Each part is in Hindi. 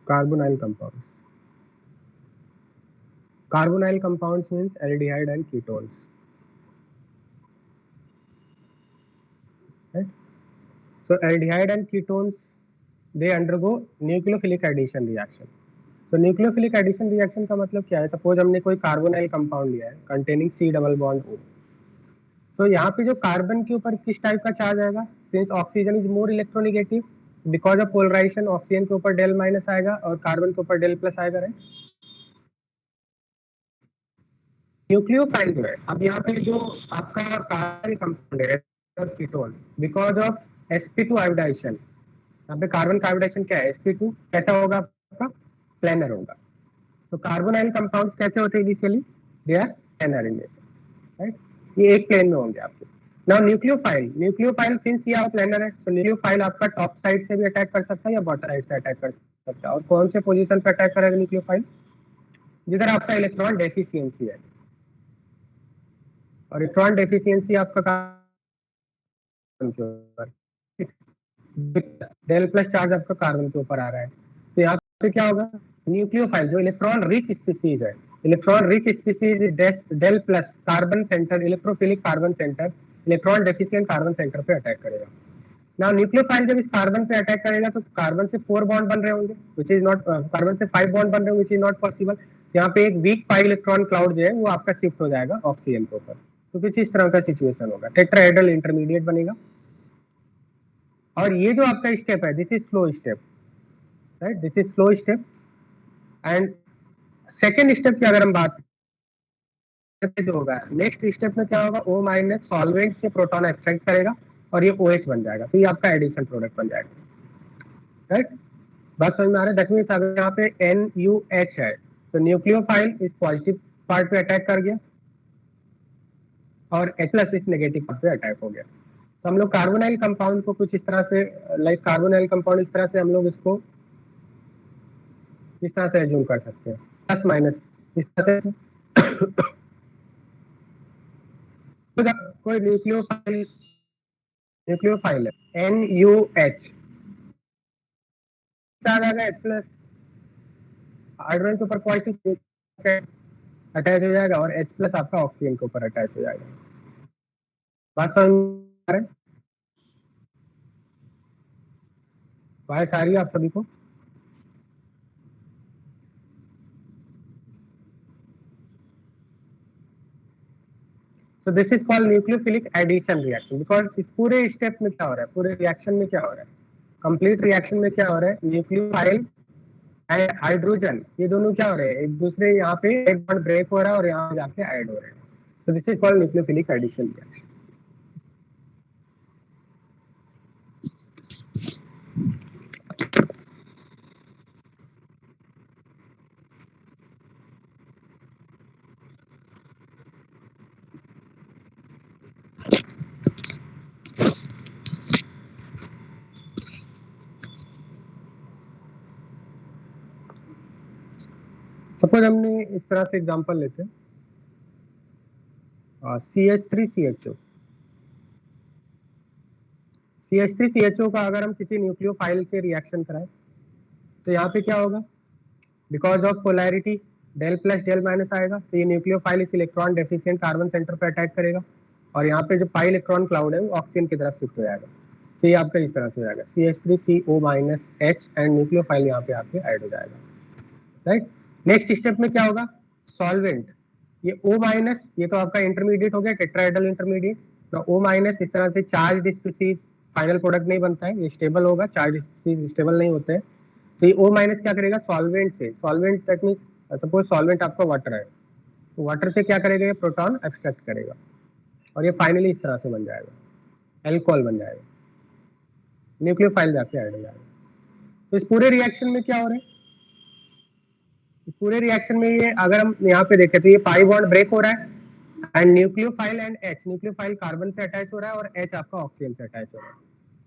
Carbonyl compounds. Carbonyl compounds means aldehyde and ketones. Right? So aldehyde and ketones, they undergo nucleophilic addition reaction. तो न्यूक्लियोफिलिक एडिशन रिएक्शन का मतलब क्या है? सपोज हमने कोई कार्बोनाइल कंपाउंड लिया है containing C double bond O, तो यहाँ पे जो कार्बन के ऊपर किस टाइप का चार्ज आएगा? Since oxygen is more electronegative, because of polarisation oxygen के ऊपर डेल माइनस आएगा और कार्बन के ऊपर डेल प्लस आएगा, राइट? न्यूक्लियोफाइल जो है, अब यहाँ पे जो आपका कार्बन कंपाउंड है ketone, because of sp2 iodisation, यहाँ पे कार्बन का आयोडाइजेशन क्या है? sp2 कैसा होगा आपका? प्लेनर होगा। तो कार्बोनाइल कंपाउंड कैसे होते हैं initially? They are planar in nature, right? ये एक प्लेन में होंगे आपके। नाउ न्यूक्लियोफाइल सिंस ये आप प्लेनर है, तो न्यूक्लियोफाइल आपका टॉप साइड से भी अटैक कर सकता है या बॉटम साइड से अटैक कर सकता है। और कौन से पोजीशन पे अटैक करेगा न्यूक्लियोफाइल? जिधर आपका इलेक्ट्रॉन डेफिशिएंसी है, और इलेक्ट्रॉन डेफिशिएंसी आपका कार्बन के ऊपर, डेल प्लस चार्ज आपका कार्बन के ऊपर आ रहा है, तो यहाँ पे क्या होगा? न्यूक्लियोफाइल जो इलेक्ट्रॉन रिच स्पीसीज है, electron rich species del plus carbon centre, electrophilic carbon centre, electron deficient carbon centre पे अटैक करेगा। नाउ न्यूक्लियोफाइल जब इस कार्बन पे अटैक करेगा तो कार्बन से 4 बॉन्ड बन रहे होंगे, व्हिच इज नॉट, कार्बन से 5 बॉन्ड बन रहे होंगे, व्हिच इज नॉट पॉसिबल। यहाँ पे एक वीक पाई इलेक्ट्रॉन क्लाउड जो है वो आपका शिफ्ट हो जाएगा ऑक्सीजन के ऊपर, तो कुछ इस तरह का सिचुएशन होगा, टेट्राहेड्रल इंटरमीडिएट बनेगा। और ये जो आपका स्टेप है, this is slow step, right? This is slow step. And second step की अगर हम बात जो होगा, नेक्स्ट स्टेप में क्या होगा? O माइनस सॉल्वेंट से प्रोटॉन एक्सट्रैक्ट करेगा और ये OH बन जाएगा, तो ये आपका एडिशन प्रोडक्ट बन जाएगा, राइट? बात समझ में आ रहा है? दैट मींस अगर यहाँ पे NuH है तो न्यूक्लियोफाइल इस पॉजिटिव पार्ट पे अटैक कर गया और H प्लस इस नेगेटिव पार्ट पे अटैक हो गया। तो हम लोग कार्बोनाइल कंपाउंड को कुछ इस तरह से, लाइक कार्बोनाइल कंपाउंड इस तरह से हम लोग इसको इस तरह से एज्यूम कर सकते हैं, प्लस माइनस इस तरह से। कोई न्यूक्लियोफाइल है NuH, H प्लस हाइड्रोजन के ऊपर पॉजिटिव अटैच हो जाएगा और H प्लस आपका ऑक्सीजन के ऊपर अटैच हो जाएगा। बात समझ आ रहा है? बात आ रही है आप सभी को? So this is called nucleophilic addition reaction, because इस पूरे स्टेप में क्या हो रहा है, पूरे रिएक्शन में क्या हो रहा है, कंप्लीट रिएक्शन में क्या हो रहा है? न्यूक्लियोफाइल एंड हाइड्रोजन ये दोनों क्या हो रहे हैं? एक दूसरे यहाँ पे एक बॉन्ड ब्रेक हो रहा है और यहाँ पे जाके ऐड हो रहे हैं। So this is called nucleophilic addition reaction. Suppose हमने इस तरह से एग्जांपल लेते हैं, CH3CHO। CH3CHO का अगर हम किसी न्यूक्लियोफाइल से रिएक्शन कराएं तो यहाँ पे क्या होगा? Because of polarity del plus del minus आएगा, तो ये न्यूक्लियोफाइल इस इलेक्ट्रॉन डेफिशिएंट कार्बन सेंटर पे अटैक करेगा और यहाँ पे जो पाई इलेक्ट्रॉन क्लाउड है वो ऑक्सीजन की तरफ शिफ्ट हो जाएगा। तो ये आपका इस तरह से हो जाएगा CH3CO minus H and nucleophile यहाँ पे आपके ऐड हो जाएगा, राइट? नेक्स्ट स्टेप में क्या होगा? सॉल्वेंट, ये O माइनस, ये तो आपका इंटरमीडिएट हो गया, टेट्राहेड्रल इंटरमीडिएट। तो O माइनस इस तरह से चार्ज स्पीसीज फाइनल प्रोडक्ट नहीं बनता है, ये स्टेबल होगा, चार्ज स्पीसीज स्टेबल नहीं होते हैं। तो ये O माइनस क्या करेगा? सॉल्वेंट से, solvent that means suppose solvent आपका वाटर है, तो वाटर से क्या करेगा? ये प्रोटॉन एब्स्ट्रैक्ट करेगा और ये फाइनली इस तरह से बन जाएगा, एल्कोहल बन जाएगा, न्यूक्लियोफाइल जाके ऐड हो जाएगा। तो इस पूरे रिएक्शन में क्या हो रहा है? इस पूरे रिएक्शन में ये अगर हम यहाँ पे देखें तो ये पाई बॉन्ड ब्रेक हो रहा है and nucleophile and H, nucleophile carbon से अटैच हो रहा है और H आपका ऑक्सीजन से अटैच हो रहा है।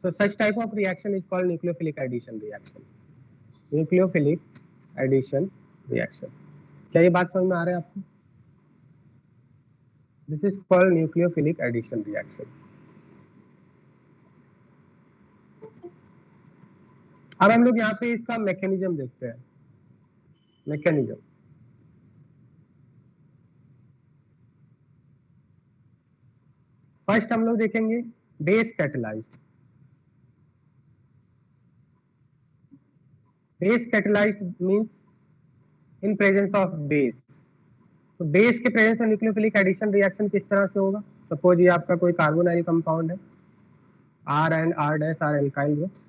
So such type of reaction is called nucleophilic addition reaction. Nucleophilic addition reaction. क्या ये बात समझ में आ रहा है आपको? This is called nucleophilic addition reaction. अब हम लोग यहाँ पे इसका मैकेनिज्म देखते हैं। मैकेनिज्म। फर्स्ट हम लोग देखेंगे base catalysed. Base catalysed means in presence of base. तो बेस के प्रेजेंस में न्यूक्लियोफिलिक एडिशन रिएक्शन किस तरह से होगा? सपोज ये आपका कोई कार्बोनाइल कंपाउंड है, R and R dash R alkyl groups.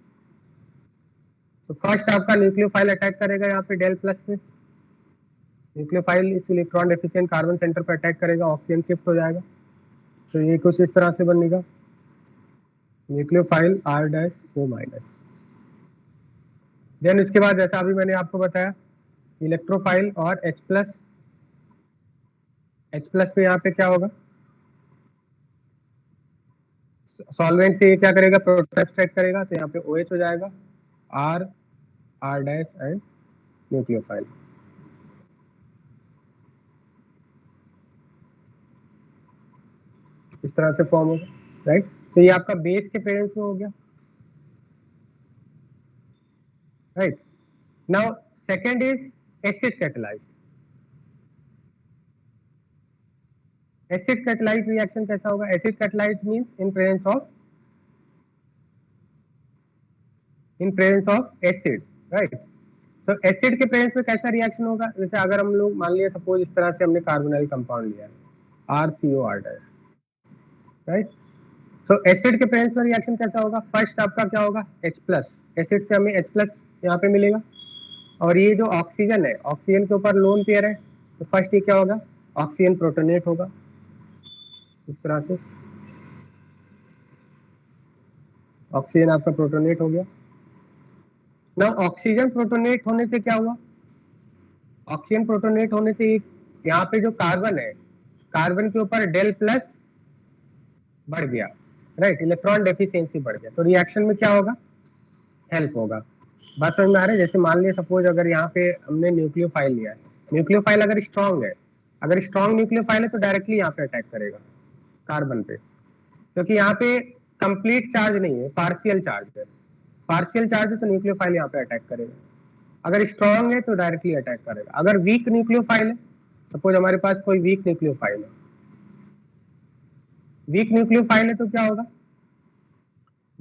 तो फर्स्ट आपका न्यूक्लियोफाइल अटैक करेगा यहाँ पे डेल प्लस पे। न्यूक्लियोफाइल इस इलेक्ट्रॉन डेफिशिएंट कार्बन सेंटर पर अटैक करेगा, ऑक्सीजन शिफ्ट हो जाएगा। तो ये कुछ इस तरह से बनेगा nucleophile R dash O minus. Then इसके बाद जैसा अभी मैंने आपको बताया इलेक्ट्रोफाइल और H प्लस पे यहाँ पे क्या होगा? सॉल्वेंट से ये क्या करेगा? प्रोटॉन एक्सट्रैक्ट करेगा, तो यहाँ पे OH हो जाएगा, R डैश एंड न्यूक्लियोफाइल। इस तरह से फॉर्म होगा, राइट। तो ये आपका बेस के पेरेंट्स में हो गया, right. Now second is acid catalysed. Acid catalysed reaction कैसा होगा? Acid catalysed means in presence of acid, right. So acid के प्रेजेंस में कैसा रिएक्शन होगा? जैसे अगर हम लोग मान लिया सपोज इस तरह से हमने कार्बोनाइल कंपाउंड लिया RCOR डैश, राइट। सो एसिड के प्रेजेंस में रिएक्शन कैसा होगा? फर्स्ट आपका क्या होगा? H plus. एसिड से हमें H प्लस यहाँ पे मिलेगा, और ये जो ऑक्सीजन है, ऑक्सीजन के ऊपर लोन पेयर है, तो फर्स्ट ये क्या होगा? ऑक्सीजन प्रोटोनेट होगा इस तरह से। ऑक्सीजन आपका प्रोटोनेट हो गया। ना ऑक्सीजन प्रोटोनेट होने से क्या हुआ? ऑक्सीजन प्रोटोनेट होने से यहाँ पे जो कार्बन है, कार्बन के ऊपर डेल प्लस बढ़ गया, राइट। इलेक्ट्रॉन डेफिशिएंसी बढ़ गया, तो रिएक्शन में क्या होगा? हेल्प होगा। बात समझ में आ रहा है? जैसे मान लिया सपोज अगर यहाँ पे हमने न्यूक्लियोफाइल लिया है, न्यूक्लियोफाइल अगर स्ट्रॉन्ग है, अगर स्ट्रॉन्ग न्यूक्लियोफाइल है तो डायरेक्टली यहाँ पे अटैक करेगा कार्बन पे, क्योंकि यहाँ पे कंप्लीट चार्ज नहीं है, पार्शियल चार्ज है। पार्शियल चार्ज है तो न्यूक्लियोफाइल यहाँ पे अटैक करेगा। अगर स्ट्रॉन्ग है तो डायरेक्टली अटैक करेगा। अगर वीक न्यूक्लियोफाइल है, सपोज हमारे पास कोई वीक न्यूक्लियोफाइल है, वीक न्यूक्लियोफाइल है तो क्या होगा?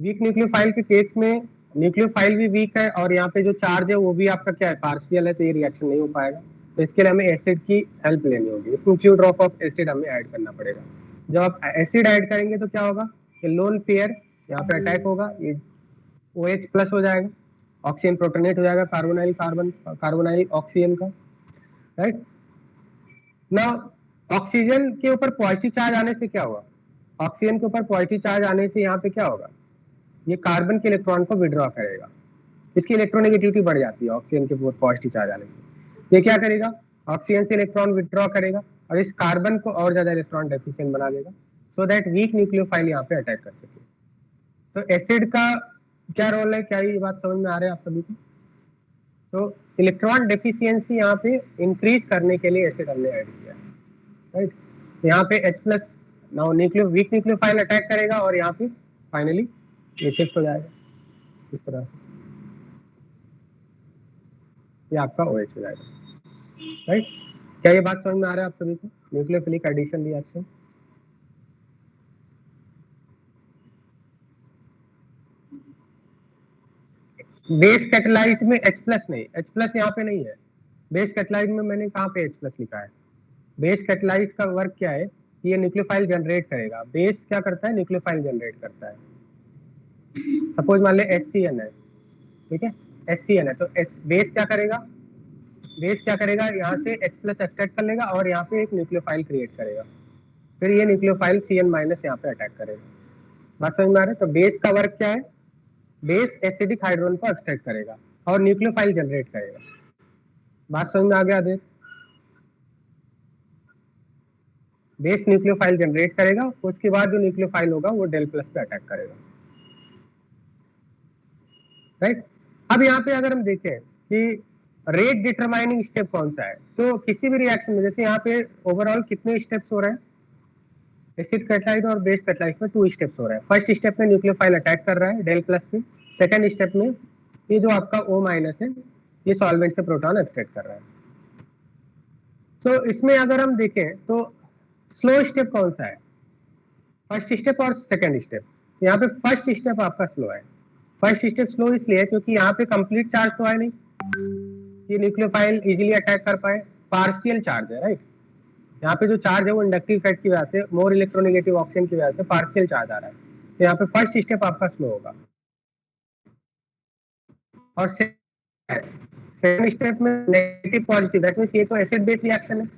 वीक न्यूक्लियोफाइल के केस में न्यूक्लियोफाइल भी वीक है और यहाँ पे जो चार्ज है वो भी आपका क्या है? पार्शियल है, तो ये रिएक्शन नहीं हो पाएगा। तो इसके लिए हमें एसिड की हेल्प लेनी होगी, इसमें फ्यू ड्रॉप ऑफ एसिड हमें ऐड करना पड़ेगा। जब आप एसिड ऐड करेंगे तो क्या होगा? ये लोन पेयर यहाँ पे अटैक होगा, ये OH प्लस हो जाएगा, ऑक्सीजन प्रोटोनेट हो जाएगा कार्बोनाइल ऑक्सीजन का, राइट ना। ऑक्सीजन के ऊपर पॉजिटिव चार्ज आने से क्या हुआ? ऑक्सीजन के ऊपर पॉजिटिव चार्ज आने से यहाँ पे क्या होगा? ये कार्बन के इलेक्ट्रॉन को विड्रॉ करेगा, इसकी इलेक्ट्रोनेगेटिविटी बढ़ जाती है ऑक्सीजन के ऊपर पॉजिटिव चार्ज आने से। ये क्या करेगा? ऑक्सीजन से इलेक्ट्रॉन विड्रॉ करेगा और इस कार्बन को और ज्यादा इलेक्ट्रॉन डेफिशिएंट बना देगा, सो दैट वीक न्यूक्लियोफाइल यहाँ पे अटैक कर सके। तो एसिड का क्या रोल है? क्या ये बात समझ में आ रहा है आप सभी को? तो इलेक्ट्रॉन डेफिशिएंसी यहाँ पे इंक्रीज करने के लिए एसिड हमने ऐड किया, राइट। यहाँ पे H plus now weak nucleophile attack करेगा और यहाँ पे फाइनली ये शिफ्ट हो जाएगा इस तरह से, ये आपका OH हो जाएगा, राइट। क्या ये बात समझ में आ रहा है आप सभी को? Nucleophilic addition reaction. Base catalysed में H प्लस नहीं, H प्लस यहाँ पे नहीं है। बेस कैटेलाइज्ड में मैंने कहाँ पे H प्लस लिखा है? बेस कैटेलाइज्ड का वर्क क्या है कि ये न्यूक्लियोफाइल जनरेट करेगा। बेस क्या करता है? न्यूक्लियोफाइल जनरेट करता है। सपोज मान ले HCN है, ठीक है, HCN है, तो बेस क्या करेगा? बेस क्या करेगा? यहाँ से H प्लस एक्सट्रैक्ट कर लेगा और यहाँ पे एक न्यूक्लियोफाइल क्रिएट करेगा, फिर ये न्यूक्लियोफाइल CN माइनस यहाँ पे अटैक करेगा। बात समझ में आ रहा है? तो बेस का वर्क क्या है? बेस एसिडिक हाइड्रोजन को एक्सट्रैक्ट करेगा और न्यूक्लियोफाइल जनरेट करेगा। बात समझ में आ गया? देख, बेस न्यूक्लियोफाइल जनरेट करेगा, उसके बाद जो न्यूक्लियोफाइल होगा वो डेल प्लस पे अटैक करेगा, राइट। अब यहाँ पे अगर हम देखें कि रेट डिटरमाइनिंग स्टेप कौन सा है, तो किसी भी रिएक्शन में जैसे यहाँ पे ओवरऑल कितने स्टेप्स हो रहे हैं? एसिड कैटालाइज और बेस कैटालाइज में 2 स्टेप्स हो रहे हैं। फर्स्ट स्टेप में न्यूक्लियोफाइल अटैक कर रहा है डेल प्लस पे, सेकंड स्टेप में ये जो आपका O माइनस है ये सॉल्वेंट से प्रोटॉन एक्सट्रैक्ट कर रहा है। तो इसमें अगर हम देखें तो स्लो स्टेप कौन सा है, फर्स्ट स्टेप और सेकंड स्टेप। यहाँ पे फर्स्ट स्टेप आपका स्लो है। फर्स्ट स्टेप स्लो इसलिए क्योंकि यहाँ पे कंप्लीट चार्ज तो है नहीं, ये न्यूक्लियोफाइल इजीली अटैक कर पाए, पार्शियल चार्ज है, राइट। यहाँ पे जो चार्ज है वो इंडक्टिव इफेक्ट की वजह से, मोर इलेक्ट्रोनेगेटिव ऑक्सीजन की वजह से पार्शियल चार्ज आ रहा है। तो यहाँ पे फर्स्ट स्टेप आपका स्लो होगा। और सेकंड स्टेप में नेगेटिव पॉजिटिव, दैट मींस ये तो एसिड बेस रिएक्शन है,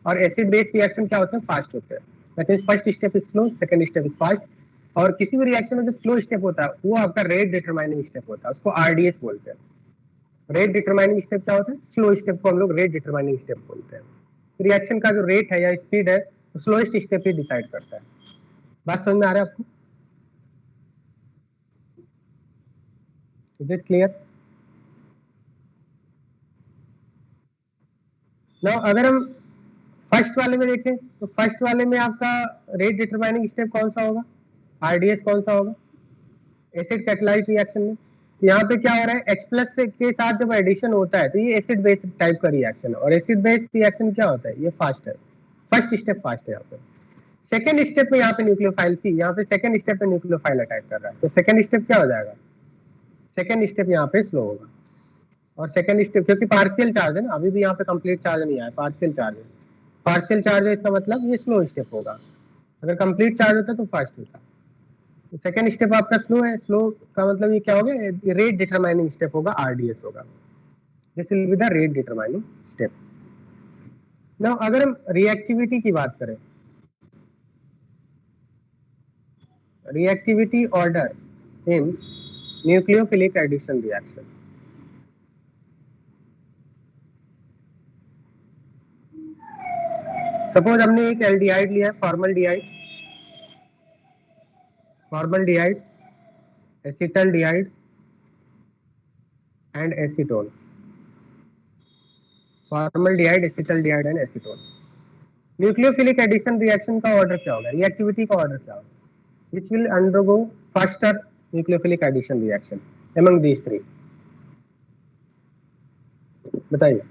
और एसिड बेस रिएक्शन क्या होता है, फास्ट होते हैं। That means first step is slow, second step is fast. और किसी भी रिएक्शन में जो स्लो स्टेप होता है वो आपका रेट डिटरमाइनिंग स्टेप होता है, उसको आरडीएस बोलते हैं। रेट डिटरमाइनिंग स्टेप क्या होता है, स्लो स्टेप को हम लोग रेट डिटरमाइनिंग स्टेप बोलते हैं। रिएक्शन का जो रेट है या स्पीड है वो स्लोएस्ट स्टेप ही डिसाइड करता है। बात समझ में आ रहा है आपको? Is it clear? नाउ अगर हम फर्स्ट वाले में देखें तो फर्स्ट वाले में आपका रेट डिटरमाइनिंग स्टेप कौन सा होगा, आरडीएस कौन सा होगा, एसिड कैटालाइज्ड रिएक्शन में। तो यहाँ पे क्या हो रहा है, H प्लस के साथ जब एडिशन होता है तो ये एसिड बेस टाइप का रिएक्शन है, और एसिड बेस रिएक्शन क्या होता है, ये फास्ट है, फर्स्ट स्टेप फास्ट है। यहाँ पे सेकेंड स्टेप में यहाँ पे न्यूक्लियोफाइल सी, यहाँ पे सेकेंड स्टेप पे न्यूक्लियोफाइल अटैक कर रहा है, तो सेकेंड स्टेप क्या हो जाएगा, सेकेंड स्टेप यहाँ पे स्लो होगा। और सेकेंड स्टेप क्योंकि पार्शियल चार्ज है ना, अभी भी यहाँ पे कंप्लीट चार्ज नहीं आया, पार्शियल चार्ज है, पार्शियल चार्ज है, इसका मतलब ये स्लो स्टेप होगा। अगर कंप्लीट चार्ज होता तो फास्ट होता। तो सेकेंड स्टेप आपका स्लो है, स्लो का मतलब ये क्या होगा, रेट डिटरमाइनिंग स्टेप होगा, आरडीएस होगा। This will be the rate determining step. Now अगर हम रिएक्टिविटी की बात करें, reactivity order in nucleophilic addition reaction. Suppose हमने एक एल्डिहाइड लिया है, formaldehyde, acetaldehyde and acetone, formaldehyde, acetaldehyde and acetone. Nucleophilic addition reaction का ऑर्डर क्या होगा, रिएक्टिविटी का ऑर्डर क्या होगा, which will undergo faster nucleophilic addition reaction among these three, बताइए।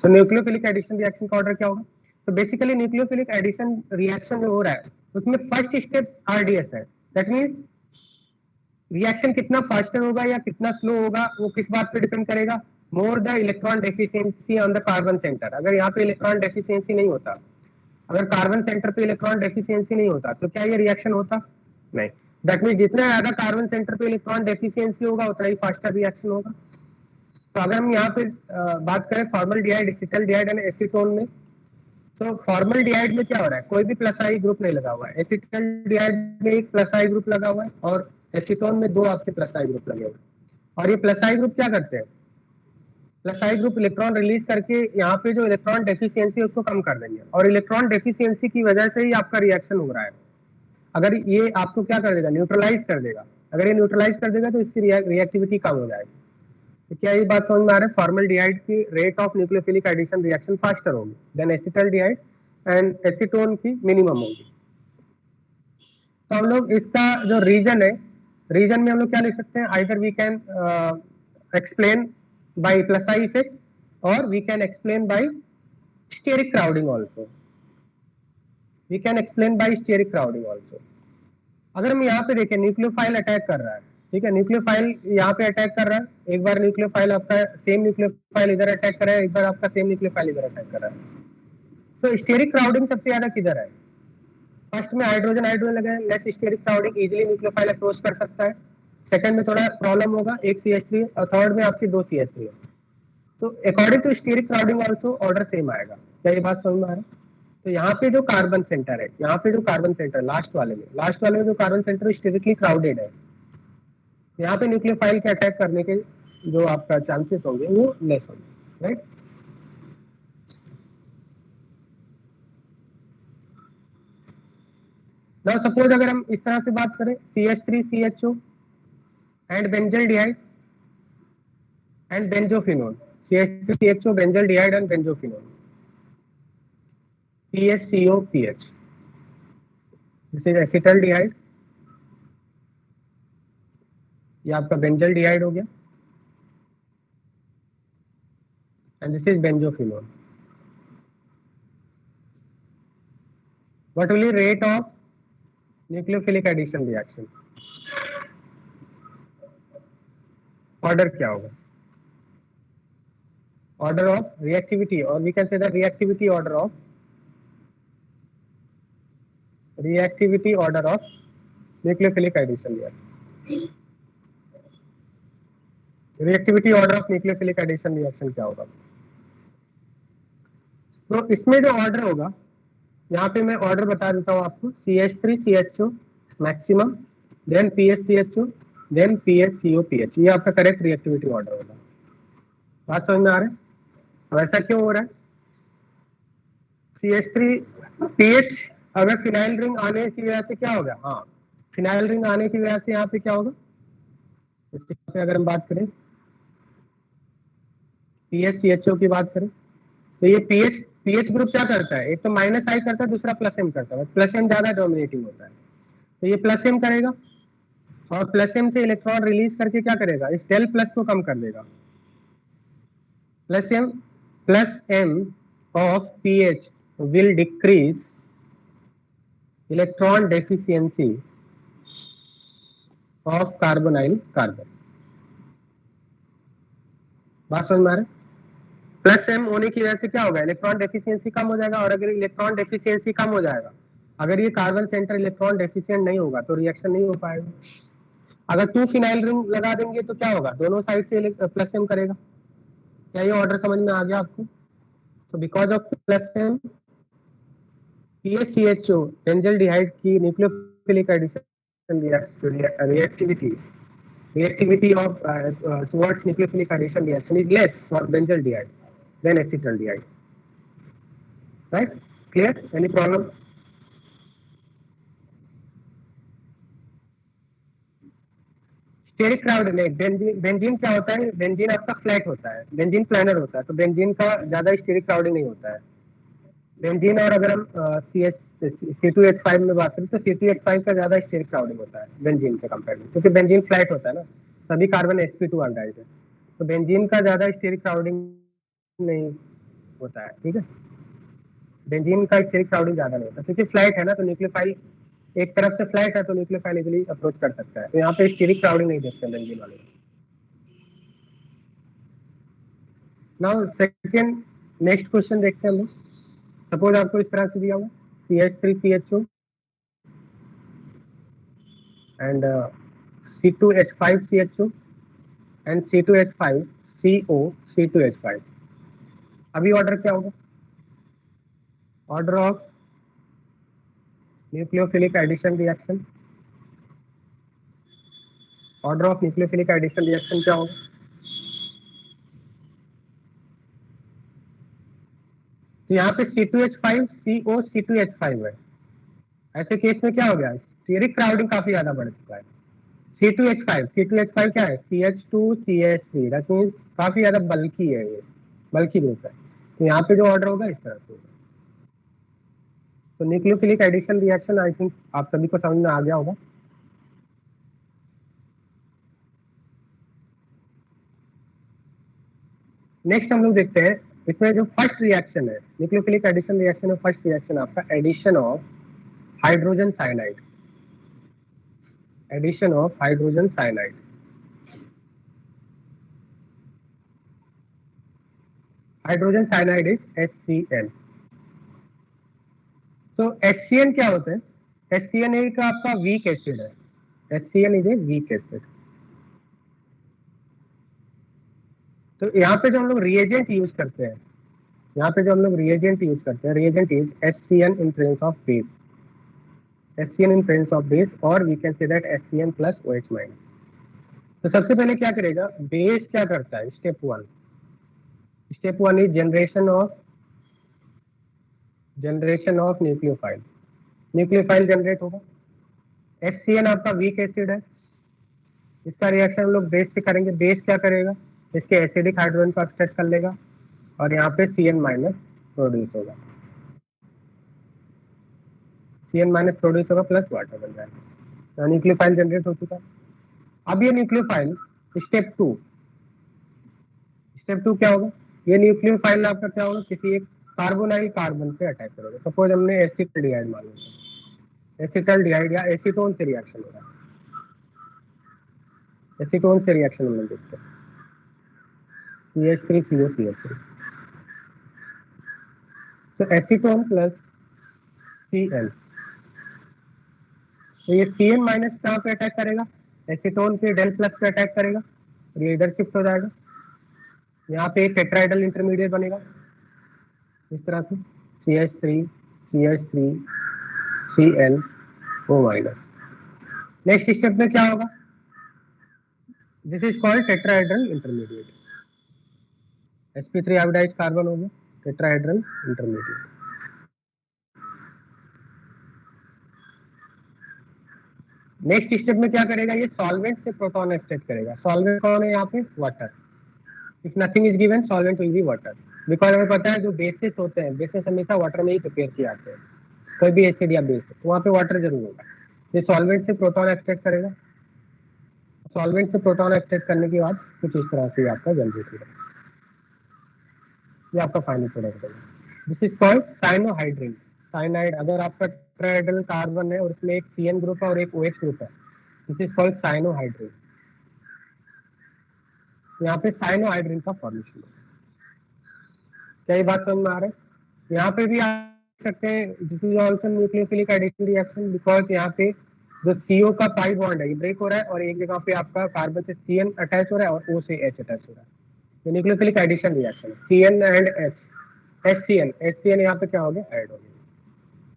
तो न्यूक्लियोफिलिक एडिशन रिएक्शन का ऑर्डर क्या होगा, तो बेसिकली न्यूक्लियोफिलिक एडिशन रिएक्शन जो हो रहा है उसमें फर्स्ट स्टेप आरडीएस है। दैट मींस रिएक्शन कितना फास्टर होगा या कितना स्लो होगा वो किस बात पे डिपेंड करेगा, more the electron deficiency on the carbon centre. अगर यहाँ पे इलेक्ट्रॉन डेफिशिएंसी नहीं होता, अगर कार्बन सेंटर पे इलेक्ट्रॉन डेफिशिएंसी नहीं होता तो क्या ये रिएक्शन होता, नहीं। दैट मींस जितना ज्यादा कार्बन सेंटर पे इलेक्ट्रॉन डेफिशिएंसी होगा उतना ही फास्टर रिएक्शन होगा। तो अगर हम यहाँ पे बात करें फॉर्मल्डिहाइड, एसिटल्डिहाइड एंड एसीटोन में, तो फॉर्मल्डिहाइड में क्या हो रहा है, कोई भी प्लस आई ग्रुप नहीं लगा हुआ है, एसिटल्डिहाइड में एक प्लस आई ग्रुप लगा हुआ है और एसीटोन में दो आपके प्लस आई ग्रुप लगे हुए हैं। और ये प्लस आई ग्रुप क्या करते हैं, प्लस आई ग्रुप इलेक्ट्रॉन रिलीज करके यहाँ पे जो इलेक्ट्रॉन डेफिशिएंसी है उसको कम कर देंगे, और इलेक्ट्रॉन डेफिशिएंसी की वजह से ही आपका रिएक्शन हो रहा है। अगर ये आपको क्या कर देगा, न्यूट्रलाइज कर देगा, अगर ये न्यूट्रलाइज कर देगा तो इसकी रिएक्टिविटी कम हो जाएगी। तो क्या ये बात समझ में आ रहा है, फॉर्मल्डिहाइड की rate of nucleophilic addition reaction faster होगी देन एसिटल्डिहाइड एंड एसीटोन की मिनिमम होगी। तो हम लोग इसका जो रीजन है, रीजन में हम लोग क्या लिख सकते हैं, either we can explain by plus I effect और we can explain by steric crowding also, we can explain by steric crowding also. अगर हम यहाँ पे देखें न्यूक्लियोफाइल अटैक कर रहा है, ठीक है, न्यूक्लियोफाइल यहाँ पे अटैक कर रहा है, एक बार न्यूक्लियोफाइल आपका सेम न्यूक्लियोफाइल इधर अटैक कर रहा है, एक बार आपका सेम न्यूक्लियोफाइल इधर अटैक कर रहा है। तो स्टेरिक क्राउडिंग सबसे ज्यादा किधर है, फर्स्ट में हाइड्रोजन हाइड्रोजन लगे हैं, less steric crowding, easily nucleophile approach कर सकता है। सेकंड में थोड़ा प्रॉब्लम होगा, एक CH3 और थर्ड में आपकी दो CH3 है। तो according to steric crowding also order same आएगा। क्या ये बात समझ में आ रहा है? तो यहाँ पे जो कार्बन सेंटर है, यहाँ पे जो कार्बन सेंटर लास्ट वाले में जो कार्बन सेंटर स्टेरिकली क्राउडेड है, यहाँ पे न्यूक्लियोफाइल के अटैक करने के जो आपका चांसेस होंगे वो लेस होंगे, राइट। नाउ सपोज अगर हम इस तरह से बात करें CH3CHO and benzaldehyde and benzophenone, CH3CHO benzaldehyde and benzophenone, PHCOPH, this is acetaldehyde, ये आपका बेंजल्डिहाइड हो गया, and this is benzophenone. What will be rate of nucleophilic addition reaction? Order क्या होगा? ऑर्डर ऑफ रिएक्टिविटी, और we can say the reactivity order of nucleophilic addition reaction. Reactivity order of nucleophilic addition reaction क्या होगा? तो इसमें जो ऑर्डर होगा, यहाँ पे मैं ऑर्डर बता देता हूँ आपको. CH3CHO maximum, then PHCHO, then PHCOPH, ये आपका करेक्ट रिएक्टिविटी ऑर्डर होगा. बात समझ में आ रहा है? अब ऐसा क्यों हो रहा है? CH3PH अगर फिनाइल रिंग आने की वजह से क्या होगा? हाँ, फिनाइल रिंग आने की वजह से यहाँ पे क्या होगा? इसके पे अगर हम बात करें PHCHO की बात करें, तो ये पीएच ग्रुप क्या करता है? एक तो माइनस आई करता है, दूसरा प्लस एम करता है. प्लस एम ज्यादा डोमिनेटिंग होता है, तो ये प्लस एम करेगा, और प्लस एम से इलेक्ट्रॉन रिलीज करके क्या करेगा? इस डेल प्लस को कम कर देगा. Plus M of pH will decrease electron deficiency of carbonyl carbon. बात समझ में आ रहा है? प्लस एम होने की वजह से क्या होगा? इलेक्ट्रॉन डेफिशिएंसी कम हो जाएगा, और अगर इलेक्ट्रॉन डेफिशिएंसी कम हो जाएगा, अगर ये कार्बन सेंटर इलेक्ट्रॉन डेफिशिएंट नहीं होगा तो रिएक्शन नहीं हो पाएगा. अगर 2 फिनाइल रिंग लगा देंगे तो क्या होगा? दोनों साइड से प्लस एम करेगा. क्या ये ऑर्डर समझ में आ गया आपको? So because of plus M, PHCHO benzaldehyde की nucleophilic addition reactivity of towards nucleophilic addition reaction is less for benzaldehyde than acetaldehyde. Right? Clear? Any problem? Steric crowd में बेंजीन क्या होता है? बेंजीन आपका फ्लैट होता है, बेंजीन प्लानर होता है, तो बेंजीन का ज्यादा स्टेरिक क्राउडिंग नहीं होता है. बेंजीन, और अगर हम C2H5 में बात करें तो C2H5 का ज्यादा स्टेरिक क्राउडिंग होता है बेंजीन के कंपेयर में, क्योंकि बेंजीन फ्लैट होता है ना, सभी कार्बन sp2 अल्डाइड है, तो बेंजीन का ज्यादा स्टेरिक क्राउडिंग नहीं होता है. ठीक है, बेंजीन का स्टेरिक क्राउडिंग ज्यादा नहीं होता, क्योंकि फ्लैट है ना, तो न्यूक्लियोफाइल एक तरफ से फ्लैट है, तो न्यूक्लियोफाइल इजीली अप्रोच कर सकता है. तो यहाँ पे स्टेरिक क्राउडिंग नहीं देखते बेंजीन वाले. नाउ सेकंड, नेक्स्ट क्वेश्चन देखते हैं हम लोग. सपोज आपको इस तरह से दिया हुआ CH3CHO and C2H5CHO and C2H5CO C2H5. अभी ऑर्डर क्या होगा? Order of nucleophilic addition reaction. Order of nucleophilic addition reaction क्या होगा? तो यहाँ पे C2H5CO C2H5 है. ऐसे केस में क्या हो गया? स्टेरिक क्राउडिंग काफी ज्यादा बढ़ चुका है. C2H5 क्या है? CH2CH3, दैट मींस काफी ज्यादा बल्की है, ये बल्की ग्रुप है. तो यहाँ पे जो ऑर्डर होगा इस तरह से होगा. तो nucleophilic addition reaction I think आप सभी को समझ में आ गया होगा. नेक्स्ट हम लोग देखते हैं इसमें जो फर्स्ट रिएक्शन है न्यूक्लियोफिलिक एडिशन रिएक्शन में, फर्स्ट रिएक्शन आपका addition of hydrogen cyanide. Addition of hydrogen cyanide. Hydrogen cyanide is HCl. तो HCl क्या होता है? HCl एक आपका वीक एसिड है. HCl is a weak acid. तो यहाँ पे जो हम लोग रिएजेंट यूज करते हैं, यहाँ पे जो हम लोग रिएजेंट यूज करते हैं, reagent is HCN in presence of base, HCN in presence of base, और we can say that HCN plus OH minus. तो सबसे पहले क्या करेगा, बेस क्या करता है, step one is generation of nucleophile generate होगा। HCN आपका वीक एसिड है, इसका रिएक्शन हम लोग बेस से करेंगे। बेस क्या करेगा, इसके एसिडिक हाइड्रोजन को एक्सट्रैक्ट कर लेगा और यहाँ पे CN माइनस प्रोड्यूस होगा, CN माइनस प्रोड्यूस होगा प्लस वाटर बन जाएगा, न्यूक्लियोफाइल जनरेट हो चुका है। अब ये न्यूक्लियोफाइल स्टेप टू क्या होगा, ये न्यूक्लियोफाइल आपका क्या होगा, किसी एक कार्बोनाइल कार्बन पे अटैक करोगे। सपोज हमने एसिटाल्डिहाइड मान लिया, एसिटाल्डिहाइड या एसीटोन से रिएक्शन हो रहा है, एसीटोन से रिएक्शन हम लोग देखते हैं, CH3COCH3, तो एसीटोन प्लस Cl, तो ये CN माइनस कहाँ पे अटैक करेगा, एसीटोन के डेल प्लस पे अटैक करेगा, ये इधर शिफ्ट हो जाएगा, यहाँ पे एक टेट्राइडल इंटरमीडिएट बनेगा इस तरह से, CH3 Cl O minus. Next step में क्या होगा, this is called tetrahedral intermediate, sp3 iodised carbon हो गया, टेट्राहेड्रल इंटरमीडिएट। नेक्स्ट स्टेप में क्या करेगा, ये सॉल्वेंट से प्रोटॉन एक्सट्रैक्ट करेगा। सॉल्वेंट कौन है यहाँ पे, water. If nothing is given solvent will be water, because हमें पता है जो बेसिस होते हैं, बेसिस हमेशा वाटर में ही प्रिपेयर किए जाते हैं, कोई भी एसिड या बेस तो वहाँ पे वाटर जरूर होगा। ये सॉल्वेंट से प्रोटॉन एक्सट्रैक्ट करेगा, सॉल्वेंट से प्रोटॉन एक्सट्रैक्ट करने के बाद कुछ इस तरह से आपका जनरेट होगा, ये आपका फाइनल प्रोडक्ट है। This is called cyanohydrin, cyanide. अगर आपका टेट्राहेड्रल कार्बन है और उसमें एक CN ग्रुप है और एक OH ग्रुप है, दिस इज कॉल्ड साइनोहाइड्रिन। यहाँ पे साइनोहाइड्रिन का फॉर्मेशन है। क्या ये बात समझ में आ रहा है, यहाँ पे भी आप सकते हैं, this is also nucleophilic addition reaction, because यहाँ पे जो CO का पाई बॉन्ड है ये ब्रेक हो रहा है और एक जगह पे आपका कार्बन से CN अटैच हो रहा है और O से H अटैच हो रहा है, तो nucleophilic addition reaction CN and HCN यहाँ पे क्या हो गया, ऐड हो गया।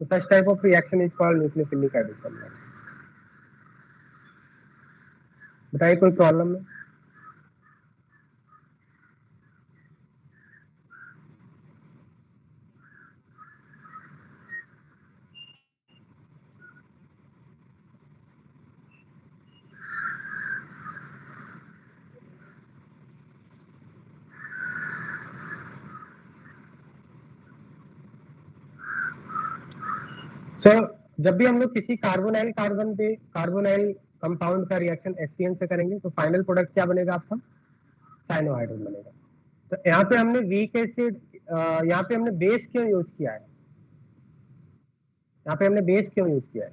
तो such type of reaction is called nucleophilic addition. बताइए कोई प्रॉब्लम है? तो जब भी हम लोग किसी कार्बोनाइल कार्बन पे कार्बोनाइल कंपाउंड का रिएक्शन HCN से करेंगे तो फाइनल प्रोडक्ट क्या बनेगा आपका, साइनोहाइड्रिन बनेगा। तो यहाँ पे हमने वीक एसिड, यहाँ पे हमने बेस क्यों यूज किया है, यहाँ पे हमने बेस क्यों यूज किया है,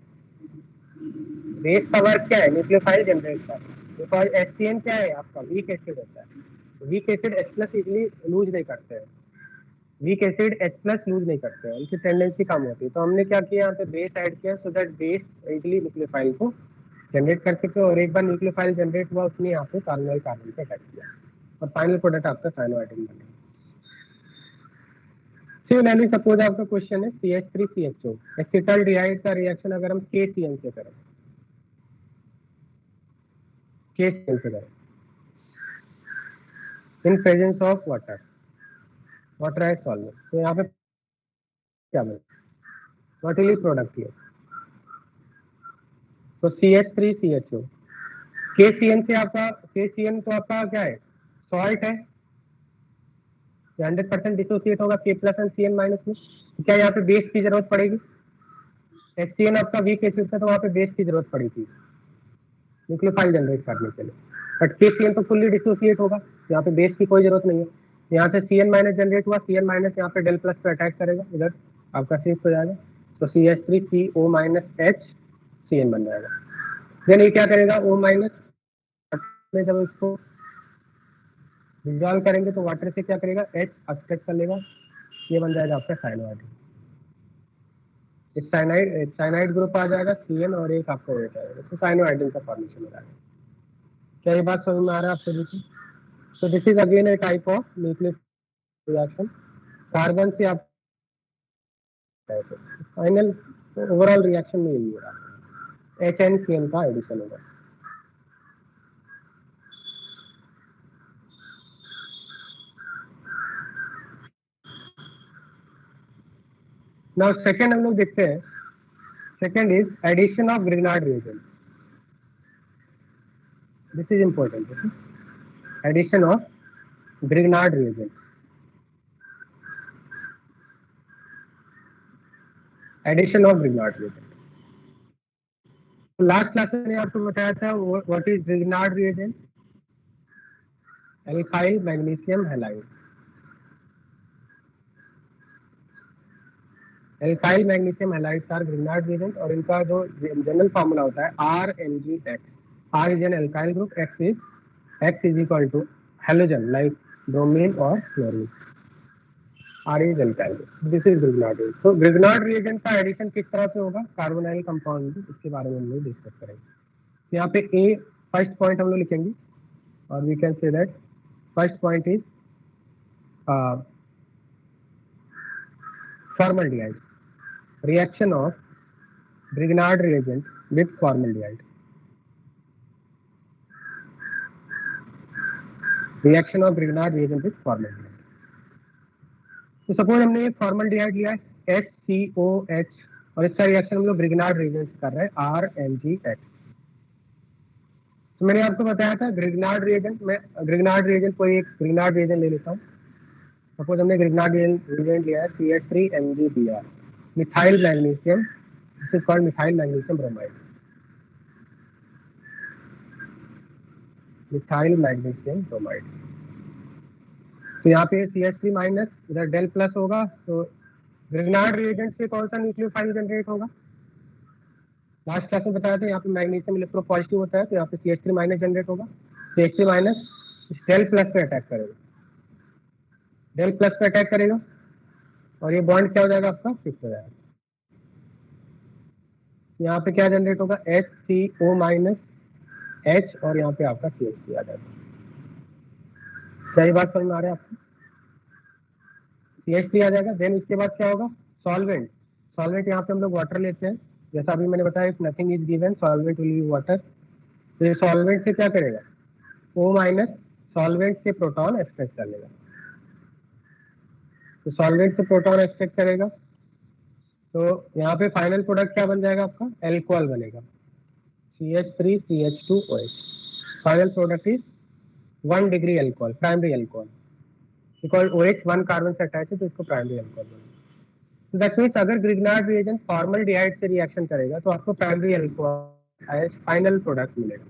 बेस का वर्क क्या है, न्यूक्लियोफाइल जनरेट का, बिकॉज HCN क्या है आपका वीक एसिड होता है, weak acid H+ easily lose नहीं करते हैं, वीक एसिड H+ लूज नहीं करते हैं, उनकी टेंडेंसी कम होती है। तो हमने क्या किया, यहाँ पे बेस ऐड किया so that base easily nucleophile को जनरेट कर सके, और एक बार न्यूक्लियोफाइल जनरेट हुआ उसने यहाँ पे कार्बोनाइल कार्बन पे अटैक किया और फाइनल प्रोडक्ट आपका साइनोहाइड्रिन बनेगा। सिमिलरली सपोज आपका क्वेश्चन है CH3CHO, एसिटाल्डिहाइड का रिएक्शन अगर हम KCN से करें, KCN से करें in presence of water, water as solvent, तो यहाँ पे क्या बनेगा, what will be product here, तो CH3CHO, KCN से आपका, KCN तो आपका क्या है, सॉल्ट है, 100% डिसोसिएट होगा K+ एंड CN माइनस में, क्या यहाँ पे बेस की जरूरत पड़ेगी, HCN आपका वीक एसिड था तो वहाँ पे बेस की जरूरत पड़ी थी न्यूक्लियोफाइल जनरेट करने के लिए, बट KCN तो फुल्ली डिसोसिएट होगा, यहाँ पे बेस की कोई जरूरत नहीं है। यहाँ से CN माइनस जनरेट हुआ, CN माइनस यहाँ पे डेल प्लस पे अटैक करेगा, इधर आपका शिफ्ट हो जाएगा, तो CH3CO माइनस H CN बन जाएगा। देन ये क्या करेगा, O माइनस में जब इसको डिजॉल्व करेंगे तो वाटर से क्या करेगा, H एक्सट्रैक्ट कर लेगा, ये बन जाएगा आपका साइनोहाइड्रिन। इस साइनाइड ग्रुप आ जाएगा, CN और एक आपका OH आएगा, तो साइनोहाइड्रिन का फॉर्मेशन हो जाएगा। क्या ये बात समझ में आ रहा है आप सभी को? So this is again a type of nuclear reaction carbon से आप फाइनल ओवरऑल रिएक्शन में यही हो रहा है, HNCl का एडिशन होगा। नाउ सेकंड हम लोग देखते हैं, second is addition of Grignard reagent. This is important, addition of Grignard reagent. Addition of Grignard reagent, last class में आपको बताया था what is Grignard reagent, alkyl magnesium halide. Alkyl magnesium halides are Grignard reagent और इनका जो जनरल फार्मूला होता है RMgX। R is an alkyl group, X is equal to halogen like bromine or chlorine. R is alkyl group. This is Grignard reagent. So Grignard reagent का एडिशन किस तरह से होगा कार्बोनाइल कंपाउंड में, इसके बारे में हम लोग डिस्कस करेंगे। यहाँ पे A फर्स्ट पॉइंट हम लोग लिखेंगे और we can say that first point is formaldehyde, reaction of Grignard reagent with formaldehyde, reaction of Grignard reagent with formaldehyde। तो सपोज हमने एक फॉर्मल्डिहाइड लिया है HCOH और इसका रिएक्शन हम लोग ग्रिग्नार्ड रिएजेंट कर रहे हैं RMgX। तो मैंने आपको बताया था ग्रिग्नार्ड रिएजेंट में, ग्रिग्नार्ड रिएजेंट कोई एक ग्रिग्नार्ड रिएजेंट ले लेता हूँ। सपोज हमने ग्रिग्नार्ड रिएजेंट लिया है CH3MgBr, methyl magnesium, this is called methyl magnesium bromide, methyl magnesium bromide. तो यहाँ पे CH3 माइनस, इधर डेल प्लस होगा, तो ग्रिग्नार्ड रिएजेंट से कौन सा न्यूक्लियोफाइल जनरेट होगा, लास्ट क्लास में बताया था यहाँ पे मैग्नीशियम इलेक्ट्रो पॉजिटिव होता है, तो यहाँ पे CH3 माइनस जनरेट होगा। CH3 माइनस डेल प्लस पे अटैक करेगा, डेल प्लस पे अटैक करेगा और ये बॉन्ड क्या हो जाएगा आपका, फिक्स हो जाएगा। यहाँ पे क्या जनरेट होगा HCO माइनस H और यहाँ पे आपका CH3 आ जाएगा। सही बात समझ में आ रहा है आपको, CH3 आ जाएगा। देन इसके बाद क्या होगा, सॉल्वेंट, सॉल्वेंट यहाँ पे हम लोग वाटर लेते हैं, जैसा अभी मैंने बताया if nothing is given solvent will be water. तो ये सॉल्वेंट से क्या करेगा, O माइनस सॉल्वेंट से प्रोटॉन एक्सट्रैक्ट कर लेगा, तो सॉल्वेंट से प्रोटॉन एक्सट्रैक्ट करेगा, तो यहाँ पे फाइनल प्रोडक्ट क्या बन जाएगा आपका, एल्कोहल बनेगा CH3CH2OH। Final product is 1 degree alcohol, primary alcohol, because OH 1 carbon से अटैच है तो इसको प्राइमरी एल्कोहल बनेगा। तो दैट मीन्स अगर ग्रिग्नार्ड रिएजेंट फॉर्मल्डिहाइड से रिएक्शन करेगा तो आपको primary alcohol as final product मिलेगा।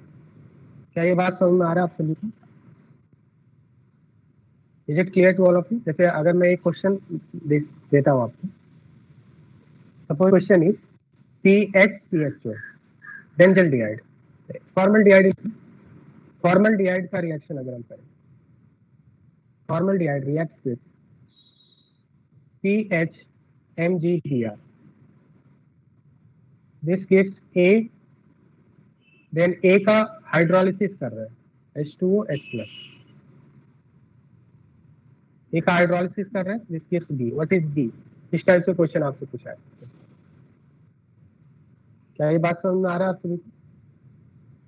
क्या ये बात समझ में आ रहा है आप सभी को, is it clear to all of you. जैसे अगर मैं एक क्वेश्चन देता हूँ आपको, suppose question is CHCHO benzaldehyde, formaldehyde, formaldehyde का रिएक्शन अगर हम करें, formaldehyde reacts with CHMgBr, this gives A, then A का हाइड्रोलिसिस कर रहे हैं H2OH+, A का हाइड्रोलिसिस कर रहे हैं, this gives B, what is B, इस टाइप से क्वेश्चन आपसे पूछा है। क्या ये बात समझ में आ रहा है आप सभी को,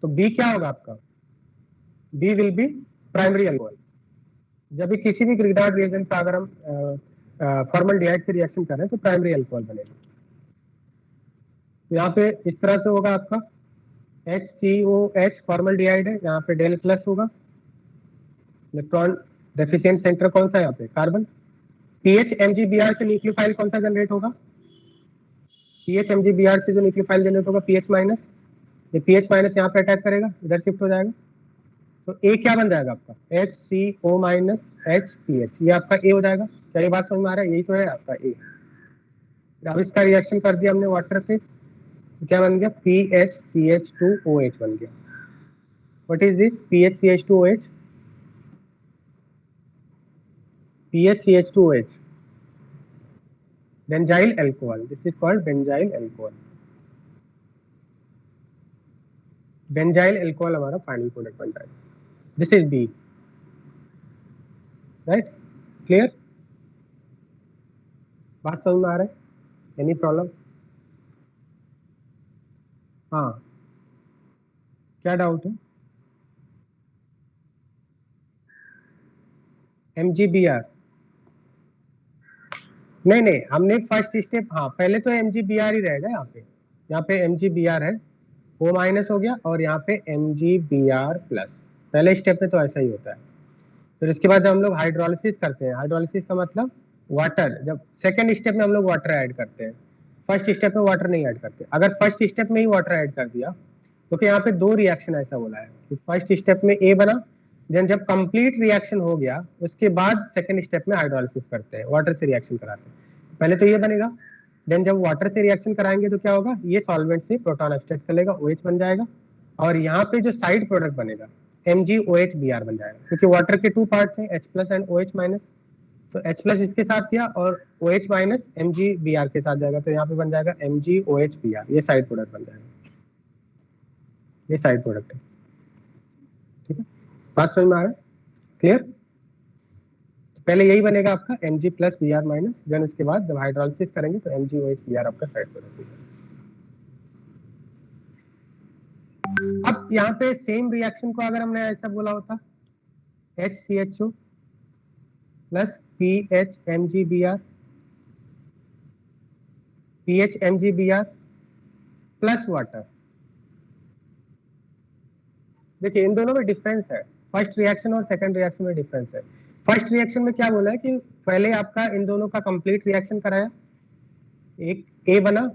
तो B क्या होगा आपका, B will be primary alcohol. जब भी किसी भी ग्रिग्नार्ड रिएजेंट का अगर हम फॉर्मल्डिहाइड से रिएक्शन कर रहे हैं तो प्राइमरी एल्कोहल बनेगा। तो यहाँ पे इस तरह से होगा आपका HCOH फॉर्मल्डिहाइड है, यहाँ पे डेल प्लस होगा, इलेक्ट्रॉन डेफिशिएंट सेंटर कौन सा है यहाँ पे, कार्बन। CHMgBr से न्यूक्लियोफाइल कौन सा जनरेट होगा, CHMgBr से जो न्यूक्लियोफाइल जनरेट होगा PH माइनस, ये PH माइनस यहाँ पे अटैक करेगा, इधर शिफ्ट हो जाएगा, तो A क्या बन जाएगा आपका HCO माइनस HPH, ये आपका A हो जाएगा। क्या ये बात समझ में आ रहा है, यही तो है आपका A। अब इसका रिएक्शन कर दिया हमने वाटर से, तो क्या बन गया PHCH2OH बन गया। What is this PHCH2OH, PHCH2OH benzyl alcohol, this is called benzyl alcohol. Benzyl alcohol हमारा फाइनल प्रोडक्ट बन रहा है, this is B, right, clear. बात समझ में आ रहा है? Any problem? हाँ, क्या डाउट है? MGBR? नहीं नहीं, हमने फर्स्ट स्टेप, हाँ पहले तो MGBR ही रहेगा यहाँ पे MGBR है, O माइनस हो गया, और यहाँ पे MGBR प्लस। पहले स्टेप में तो ऐसा ही होता है। फिर उसके बाद जब हम लोग हाइड्रोलिसिस करते हैं, हाइड्रोलिसिस का मतलब वाटर, जब सेकेंड स्टेप में हम लोग वाटर ऐड करते हैं, फर्स्ट स्टेप में वाटर नहीं ऐड करते। अगर फर्स्ट स्टेप में ही वाटर ऐड कर दिया, क्योंकि यहाँ पे दो रिएक्शन ऐसा बोला है कि फर्स्ट स्टेप में ए बना, देन जब कंप्लीट रिएक्शन हो गया उसके बाद सेकंड स्टेप में हाइड्रोलिसिस करते हैं, वाटर से रिएक्शन कराते हैं। पहले तो ये बनेगा, देन जब वाटर से रिएक्शन कराएंगे तो क्या होगा, ये सॉल्वेंट से प्रोटॉन एक्सट्रैक्ट कर लेगा, OH बन जाएगा, और यहाँ पे जो साइड प्रोडक्ट बनेगा MgOH बन जाएगा, क्योंकि वाटर के टू पार्ट्स हैं, H plus and OH minus. तो H प्लस इसके साथ किया और OH माइनस MgBr के साथ जाएगा, तो यहाँ पे बन जाएगा MgOHBr, ये साइड प्रोडक्ट बन जाएगा, ये साइड प्रोडक्ट है। ठीक है, बात समझ में आ रहा है? क्लियर? पहले यही बनेगा आपका Mg plus Br minus, then उसके बाद जब हाइड्रोलिसिस करेंगे तो MgOHBr आपका साइड प्रोडक्ट होगा। अब यहाँ पे सेम रिएक्शन को अगर हमने ऐसा बोला होता, HCHO plus PHMgBr, PHMgBr plus water. देखिए इन दोनों में डिफरेंस है, फर्स्ट रिएक्शन और सेकंड रिएक्शन में डिफरेंस है। फर्स्ट रिएक्शन में क्या बोला है कि पहले आपका इन दोनों का कंप्लीट रिएक्शन कराया, एक ए बना,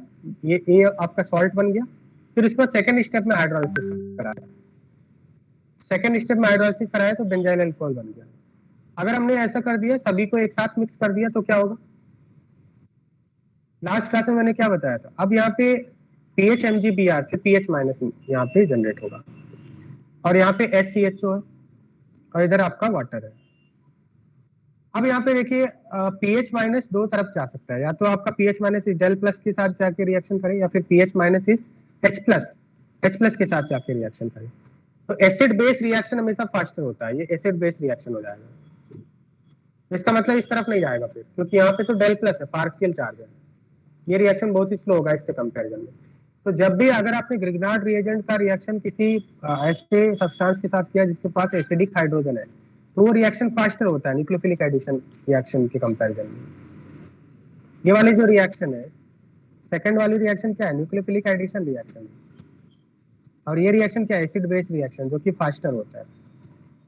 ये ए आपका सॉल्ट बन गया, फिर उसके बाद सेकंड स्टेप में हाइड्रोलिसिस कराया, सेकंड स्टेप में हाइड्रोलिसिस कराया तो बेंजाइल अल्कोहल बन गया। अगर हमने ऐसा कर दिया, सभी को एक साथ मिक्स कर दिया, तो क्या होगा? लास्ट क्लास में मैंने क्या बताया था, अब यहाँ पे PHMgBr से PH माइनस यहाँ पे जनरेट होगा, और यहाँ पे HCHO है, और इधर आपका वाटर है। अब यहाँ पे देखिए पीएच माइनस दो तरफ जा सकता है, या तो आपका पीएच माइनस इस डेल प्लस के साथ जाके रिएक्शन करे, या फिर पीएच माइनस इस एच प्लस के साथ जाके रिएक्शन करे। तो एसिड बेस रिएक्शन हमेशा फास्टर होता है, ये एसिड बेस रिएक्शन हो जाएगा। इसका मतलब इस तरफ नहीं जाएगा फिर, क्योंकि यहाँ पे तो डेल प्लस है, पार्शियल चार्ज है, ये रिएक्शन बहुत ही स्लो होगा इसके कंपेरिजन में। तो जब भी अगर आपने ग्रिग्नार्ड रिएजेंट का रिएक्शन किसी ऐसे सब्सटेंस के साथ किया जिसके पास एसिडिक हाइड्रोजन है, तो वो रिएक्शन फास्टर होता है न्यूक्लियोफिलिक एडिशन रिएक्शन के कंपैरिजन में। ये वाली जो रिएक्शन है, सेकंड वाली रिएक्शन क्या है, न्यूक्लियोफिलिक एडिशन रिएक्शन, और ये रिएक्शन क्या है, एसिड बेस रिएक्शन, जो कि फास्टर होता है।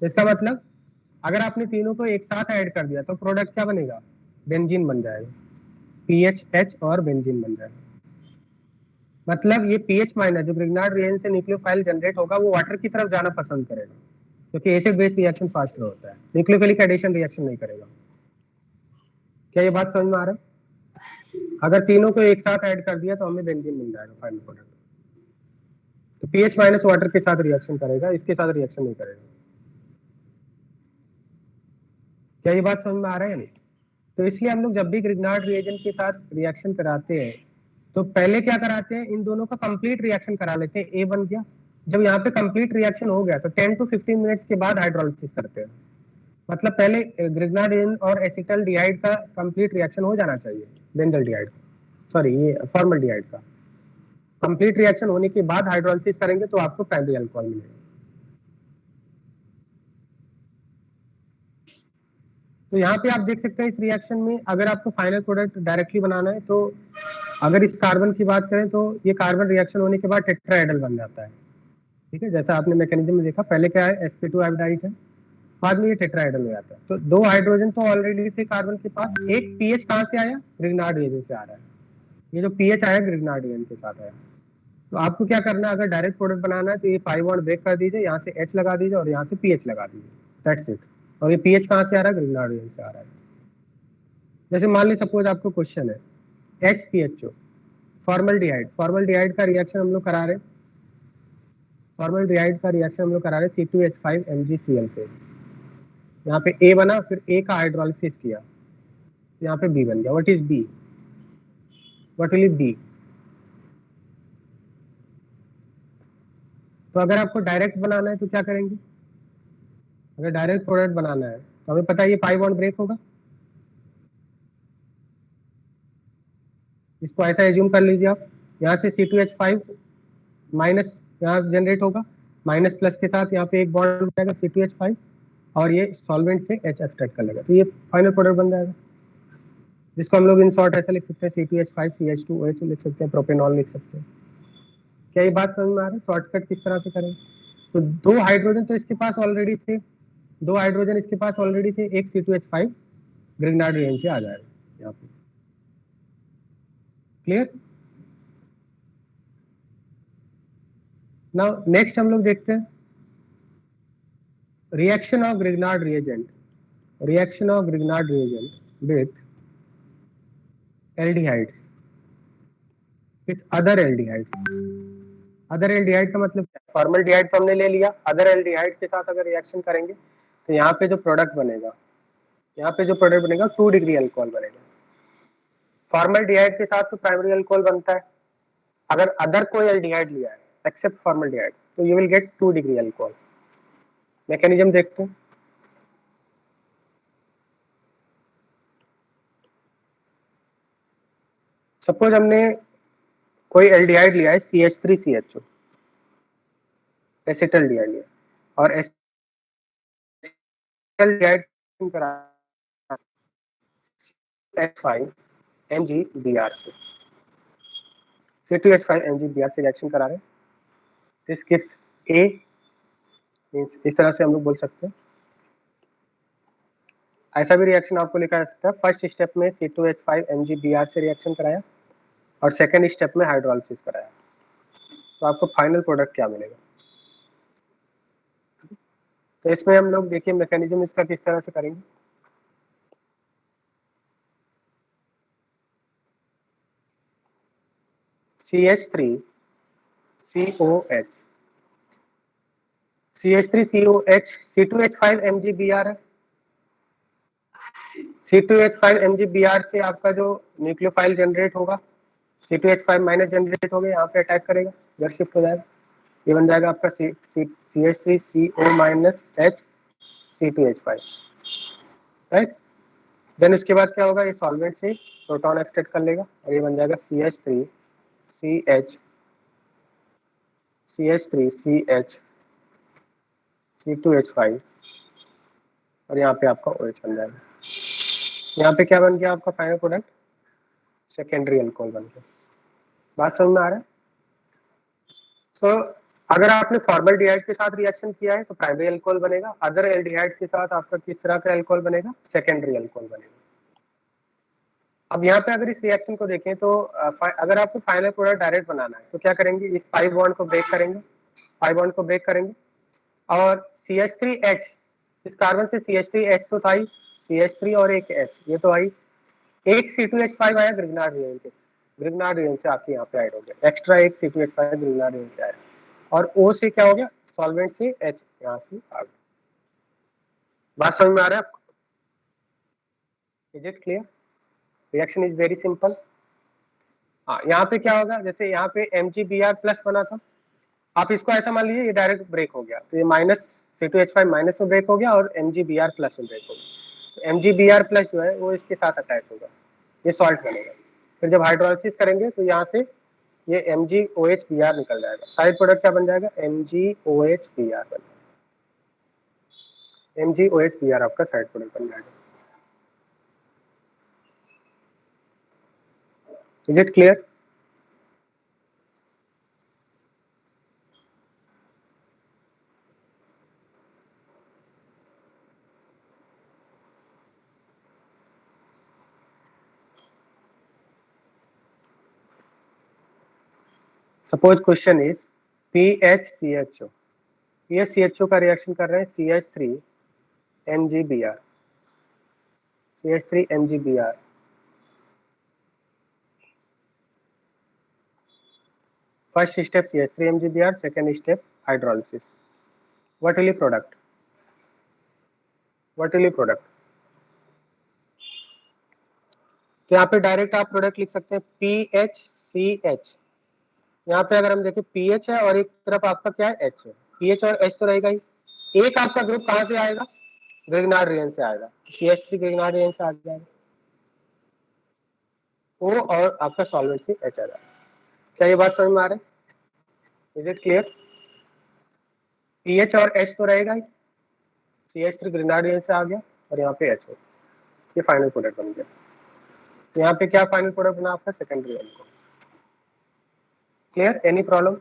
इसका मतलब अगर आपने तीनों को एक साथ ऐड कर दिया तो प्रोडक्ट क्या बनेगा, बेंजीन बन जाएगा, PHH और बेंजीन बन जाएगा। मतलब ये पीएच माइनस जो ग्रिग्नार्ड रिएजेंट से न्यूक्लियोफाइल जनरेट होगा, वो वाटर की तरफ जाना पसंद करेगा, क्योंकि एसिड बेस रिएक्शन फास्टर होता है, न्यूक्लियोफिलिक एडिशन रिएक्शन नहीं करेगा। क्या ये बात समझ में आ रहा है? अगर तीनों को एक साथ ऐड कर दिया तो हमें बेंजीन मिल जाएगा फाइनल प्रोडक्ट। तो पीएच माइनस वाटर के साथ रिएक्शन करेगा, इसके साथ रिएक्शन नहीं करेगा। क्या ये बात समझ में आ रहा है नहीं? तो इसलिए हम लोग जब भी ग्रिग्नार्ड रिएजेंट के साथ रिएक्शन कराते हैं तो पहले क्या कराते हैं, इन दोनों का कंप्लीट रिएक्शन करा लेते हैं, ए बन गया, जब यहाँ पे कंप्लीट रिएक्शन हो गया तो 10 to 15 मिनट्स के बाद हाइड्रोलिसिस करते हैं। मतलब पहले ग्रिग्नार्ड और एसिटल्डिहाइड का कंप्लीट रिएक्शन हो जाना चाहिए, बेंजल्डिहाइड सॉरी ये फॉर्मल्डिहाइड का कंप्लीट रिएक्शन होने के बाद हाइड्रोलिसिस करेंगे तो आपको प्राइमरी अल्कोहल मिलेगा। तो यहाँ पे आप देख सकते हैं इस रिएक्शन में अगर आपको फाइनल प्रोडक्ट डायरेक्टली बनाना है, तो अगर इस कार्बन की बात करें तो ये कार्बन रिएक्शन होने के बाद टेट्राहेड्रल बन जाता है। ठीक है, जैसा आपने मैकेनिज्म में देखा, पहले क्या है, sp2 आयोडाइड है, बाद में ये टेट्राहेड्रल हो जाता है। तो दो हाइड्रोजन तो ऑलरेडी थे कार्बन के पास, एक पीएच कहाँ से आया, ग्रिग्नार्ड रिएजेंट से आ रहा है, ये जो पीएच आया ग्रिग्नार्ड रिएजेंट के साथ आया। तो आपको क्या करना है, अगर डायरेक्ट प्रोडक्ट बनाना है तो ये पाई बॉन्ड ब्रेक कर दीजिए, यहाँ से H लगा दीजिए और यहाँ से पीएच लगा दीजिए, दैट्स इट। और ये पीएच कहाँ से आ रहा है, ग्रिग्नार्ड रिएजेंट से आ रहा है। जैसे मान ली सपोज आपको क्वेश्चन है HCHO फॉर्मल्डिहाइड का रिएक्शन हम लोग करा रहे, फॉर्मल्डिहाइड का रिएक्शन हम लोग करा रहे C2H5 MgCl से। यहाँ पे ए बना, फिर ए का हाइड्रोलिसिस किया, यहाँ पे बी बन गया। What is B, what will be? तो अगर आपको डायरेक्ट बनाना है तो क्या करेंगे, अगर डायरेक्ट प्रोडक्ट बनाना है तो हमें पता है ये पाई बॉन्ड ब्रेक होगा, इसको ऐसा एज्यूम कर लीजिए आप, यहाँ से C2H5 माइनस यहाँ जनरेट होगा, माइनस प्लस के साथ यहाँ पे एक बॉन्ड हो जाएगा C2H5 और ये सॉल्वेंट से H एक्सट्रैक्ट कर लेगा, तो ये फाइनल प्रोडक्ट बन जाएगा, जिसको हम लोग इन शॉर्ट ऐसे लिख सकते हैं C2H5 CH2OH लिख सकते हैं, प्रोपेनॉल लिख सकते हैं। क्या ये बात समझ में आ रही है? शॉर्टकट किस तरह से करें? तो दो हाइड्रोजन तो इसके पास ऑलरेडी थे, दो हाइड्रोजन इसके पास ऑलरेडी थे, एक C2H5 ग्रिग्नार्ड रिएजेंट से आ जाएगा यहाँ पे। क्लियर? नाउ नेक्स्ट हम लोग देखते हैं reaction of Grignard reagent, reaction of Grignard reagent with aldehydes, with other aldehydes. Other aldehyde का मतलब क्या? फॉर्मल्डिहाइड तो हमने ले लिया, अदर एल्डिहाइड के साथ अगर रिएक्शन करेंगे तो यहाँ पे जो प्रोडक्ट बनेगा, यहाँ पे जो प्रोडक्ट बनेगा 2 डिग्री अल्कोहल बनेगा। फॉर्मल्डिहाइड के साथ तो प्राइमरी अल्कोहल बनता है, अगर अदर कोई एल्डिहाइड लिया है एक्सेप्ट फॉर्मल्डिहाइड तो you will get 2 degree alcohol. Mechanism देखते हैं। सपोज हमने कोई एल्डिहाइड लिया है CH3CHO, एसिटल्डिहाइड लिया और एसिटल्डिहाइड करा H5MgBr से, C2H5MgBr से रिएक्शन करा रहे हैं, दिस गिव्स A, इस तरह से हम लोग बोल सकते हैं। ऐसा भी रिएक्शन आपको लिखा जा सकता है, फर्स्ट स्टेप में C2H5MgBr से रिएक्शन कराया और सेकंड स्टेप में हाइड्रोलिसिस कराया, तो आपको फाइनल प्रोडक्ट क्या मिलेगा? तो इसमें हम लोग देखिए मैकेनिज्म इसका किस तरह से करेंगे। CH3COH, CH3COH C2H5MgBr है, C2H5MgBr से आपका जो न्यूक्लियोफाइल जनरेट होगा C2H5 माइनस जनरेट हो गया, यहाँ पे अटैक करेगा, इधर शिफ्ट हो जाएगा, ये बन जाएगा आपका CH3CO minus H C2H5, right. Then उसके बाद क्या होगा, ये सॉल्वेंट से प्रोटॉन एक्सट्रैक्ट कर लेगा और ये बन जाएगा CH3CH C2H5 और यहाँ पे आपका OH बन जाएगा। यहाँ पे क्या बन गया आपका फाइनल प्रोडक्ट? सेकेंडरी अल्कोहल बन गया। बात समझ में आ रहा है? तो अगर आपने फॉर्मल्डिहाइड के साथ रिएक्शन किया है तो प्राइमरी अल्कोहल बनेगा, अदर एल्डिहाइड के साथ आपका किस तरह का अल्कोहल बनेगा? सेकेंडरी अल्कोहल बनेगा। अब यहाँ पे अगर इस रिएक्शन को देखें तो अगर आपको फाइनल प्रोडक्ट डायरेक्ट बनाना है तो क्या करेंगे, इस पाई बॉन्ड को ब्रेक करेंगे, पाई बॉन्ड को ब्रेक करेंगे और CH3H, इस कार्बन से CH3H तो था ही, CH3 और एक H ये तो आई, एक C2H5 आया ग्रिग्नार्ड रिएजेंट, ग्रिग्नार्ड रिएजेंट से आपके यहाँ पे ऐड हो गया, एक्स्ट्रा एक C2H5 ग्रिग्नार्ड रिएजेंट से आया और O से क्या हो गया, सॉल्वेंट से H यहाँ से आ गया। बात समझ में आ रहा है आपको? Is it clear? Reaction is very simple. हाँ, यहाँ पे क्या होगा, जैसे यहाँ पे MgBr प्लस बना था, आप इसको ऐसा मान लीजिए ये डायरेक्ट ब्रेक हो गया, तो ये माइनस C2H5 माइनस में ब्रेक हो गया और MgBr प्लस में ब्रेक हो गया, तो MgBr प्लस जो है वो इसके साथ अटैच होगा, ये सॉल्ट बनेगा। फिर जब हाइड्रोलिसिस करेंगे तो यहाँ से ये MgOHBr निकल जाएगा, साइड प्रोडक्ट क्या बन जाएगा, MgOHBr बन जाएगा, MgOHBr आपका साइड प्रोडक्ट बन जाएगा। Is it clear? Suppose question is PHCHO, PHCHO का रिएक्शन कर रहे हैं CH3MgBr, CH3MgBr, first step CH3MgBr, second step hydrolysis. What will you product? What will you product? तो यहाँ पे डायरेक्ट आप प्रोडक्ट लिख सकते हैं PHCH, यहाँ पे अगर हम देखें PH है और एक तरफ आपका क्या है H है, PH और H तो रहेगा ही, एक आपका ग्रुप कहाँ से आएगा, ग्रिग्नार्ड रिएजेंट से आएगा, CH3 ग्रिग्नार्ड रिएजेंट से आ जाएगा। O और आपका सॉल्वेंट से H आ रहा है। क्या ये बात समझ में आ रहा है? Is it clear? पीएच और H तो रहेगा ही, CH3 ग्रेनाडियन से आ गया और यहाँ पे H हो, ये फाइनल प्रोडक्ट बन गया। तो यहाँ पे क्या फाइनल प्रोडक्ट बना आपका? Secondary alcohol. Clear? Any problem?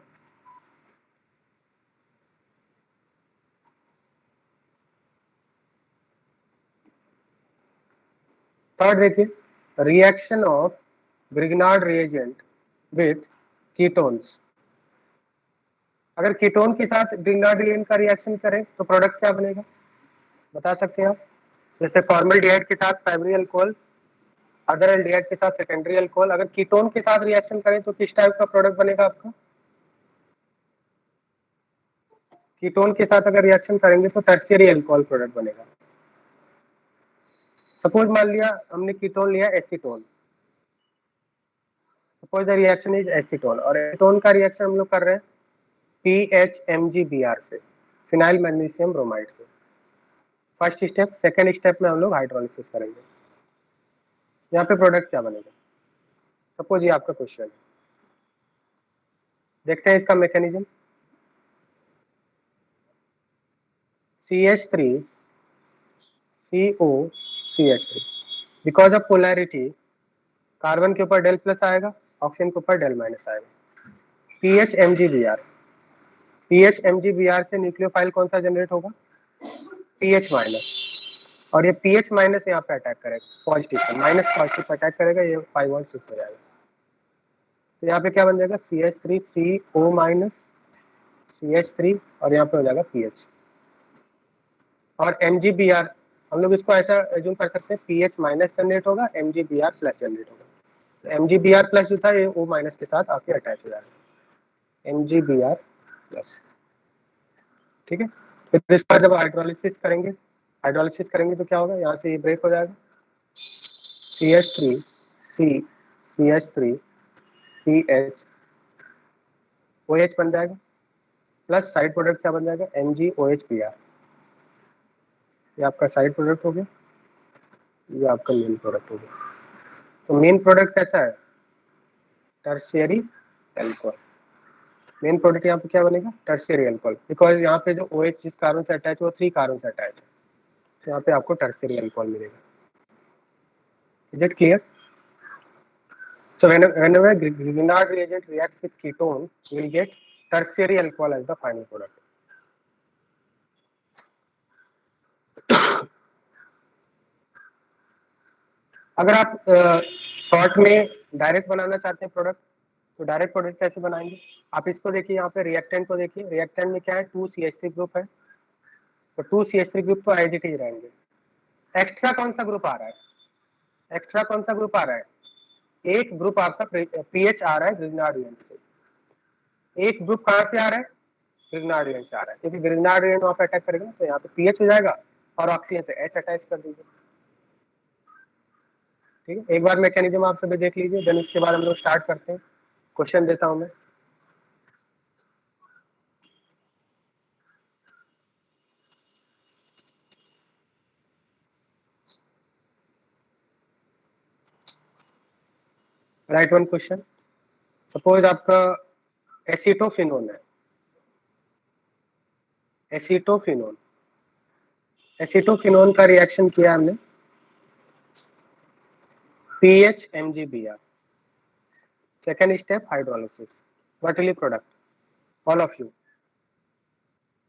Third देखिए, reaction of Grignard reagent with ketones. अगर कीटोन के साथ ग्रिग्नार्ड रिएजेंट का रिएक्शन करें तो प्रोडक्ट क्या बनेगा, बता सकते हैं आप? जैसे फॉर्मल्डिहाइड के साथ प्राइमरी अल्कोहल, अदर एल्डिहाइड के साथ सेकेंडरी अल्कोहल। अगर कीटोन के साथ रिएक्शन करें तो किस टाइप का प्रोडक्ट बनेगा आपका? कीटोन के साथ अगर रिएक्शन करेंगे तो टर्शियरी अल्कोहल प्रोडक्ट बनेगा। सपोज मान लिया हमने कीटोन लिया acetone, suppose the reaction is acetone, और एसीटोन का रिएक्शन हम लोग कर रहे हैं PHMgBr से, फिनाइल मैग्नीशियम ब्रोमाइड से। First step. सेकेंड स्टेप में हम लोग हाइड्रोलिसिस करेंगे। यहाँ पे प्रोडक्ट क्या बनेगा? सपोज ये आपका क्वेश्चन है, देखते हैं इसका mechanism. CH3 COCH3, because of polarity carbon के ऊपर डेल प्लस आएगा, ऑक्सीजन के ऊपर डेल माइनस आएगा। PHMgBr, PHMgBr से न्यूक्लियोफाइल कौन सा जनरेट होगा? PH माइनस, और ये PH माइनस यहाँ पे अटैक करेगा पॉजिटिव पर, माइनस पॉजिटिव पर अटैक करेगा, ये 5 वोल्ट शिफ्ट हो जाएगा। तो यहाँ पे क्या बन जाएगा? CH3CO माइनस CH3, और यहाँ पे हो जाएगा PH। और MgBr हम लोग इसको ऐसा एज्यूम कर सकते हैं, PH माइनस जनरेट होगा, MgBr प्लस जनरेट होगा। तो MgBr प्लस जो था ये O माइनस के साथ आके अटैच हो जाएगा, MgBr प्लस। ठीक है, फिर इस पर जब हाइड्रोलिसिस करेंगे तो क्या होगा? यहाँ से ये ब्रेक हो जाएगा, CH3 C CH3 PH OH बन जाएगा, प्लस साइड प्रोडक्ट क्या बन जाएगा? MgOHBr। ये आपका साइड प्रोडक्ट हो गया, ये आपका मेन प्रोडक्ट हो गया। तो मेन प्रोडक्ट कैसा है? Tertiary alcohol. मेन प्रोडक्ट यहाँ पे क्या बनेगा? टर्शियरी अल्कोहल, बिकॉज यहाँ पे जो OH जिस कार्बन से अटैच है वो 3 कार्बन से अटैच है, तो यहाँ पे आपको टर्शियरी अल्कोहल मिलेगा। Is it clear? So whenever Grignard reagent reacts with ketone, you will get tertiary alcohol as the final product. अगर आप शॉर्ट में डायरेक्ट बनाना चाहते हैं प्रोडक्ट, तो डायरेक्ट प्रोडक्ट कैसे बनाएंगे? आप इसको देखिए, यहाँ पे रिएक्टेंट को देखिए, रिएक्टेंट में क्या है? 2CH3 ग्रुप है, तो 2CH3 ग्रुप तो एज इट इज रहेंगे। एक्स्ट्रा कौन सा ग्रुप आ रहा है? एक्स्ट्रा कौन सा ग्रुप आ रहा है? एक ग्रुप आपका पीएच आ रहा है ग्रिग्नार्ड रिएजेंट से, एक ग्रुप कहाँ से आ रहा है? ग्रिग्नार्ड रिएजेंट से आ रहा है, क्योंकि ग्रिग्नार्ड रिएजेंट वहाँ पे अटैक करेगा तो यहाँ पे पीएच हो जाएगा और ऑक्सीजन से एच अटैच कर दीजिए। ठीक है, एक बार मैकेनिज्म आप सभी देख लीजिए, देन इसके बाद हम लोग स्टार्ट करते हैं। क्वेश्चन देता हूं मैं। Write one question. सपोज आपका एसीटोफिनोन है, एसीटोफिनोन, एसीटोफिनोन का रिएक्शन किया हमने PHMgBr, second step hydrolysis. What will product? All of you,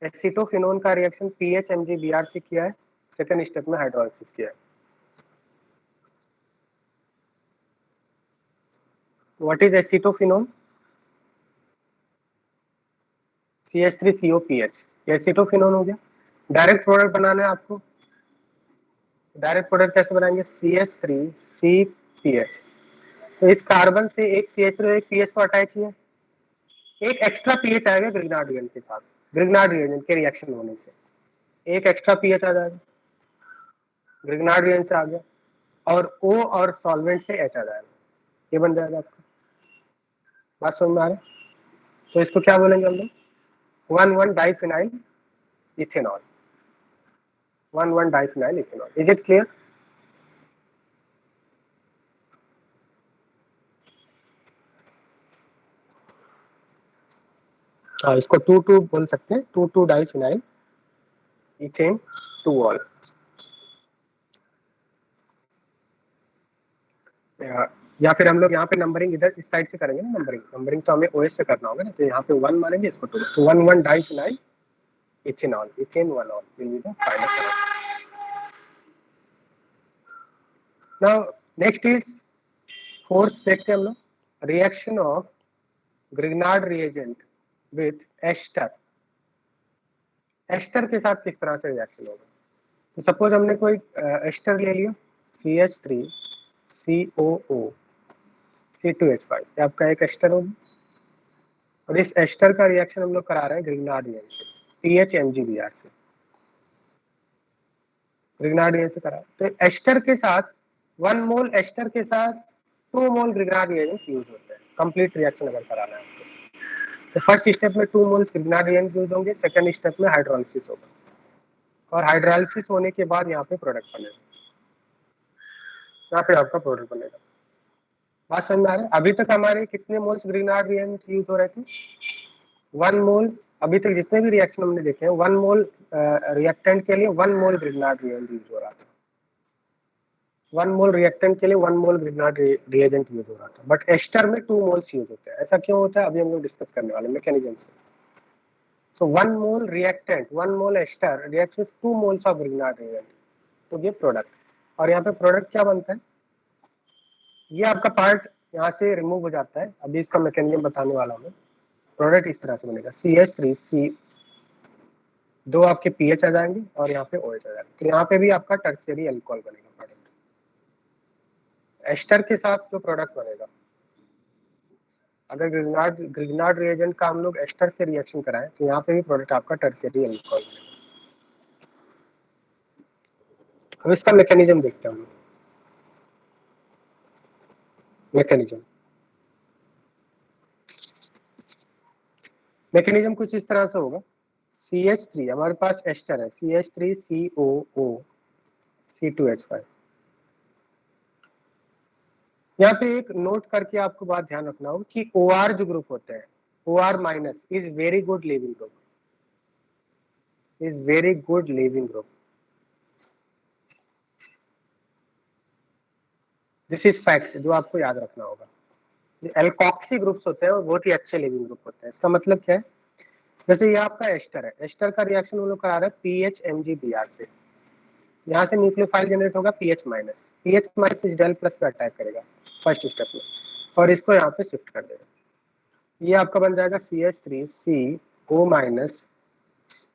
acetophenone का रिएक्शन PHMgBr से किया है, सेकेंड स्टेप में हाइड्रोलिसिस किया है। What is acetophenone? CH3COPH, acetophenone हो गया। डायरेक्ट प्रोडक्ट बनाना है आपको, डायरेक्ट प्रोडक्ट कैसे बनाएंगे? CH3CPH, तो इस कार्बन से एक CH3 एक PH को अटैच है, एक एक्स्ट्रा पीएच आएगा ग्रिग्नार्ड रिएजेंट के साथ, ग्रिग्नार्ड रिएजेंट के रिएक्शन होने से एक एक्स्ट्रा पीएच आ जाएगा, ग्रिग्नार्ड रिएजेंट से आ गया, और O और सॉल्वेंट से H आ जाएगा, ये बन जाएगा आपका। बात समझ में आ रहा है? तो इसको क्या बोलेंगे हम लोग? 1,1 diphenyl ethanol, 1,1 diphenyl ethanol. Is it clear? इसको 2,2 बोल सकते हैं, 2,2 डाइफिनाइल इथेन 2 ऑल। या फिर हम लोग यहाँ पे नंबरिंग इधर इस साइड से करेंगे ना, नंबरिंग तो हमें OH से करना होगा ना, तो यहाँ पे 1 मानेंगे, इसको 2, तो 1,1 diphenyl ethanol, ethane 1 ol will be the final product. Now next is fourth, देखते हैं हम लोग, reaction of Grignard reagent with ester. Ester के साथ किस तरह से रिएक्शन होगा? तो सपोज हमने कोई एस्टर ले लिया, CH3COO C2H5, ये आपका एक एस्टर होगी, और इस एस्टर का रिएक्शन हम लोग करा रहे हैं ग्रिग्नार्ड रिएजेंट से, PHMgBr से, ग्रिग्नार्ड रिएजेंट से करा। तो एस्टर के साथ 1 मोल एस्टर के साथ 2 मोल ग्रिग्नार्ड रिएजेंट यूज होते हैं कंप्लीट रिएक्शन अगर कराना है आपको। तो फर्स्ट स्टेप में 2 मोल्स ग्रिग्नार्ड रिएजेंट यूज होंगे, सेकंड स्टेप में हाइड्रोलिसिस होगा, और हाइड्रोलिसिस होने के बाद यहाँ पे प्रोडक्ट बनेगा, यहाँ पे आपका प्रोडक्ट बनेगा। बात समझ में आ रहा है? अभी तक हमारे कितने मोल्स ग्रिग्नार्ड रिएजेंट यूज हो रहे थे? 1 मोल। अभी तक जितने भी रिएक्शन हमने देखे हैं, 1 मोल रिएक्टेंट के लिए 1 मोल ग्रिग्नार्ड रिएजेंट यूज हो रहा था। 1 मोल रिएक्टेंट के लिए 1 मोल ग्रिग्नार्ड रिएजेंट यूज हो रहा था, बट एस्टर में 2 मोल्स यूज होते हैं। ऐसा क्यों होता है अभी हम लोग डिस्कस करने वाले मैकेनिज्म से। So 1 mole reactant, 1 mole ester reacts with 2 moles of Grignard reagent to give product. और यहाँ पे प्रोडक्ट क्या बनता है? ये आपका पार्ट यहाँ से रिमूव हो जाता है, अभी इसका मैकेनिज्म बताने वाला हूँ। प्रोडक्ट इस तरह से बनेगा, CH3C, 2 आपके पीएच आ जाएंगे और यहाँ पे OH आ जाएगा, तो यहाँ पे भी आपका टर्शियरी अल्कोहल बनेगा प्रोडक्ट। एस्टर के साथ जो प्रोडक्ट बनेगा, अगर ग्रिग्नार्ड रिएजेंट का हम लोग एस्टर से रिएक्शन कराएं तो यहाँ पे भी प्रोडक्ट आपका टर्शियरी अल्कोहल बनेगा। अब इसका मैकेनिज्म देखते हैं हम लोग। मैकेनिज्म कुछ इस तरह से होगा, CH3 हमारे पास एस्टर है, CH3COO C2H5। यहाँ पे एक नोट करके आपको बात ध्यान रखना होगा कि OR जो ग्रुप होते हैं, OR minus is very good leaving group, is very good leaving group. This is fact जो आपको याद रखना होगा। जो एल्कॉक्सी ग्रुप्स होते हैं वो बहुत ही अच्छे लीविंग ग्रुप होते हैं। इसका मतलब क्या है? जैसे ये आपका एस्टर है, एस्टर का रिएक्शन हम लोग करा रहे हैं PHMgBr से, यहाँ से न्यूक्लियोफाइल जनरेट होगा PH माइनस, PH माइनस इस डेल प्लस पे अटैक करेगा फर्स्ट स्टेप में, और इसको यहाँ पे शिफ्ट कर देगा। ये आपका बन जाएगा CH3CO माइनस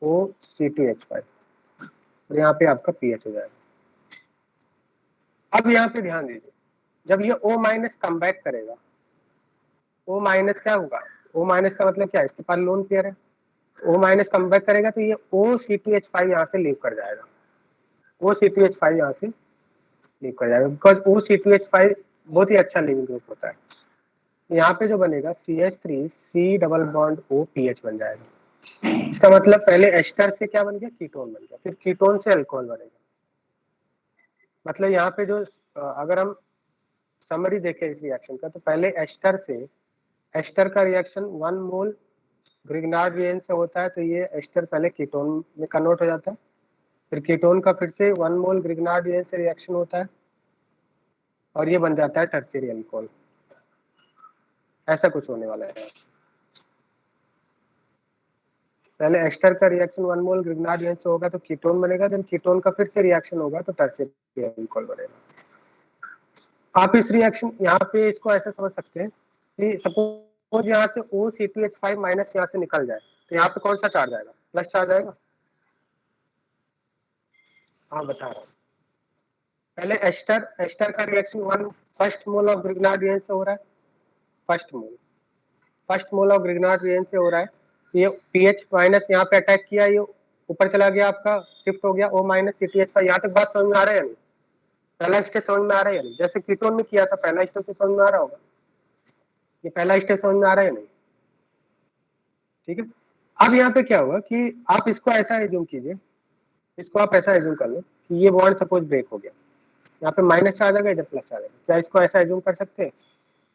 OC2H5, और यहाँ पे आपका PH हो जाएगा। अब यहाँ पे ध्यान दीजिए, जब ये O माइनस कम बैक करेगा, O माइनस क्या होगा? O माइनस का मतलब क्या है? इसके पास लोन पेयर है, O माइनस कम बैक करेगा तो ये OC2H5 यहाँ से लीव कर जाएगा, OC2H5 यहाँ से लीव कर जाएगा, बिकॉज OC2H5 बहुत ही अच्छा लीविंग ग्रुप होता है। यहाँ पे जो बनेगा CH3C डबल बॉन्ड OPH बन जाएगा। इसका मतलब पहले एस्टर से क्या बन गया? कीटोन बन गया, फिर कीटोन से अल्कोहल बनेगा। मतलब यहाँ पे जो अगर हम समरी देखें इस रिएक्शन का, तो पहले एस्टर से, एस्टर का रिएक्शन 1 मोल ग्रिग्नार्ड रिएजेंट से होता है, तो ये एस्टर पहले कीटोन में कन्वर्ट हो जाता है, फिर कीटोन का फिर से 1 मोल ग्रिग्नार्ड रिएजेंट से रिएक्शन होता है, और ये बन जाता है टर्शियरी अल्कोहल। ऐसा कुछ होने वाला है। पहले एस्टर का रिएक्शन 1 मोल ग्रिग्नार्ड रिएजेंट से होगा तो कीटोन बनेगा, देन कीटोन का फिर से रिएक्शन होगा तो टर्शियरी अल्कोहल बनेगा। आप इस रिएक्शन यहाँ पे इसको ऐसा समझ सकते हैं कि सपोज यहाँ से OC2H5 माइनस यहाँ से निकल जाए, तो यहाँ पे कौन सा चार्ज आएगा? प्लस चार्ज आएगा। हाँ बता रहा हूँ, पहले एस्टर का reaction 1 first mole of Grignard reagent से हो रहा है, first mole of Grignard reagent से हो रहा है, ये पीएच माइनस यहाँ पे अटैक किया, ये ऊपर चला गया, आपका शिफ्ट हो गया O माइनस CTH5। यहाँ तक बात समझ में आ रहा है या नहीं? पहला स्टेप समझ में आ रहा है या नहीं? जैसे कीटोन में किया था, पहला स्टेप तो समझ में आ रहा होगा, ये पहला स्टेप समझ में आ रहा है या नहीं? ठीक है। अब यहाँ पे क्या हुआ कि आप इसको ऐसा एज्यूम कीजिए, इसको आप ऐसा एज्यूम कर लो कि ये बॉन्ड सपोज ब्रेक हो गया, यहाँ पे माइनस चार्ज आ गया, इधर प्लस चार्ज आ गया। क्या इसको ऐसा एज्यूम कर सकते हैं?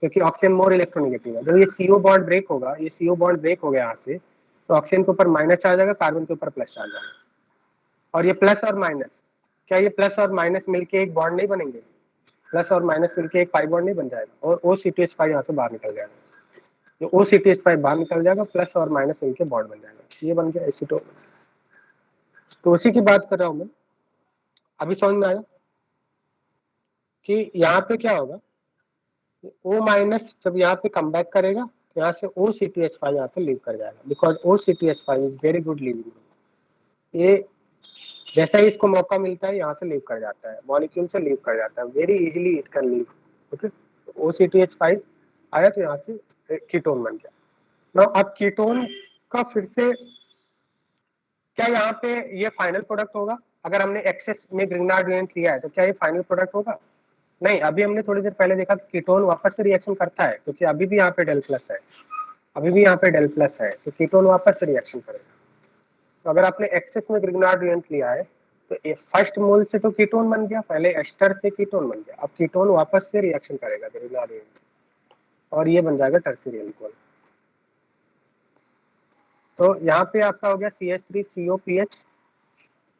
क्योंकि ऑक्सीजन मोर इलेक्ट्रोनेगेटिव है, जब ये CO बॉन्ड ब्रेक होगा, ये CO बॉन्ड ब्रेक हो गया यहाँ से, तो ऑक्सीजन के ऊपर माइनस चार्ज आएगा, कार्बन के ऊपर प्लस चार्ज आएगा। और ये प्लस और माइनस, क्या ये प्लस और माइनस मिलके एक बॉन्ड नहीं बनेंगे? प्लस और माइनस मिलके एक पाई बॉन्ड नहीं बन जाएगा? और OCTH5 यहाँ से बाहर निकल जाएगा। जो OCTH5 बाहर निकल जाएगा, प्लस और माइनस मिलके बॉन्ड बन जाएगा, ये बन गया एसीटोन। तो उसी की बात कर रहा हूं मैं। अभी समझ में आया कि यहाँ पे क्या होगा, O माइनस जब यहाँ पे कम बैक करेगा तो यहाँ से OCTH5 यहाँ से लीव कर जाएगा, because OCTH5 is very good leaving. ये जैसा ही इसको मौका मिलता है यहाँ से लीव कर जाता है, मॉलिक्यूल से लीव कर जाता है, very easily it can leave. Okay, OCTH5 आया तो यहाँ से कीटोन बन गया। नाउ अब कीटोन का फिर से क्या यहाँ पे ये फाइनल प्रोडक्ट होगा? अगर हमने एक्सेस में ग्रिग्नार्ड रिएजेंट लिया है तो क्या ये फाइनल प्रोडक्ट होगा? नहीं, अभी हमने थोड़ी देर पहले देखा कि कीटोन वापस से रिएक्शन करता है, क्योंकि अभी भी यहाँ पे डेल प्लस है, अभी भी यहाँ पे डेल प्लस है, तो कीटोन वापस से रिएक्शन करेगा। तो अगर आपने एक्सेस में ग्रिग्नार्ड रिएजेंट लिया है तो फर्स्ट मोल से तो कीटोन बन गया, पहले एस्टर से कीटोन बन गया, अब कीटोन वापस से रिएक्शन करेगा ग्रिग्नार्ड रिएजेंट से, और ये बन जाएगा टर्शियरी अल्कोहल। तो यहाँ पे आपका हो गया CH3COPH।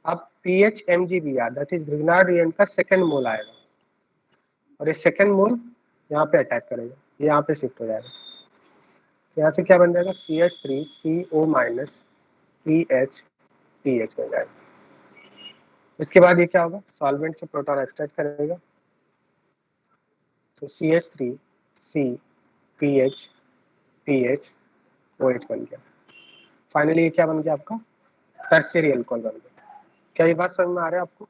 अब PH MgBr, that is Grignard reagent का सेकंड मोल आएगा, और ये सेकंड मोल यहाँ पे अटैक करेगा, ये यहाँ पे शिफ्ट हो जाएगा। यहाँ से क्या बन जाएगा, CH3CO माइनस PH बन जाएगा। इसके बाद ये क्या होगा, सॉल्वेंट से प्रोटॉन एक्सट्रैक्ट करेगा, तो CH3CPH बन गया। फाइनली ये क्या बन गया आपका, टर्शियरी अल्कोहल बन गया। क्या ये बात समझ में आ रहा है आपको?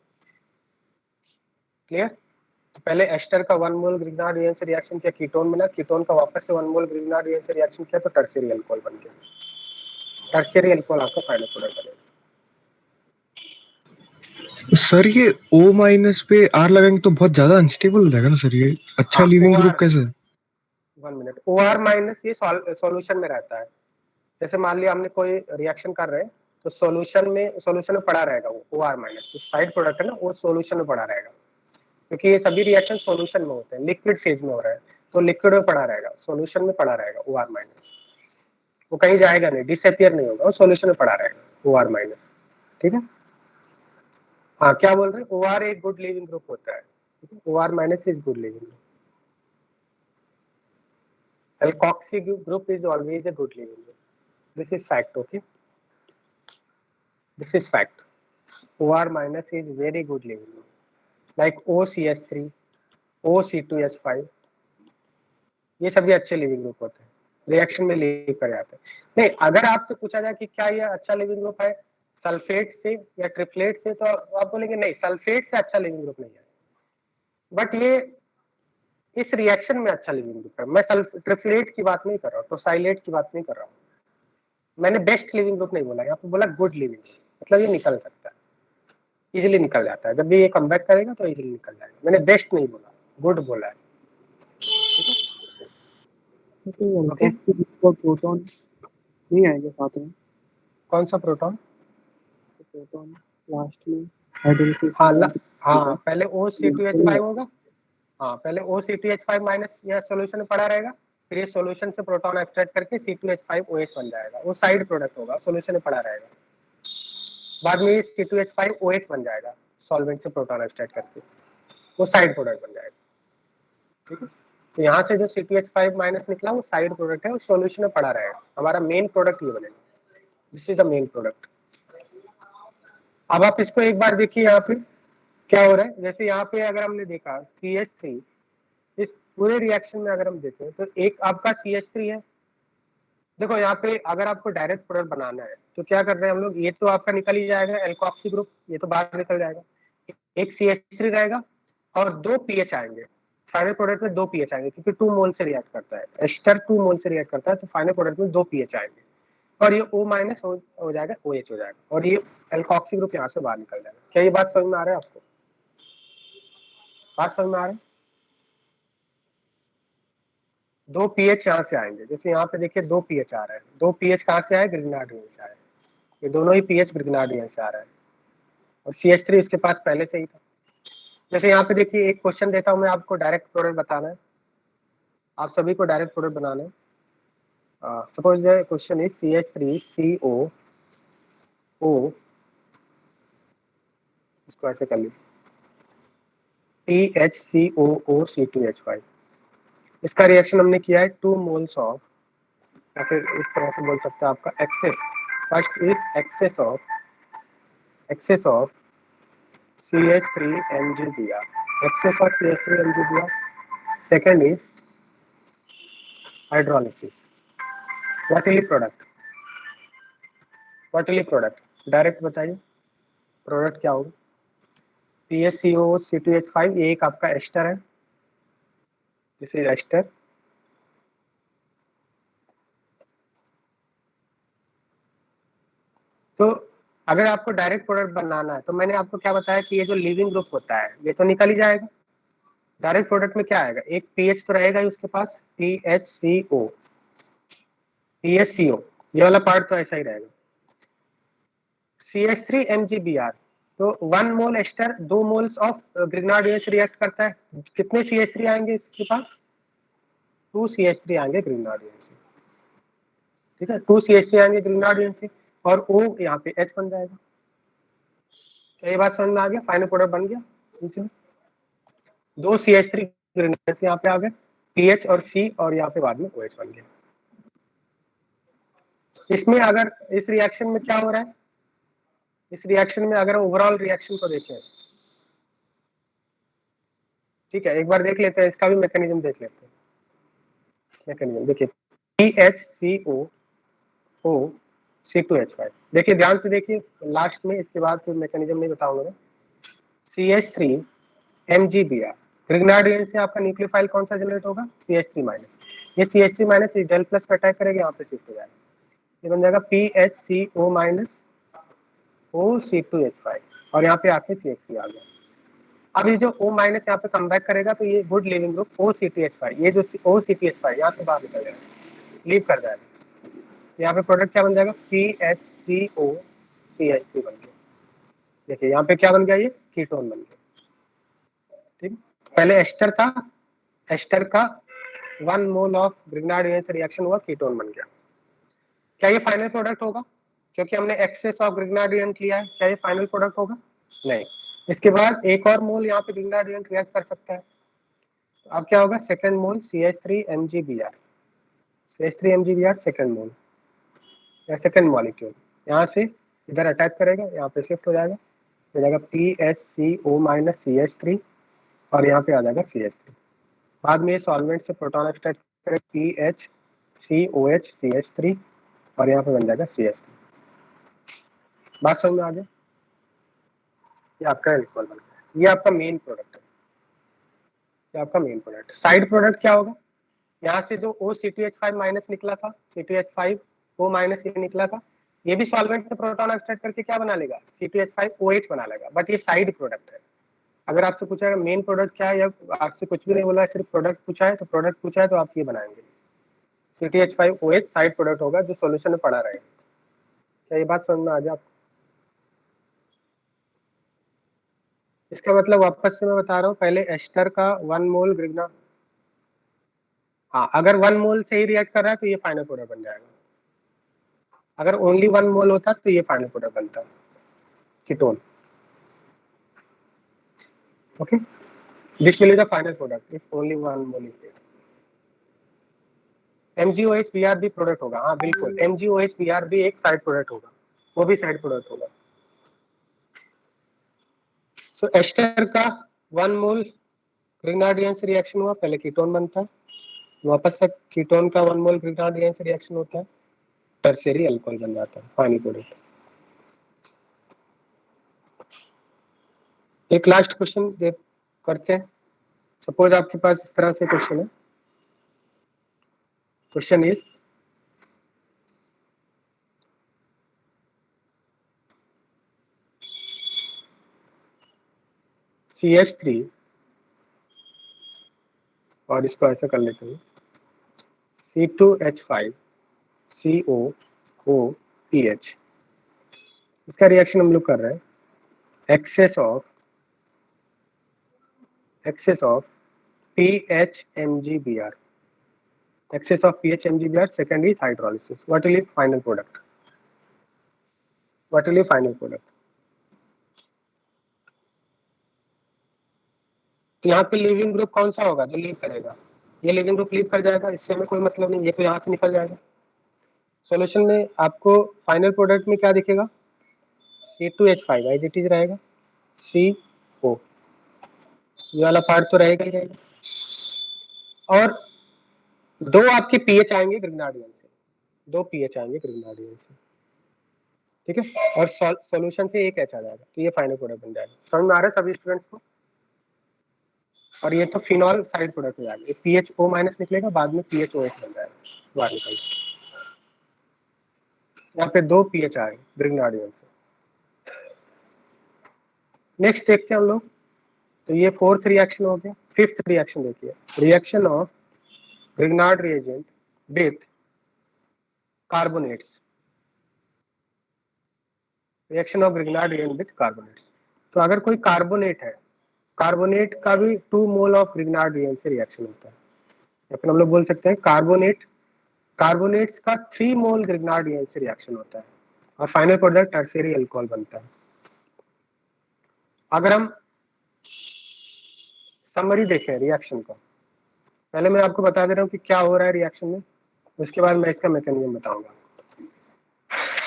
क्लियर? तो पहले एस्टर का 1 मोल ग्रिग्नार्ड रिएजेंट से रिएक्शन किया, कीटोन बना, कीटोन का वापस से 1 मोल ग्रिग्नार्ड रिएजेंट से रिएक्शन किया तो टर्शियरी अल्कोहल बन गया। टर्शियरी अल्कोहल आपका फाइनल प्रोडक्ट बनेगा। सर ये O माइनस पे R लगाएंगे तो बहुत ज्यादा अनस्टेबल हो जाएगा ना सर, ये अच्छा लीविंग ग्रुप कैसे? 1 मिनट, OR माइनस ये सॉल्यूशन में रहता है। जैसे मान लिया हमने कोई रिएक्शन कर रहे हैं तो सॉल्यूशन में पड़ा रहेगा वो OR माइनस, जो साइड प्रोडक्ट है ना वो सॉल्यूशन में पड़ा रहेगा, क्योंकि ये सभी रिएक्शन सॉल्यूशन में होते हैं, लिक्विड फेज में हो रहा है तो लिक्विड में पड़ा रहेगा, सॉल्यूशन में पड़ा रहेगा OR माइनस, वो कहीं जाएगा नहीं, डिसअपियर नहीं होगा, वो सॉल्यूशन में पड़ा रहेगा OR माइनस। ठीक है, हाँ क्या बोल रहे हैं, OR एक गुड लिविंग ग्रुप होता है, OR minus is good leaving group, alkoxy group is always a good living group. This is fact, okay? This is fact. OR minus is very good living group. Like OCH3, OC2H5, ये सभी अच्छे लिविंग ग्रुप होते हैं, रिएक्शन में लीव कर जाते हैं। नहीं, अगर आपसे पूछा जाए कि क्या ये अच्छा लिविंग ग्रुप है सल्फेट से या ट्रिपलेट से, तो आप बोलेंगे नहीं, सल्फेट से अच्छा लिविंग ग्रुप नहीं है, बट ये इस रिएक्शन में अच्छा लिविंग ग्रुप है। मैं ट्रिपलेट की बात नहीं कर रहा हूँ, टोसाइलेट की बात नहीं कर रहा हूँ, मैंने बेस्ट लिविंग ग्रुप नहीं बोला, यहाँ पे बोला गुड लिविंग, मतलब ये निकल सकता है, इजीली निकल जाता है, जब भी ये कमबैक करेगा तो इजीली निकल जाएगा। मैंने बेस्ट नहीं बोला, गुड बोला है। ओके, प्रोटॉन नहीं आएगा साथ में? कौन सा प्रोटॉन? प्रोटॉन लास्ट में हाइड्रोजन। हाँ पहले OCTH5 होगा, हाँ पहले OCTH5 माइनस यह सॉल्यूशन में पड़ा रहेगा, फिर ये सॉल्यूशन से प्रोटॉन एक्सट्रैक्ट करके C2H5OH बन जाएगा, वो साइड प्रोडक्ट होगा, सॉल्यूशन में पड़ा रहेगा। बाद में C2H5OH बन जाएगा सॉल्वेंट से प्रोटॉन एक्सट्रैक्ट करके, वो साइड प्रोडक्ट बन जाएगा। ठीक है, तो यहाँ से जो C2H5 माइनस निकला वो साइड प्रोडक्ट है, वो सॉल्यूशन में पड़ा रहेगा, हमारा मेन प्रोडक्ट ये बनेगा, this is the main product. अब आप इसको एक बार देखिए, यहाँ पे क्या हो रहा है, जैसे यहाँ पे अगर हमने देखा CH3, इस पूरे रिएक्शन में अगर हम देखें तो एक आपका CH3 है। देखो यहाँ पे अगर आपको डायरेक्ट प्रोडक्ट बनाना है तो क्या कर रहे हैं हम लोग, ये तो आपका निकल ही जाएगा एल्कोक्सी ग्रुप, ये तो बाहर निकल जाएगा, एक CH3 रहेगा और 2 पीएच आएंगे, फाइनल प्रोडक्ट में 2 पीएच आएंगे, क्योंकि 2 मोल से रिएक्ट करता है, एस्टर 2 मोल से रिएक्ट करता है, तो फाइनल प्रोडक्ट में 2 पीएच आएंगे, और ये O माइनस हो जाएगा, OH हो जाएगा, और ये एल्कोक्सी ग्रुप यहाँ से बाहर निकल जाएगा। क्या ये बात समझ में आ रहा है आपको? बात समझ में आ रहा है? 2 पीएच यहाँ से आएंगे, जैसे यहाँ पे देखिए 2 पीएच आ रहा है, 2 पीएच कहाँ से आए, ग्रिग्नार्ड रिएजेंट से आए, ये दोनों ही पीएच ग्रिग्नार्ड रिएजेंट से आ रहा है, और CH3 उसके पास पहले से ही था। जैसे यहाँ पे देखिए एक क्वेश्चन देता हूँ मैं आपको, डायरेक्ट प्रोडक्ट बताना है, आप सभी को डायरेक्ट प्रोडक्ट बनाना है। suppose the question is CH3COO, इसको ऐसे कर लीजिए, THCOO, इसका रिएक्शन हमने किया है 2 moles ऑफ, या फिर इस तरह से बोल सकते हैं आपका excess, first is excess of CH3MgBr, excess of CH3MgBr. Second is hydrolysis. What will be product? Direct बताइए प्रोडक्ट क्या होगा? PHCOO, ये एक आपका एस्टर है, दिस इज एस्टर, तो अगर आपको डायरेक्ट प्रोडक्ट बनाना है तो मैंने आपको क्या बताया कि ये जो लिविंग ग्रुप होता है ये तो निकल ही जाएगा। डायरेक्ट प्रोडक्ट में क्या आएगा, एक पीएच तो रहेगा ही उसके पास, PHCO, ये वाला पार्ट तो ऐसा ही रहेगा। CH3MgBr, तो 1 मोल एस्टर 2 मोल्स ऑफ ग्रिग्नार्डियन से रिएक्ट करता है, कितने CH3 आएंगे इसके पास? 2 CH3 आएंगे ग्रिग्नार्डियन से, ठीक है, 2 CH3 आएंगे ग्रिग्नार्डियन से, और O यहाँ पे H बन जाएगा। क्या ये बात समझ में आ गया? फाइनल प्रोडक्ट बन गया, इसमें 2 CH3 ग्रिग्नार्डियन से यहाँ पे आ गए, PH और C, और यहाँ पे बाद में OH बन गया। इसमें अगर इस रिएक्शन में क्या हो रहा है, इस रिएक्शन में अगर ओवरऑल रिएक्शन को देखें, ठीक है, एक बार देख लेते हैं, इसका भी मैकेनिज्म देख लेते हैं। मैकेनिज्म देखिए, PHCOO, C2H5, देखिए ध्यान से देखिए, लास्ट में इसके बाद फिर मैकेनिज्म नहीं बताऊंगा मैं। CH3MgBr, ग्रिग्नार्डियन से आपका न्यूक्लियोफाइल कौन सा जनरेट होगा? CH3-, ये CH3- डेल प्लस पे अटैक करेगा, यहाँ पे शिफ्ट हो जाएगा, ये बन जाएगा PHCO-OC2H5, और यहाँ पे आके CH3 आ गया। अब ये जो O- यहाँ पे कम बैक करेगा तो ये गुड लिविंग ग्रुप OCTH5, ये जो OCTH5 यहाँ से बाहर निकल जाएगा, लीव कर जाएगा, यहाँ पे प्रोडक्ट क्या बन जाएगा? PHCOCH3 बन गया। देखिए यहाँ पे क्या बन गया, ये कीटोन बन गया, ठीक। पहले एस्टर था, एस्टर का 1 मोल ऑफ ग्रिग्नार्डियन से रिएक्शन हुआ, कीटोन बन गया। क्या ये फाइनल प्रोडक्ट होगा? क्योंकि हमने एक्सेस ऑफ ग्रिग्नार्डियन लिया है, क्या ये फाइनल प्रोडक्ट होगा? नहीं। इसके बाद एक और मोल यहाँ पे ग्रिग्नार्डियन रिएक्ट कर सकता है, तो अब क्या होगा? सेकंड मोल CH3MgBr, सेकंड मोल या सेकंड मॉलिक्यूल यहाँ से इधर अटैक करेगा, यहाँ पे शिफ्ट हो जाएगा, हो जाएगा PHCO-CH3, और यहाँ पे आ जाएगा CH3। बाद में ये सॉल्वेंट से प्रोटॉन एक्सट्रैक्ट करेगा, PHCOH-CH3, और यहाँ पे बन जाएगा CH3। बात समझ में आ गया? ये आपका एल्कोहल बन गया, ये आपका मेन प्रोडक्ट है, ये आपका मेन प्रोडक्ट। साइड प्रोडक्ट क्या होगा? यहाँ से जो OCTH5- निकला था, C2H5O- ये निकला था, ये भी सॉल्वेंट से प्रोटॉन एक्सट्रैक्ट करके क्या बना लेगा? C2H5OH बना लेगा, बट ये साइड प्रोडक्ट है। अगर आपसे पूछा है मेन प्रोडक्ट क्या है, या आपसे कुछ भी नहीं बोला है, सिर्फ प्रोडक्ट पूछा है, तो प्रोडक्ट पूछा है तो आप ये बनाएंगे, CTH5OH साइड प्रोडक्ट होगा जो सॉल्यूशन में पड़ा रहेगा। क्या ये बात समझ में आ जाए आपको? इसका मतलब वापस से मैं बता रहा हूँ, पहले एस्टर का 1 मोल ग्रिग्ना, हाँ, अगर 1 मोल से ही रिएक्ट कर रहा है तो ये फाइनल प्रोडक्ट बन जाएगा। अगर ओनली 1 मोल होता तो ये फाइनल प्रोडक्ट बनता, ketone. Okay, this will be the final product if only 1 mole is there. MgOH-Br भी प्रोडक्ट होगा, हाँ बिल्कुल, MgOH-Br भी एक साइड प्रोडक्ट होगा, वो भी साइड प्रोडक्ट होगा। सो एस्टर का 1 मोल ग्रिग्नार्डियन से रिएक्शन हुआ, पहले कीटोन बनता है, वापस से कीटोन का 1 मोल ग्रिग्नार्डियन से रिएक्शन होता है, टर्शियरी अल्कोहल बन जाता है, फाइनल प्रोडक्ट। एक लास्ट क्वेश्चन करते हैं। सपोज आपके पास इस तरह से क्वेश्चन है, क्वेश्चन इज CH3, और इसको ऐसा कर लेते हैं, C2H5COOPH, इसका रिएक्शन हम लोग कर रहे हैं, excess of PHMgBr, excess of pH MgBr, second is hydrolysis. What will be final product? What will be final product? तो यहाँ पे लिविंग ग्रुप कौन सा होगा जो लीव करेगा? ये लिविंग ग्रुप लीव कर जाएगा, इससे हमें कोई मतलब नहीं, ये तो यहाँ से निकल जाएगा। सॉल्यूशन में आपको फाइनल प्रोडक्ट में क्या दिखेगा? C2H5 एज इट इज रहेगा, CO, ये वाला पार्ट तो रहेगा ही रहेगा, और दो आपके पीएच आएंगे ग्रिग्नार्डियन से, दो पीएच आएंगे ग्रिग्नार्डियन से, ठीक है, और सॉल्यूशन से एक एच आ जाएगा, तो ये फाइनल प्रोडक्ट बन जाएगा। समझ में आ रहा है सभी स्टूडेंट्स को? और ये तो फिनॉल साइड प्रोडक्ट हो जाएगा, PHO माइनस निकलेगा, बाद में PHOH बन जाएगा, बाहर निकल जाएगा। यहाँ पे दो पीएच आए ग्रिग्नार्डियन से। नेक्स्ट देखते हैं हम लोग, तो ये फोर्थ रिएक्शन हो गया। फिफ्थ रिएक्शन देखिए, reaction of Grignard reagent with carbonates, reaction of Grignard reagent with carbonates. तो अगर कोई कार्बोनेट है, कार्बोनेट का भी 2 मोल ऑफ ग्रिग्नार्ड रिएजेंट से रिएक्शन होता है, या फिर हम लोग बोल सकते हैं कार्बोनेट्स का 3 मोल ग्रिग्नार्ड रिएजेंट से रिएक्शन होता है, और फाइनल प्रोडक्ट टर्शियरी अल्कोहल बनता है। अगर हम समरी देखें रिएक्शन का, पहले मैं आपको बता दे रहा हूँ कि क्या हो रहा है रिएक्शन में, उसके बाद मैं इसका मैकेनिज्म बताऊंगा।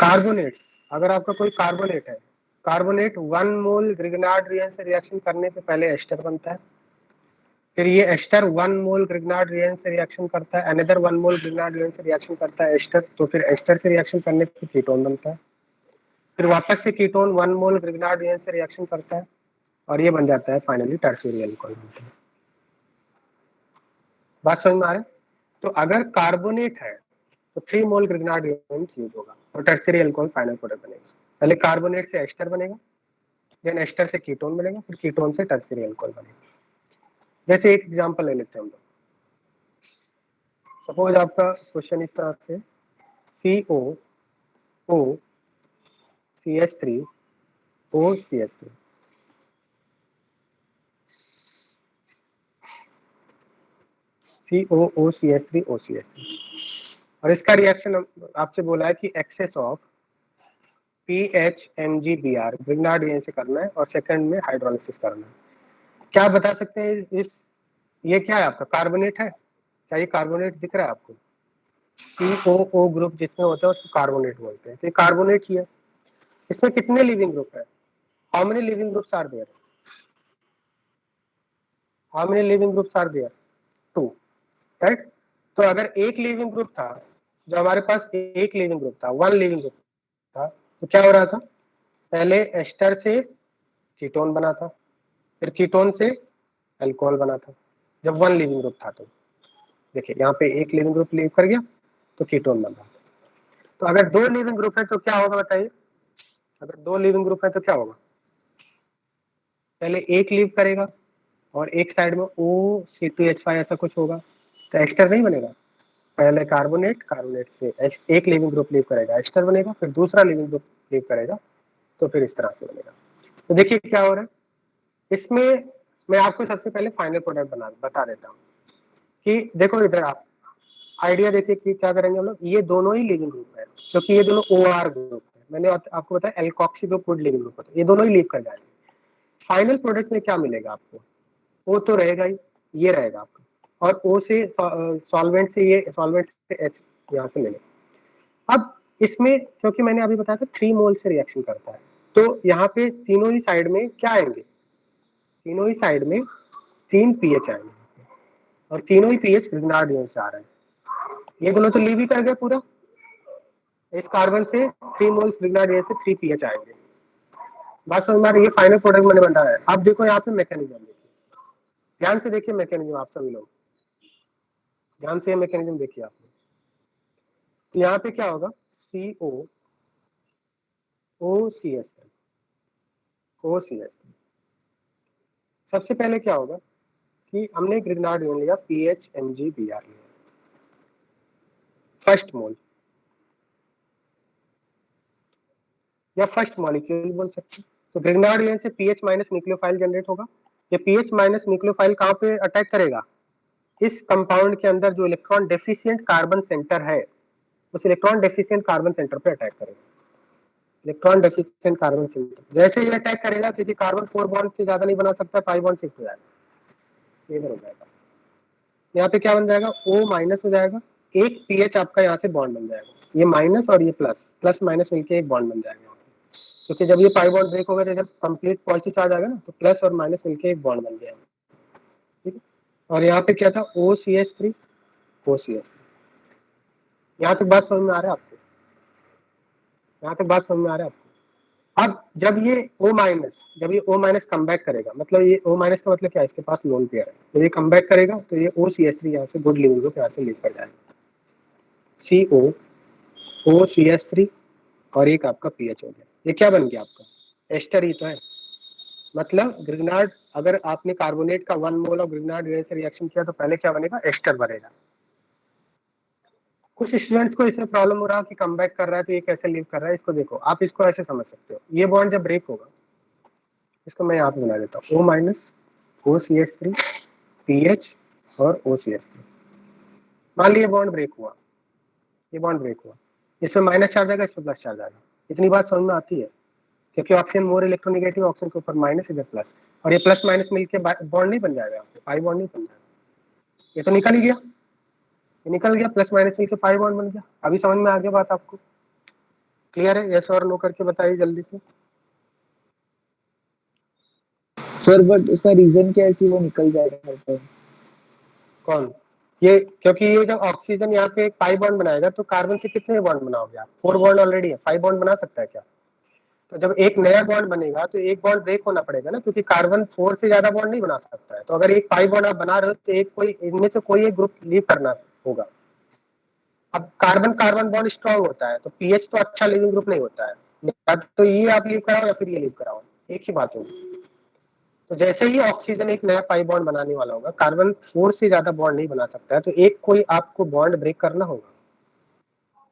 कार्बोनेट्स, अगर आपका कोई कार्बोनेट है, कार्बोनेट 1 मोल ग्रिग्नार्ड रिएजेंट से रिएक्शन करने पे पहले एस्टर बनता है, फिर ये एस्टर 1 मोल ग्रिग्नार्ड रिएजेंट से रिएक्शन करता है, अनदर 1 मोल ग्रिग्नार्ड रिएजेंट से रिएक्शन करता है एस्टर, तो फिर एस्टर से रिएक्शन करने पे कीटोन बनता है, फिर वापस से कीटोन 1 मोल ग्रिग्नार्ड रिएजेंट से रिएक्शन करता है, और ये बन जाता है फाइनली टर्शियरी अल्कोहल बनता है। बात समझ में आ रहा है? तो अगर कार्बोनेट है तो 3 मोल ग्रिग्नार्ड रिएजेंट यूज होगा और टर्शियरी अल्कोहल फाइनल प्रोडक्ट बनेगा। पहले कार्बोनेट से एस्टर बनेगा, देन एस्टर से कीटोन बनेगा, फिर कीटोन से टर्शियरी अल्कोहल बनेगा। जैसे एक एग्जांपल ले लेते हैं हम लोग, सपोज आपका क्वेश्चन इस तरह से, COO CH3 OCH3, COO CH3 OCH3, और इसका रिएक्शन आपसे बोला है कि excess of PH MgBr Grignard reagent से करना है, और सेकंड में हाइड्रोलिसिस करना है। क्या बता सकते हैं इस ये क्या है आपका कार्बोनेट है? क्या ये कार्बोनेट दिख रहा है आपको? COO ग्रुप जिसमें होता है उसको कार्बोनेट बोलते हैं, तो ये कार्बोनेट ही है। इसमें कितने लिविंग ग्रुप है? How many leaving groups are there? How many leaving groups are there? 2, right? तो अगर एक लिविंग ग्रुप था, जो हमारे पास एक लिविंग ग्रुप था, 1 लिविंग ग्रुप था, तो क्या हो रहा था? पहले एस्टर से कीटोन बना था, फिर कीटोन से अल्कोहल बना था, जब 1 लिविंग ग्रुप था। तो देखिए यहाँ पे एक लिविंग ग्रुप लीव कर गया तो कीटोन बन रहा था। तो अगर 2 लिविंग ग्रुप है तो क्या होगा बताइए? अगर 2 लिविंग ग्रुप है तो क्या होगा? पहले एक लीव करेगा और एक साइड में O C2H5 ऐसा कुछ होगा, तो एस्टर नहीं बनेगा। पहले कार्बोनेट से एक लिविंग ग्रुप लीव करेगा, एस्टर बनेगा, फिर दूसरा लिविंग ग्रुप लीव करेगा, तो फिर इस तरह से बनेगा। तो देखिए क्या हो रहा है इसमें, मैं आपको सबसे पहले फाइनल प्रोडक्ट बता देता हूँ कि देखो इधर आप आइडिया देखिए कि क्या करेंगे हम लोग, ये दोनों ही लिविंग ग्रुप है, क्योंकि ये दोनों OR ग्रुप है। मैंने आपको बताया alkoxy group good leaving group होता है, ये दोनों ही लीव कर जाएंगे। फाइनल प्रोडक्ट में क्या मिलेगा आपको? O तो रहेगा ही, ये रहेगा आपका, और O से सॉल्वेंट से ये सॉल्वेंट से H यहाँ से मिलेगा। अब इसमें क्योंकि मैंने अभी बताया था 3 मोल से रिएक्शन करता है, तो यहाँ पे तीनों ही साइड में क्या आएंगे? तीनों ही साइड में 3 पीएच आएंगे, और तीनों ही पीएच ग्रिग्नार्ड रिएजेंट से आ रहे हैं। ये दोनों तो लीव ही कर गए पूरा, इस कार्बन से 3 मोल्स ग्रिग्नार्ड रिएजेंट से 3 पीएच आएंगे। बात समझ में आ रही है? ये फाइनल प्रोडक्ट मैंने बताया है। अब देखो यहाँ पे मैकेनिज्म देखिए, ध्यान से देखिए मैकेनिज्म, आप सभी लोग ध्यान से मैकेनिज्म देखिए आप। तो यहाँ पे क्या होगा? CO OCH3 OCH3, सबसे पहले क्या होगा कि हमने ग्रिग्नार्ड रिएजेंट लिया, PH MgBr लिया, फर्स्ट मोल या फर्स्ट मॉलिक्यूल बोल सकते हैं। तो ग्रिग्नार्ड रिएजेंट से पीएच माइनस न्यूक्लियोफाइल जनरेट होगा। ये पीएच माइनस न्यूक्लियोफाइल कहाँ पे अटैक करेगा? इस कंपाउंड के अंदर जो इलेक्ट्रॉन डेफिशिएंट कार्बन सेंटर है उस इलेक्ट्रॉन डेफिशिएंट कार्बन सेंटर पे अटैक करेगा। इलेक्ट्रॉन डेफिशिएंट कार्बन सेंटर जैसे ही अटैक करेगा, क्योंकि कार्बन 4 बॉन्ड से ज्यादा नहीं बना सकता, 5 बॉन्ड शिफ्ट हो जाएगा, इधर हो जाएगा। यहाँ पे क्या बन जाएगा, O माइनस हो जाएगा, एक पीएच आपका यहाँ से बॉन्ड बन जाएगा, ये माइनस और ये प्लस, प्लस माइनस मिलके एक बॉन्ड बन जाएगा। क्योंकि जब ये पाई बॉन्ड ब्रेक होगा तो जब कंप्लीट पॉजिटिव चार्ज आएगा ना, तो प्लस और माइनस मिलके एक बॉन्ड बन जाएगा, ठीक है। और यहाँ पे क्या था, OCH3 OCH3। यहाँ तक बात समझ में आ रहा है आपको? यहाँ तक बात समझ में आ रहा है आपको? अब जब ये O माइनस कम बैक करेगा, मतलब ये O माइनस का मतलब क्या है, इसके पास लोन पेयर है, तो ये कम बैक करेगा तो ये OCH3 यहाँ से गुड लिविंग ग्रुप यहाँ से लीव कर जाएगा, CO OCH3 और एक आपका पीएच हो गया। ये क्या बन गया आपका, एस्टर ही तो है। मतलब ग्रिग्नार्ड, अगर आपने कार्बोनेट का 1 मोल ऑफ ग्रिग्नार्ड गैस से रिएक्शन किया तो पहले क्या बनेगा, एस्टर बनेगा। कुछ स्टूडेंट्स को इसमें प्रॉब्लम हो रहा कि कम बैक कर रहा है तो ये कैसे लीव कर रहा है, इसको देखो, आप इसको ऐसे समझ सकते हो, ये बॉन्ड जब ब्रेक होगा, इसको मैं यहाँ पे बना देता हूँ, O माइनस OCH3 PH और OCH3। मान लीजिए बॉन्ड ब्रेक हुआ, ये बॉन्ड ब्रेक हुआ, इसमें माइनस चार्ज आएगा, इसमें प्लस चार्ज आएगा। इतनी बात समझ में आती है, क्योंकि ऑक्सीजन मोर इलेक्ट्रोनेगेटिव, ऑक्सीजन के ऊपर माइनस, इधर प्लस, और ये प्लस माइनस मिलके बॉन्ड नहीं बन जाएगा, पाई बॉन्ड नहीं बन जाएगा। ये तो निकल ही गया, ये निकल गया, प्लस माइनस मिलके पाई बॉन्ड बन गया। अभी समझ में आ गया बात आपको? क्लियर है? यस और नो करके बताइए जल्दी से। सर बट उसका रीजन क्या है कि वो निकल जाएगा हर टाइम? कौन? ये क्योंकि ये जब ऑक्सीजन यहाँ पे एक पाई बॉन्ड बनाएगा तो कार्बन से कितने बॉन्ड बनाओगे आप? 4 बॉन्ड ऑलरेडी है, 5 बॉन्ड बना सकता है क्या? तो जब एक नया बॉन्ड बनेगा तो एक बॉन्ड ब्रेक होना पड़ेगा ना, क्योंकि कार्बन 4 से ज्यादा बॉन्ड नहीं बना सकता है। तो अगर एक पाई बॉन्ड आप बना रहे हो तो एक कोई इनमें से कोई एक ग्रुप लीव करना होगा। अब कार्बन कार्बन बॉन्ड स्ट्रॉन्ग होता है तो पीएच तो अच्छा लिविंग ग्रुप नहीं होता है, या तो ये आप लीव कराओ या फिर ये लीव कराओ, एक ही बात होगी। तो जैसे ही ऑक्सीजन एक नया पाई बॉन्ड बनाने वाला होगा, कार्बन 4 से ज्यादा बॉन्ड नहीं बना सकता है, तो एक कोई आपको बॉन्ड ब्रेक करना होगा।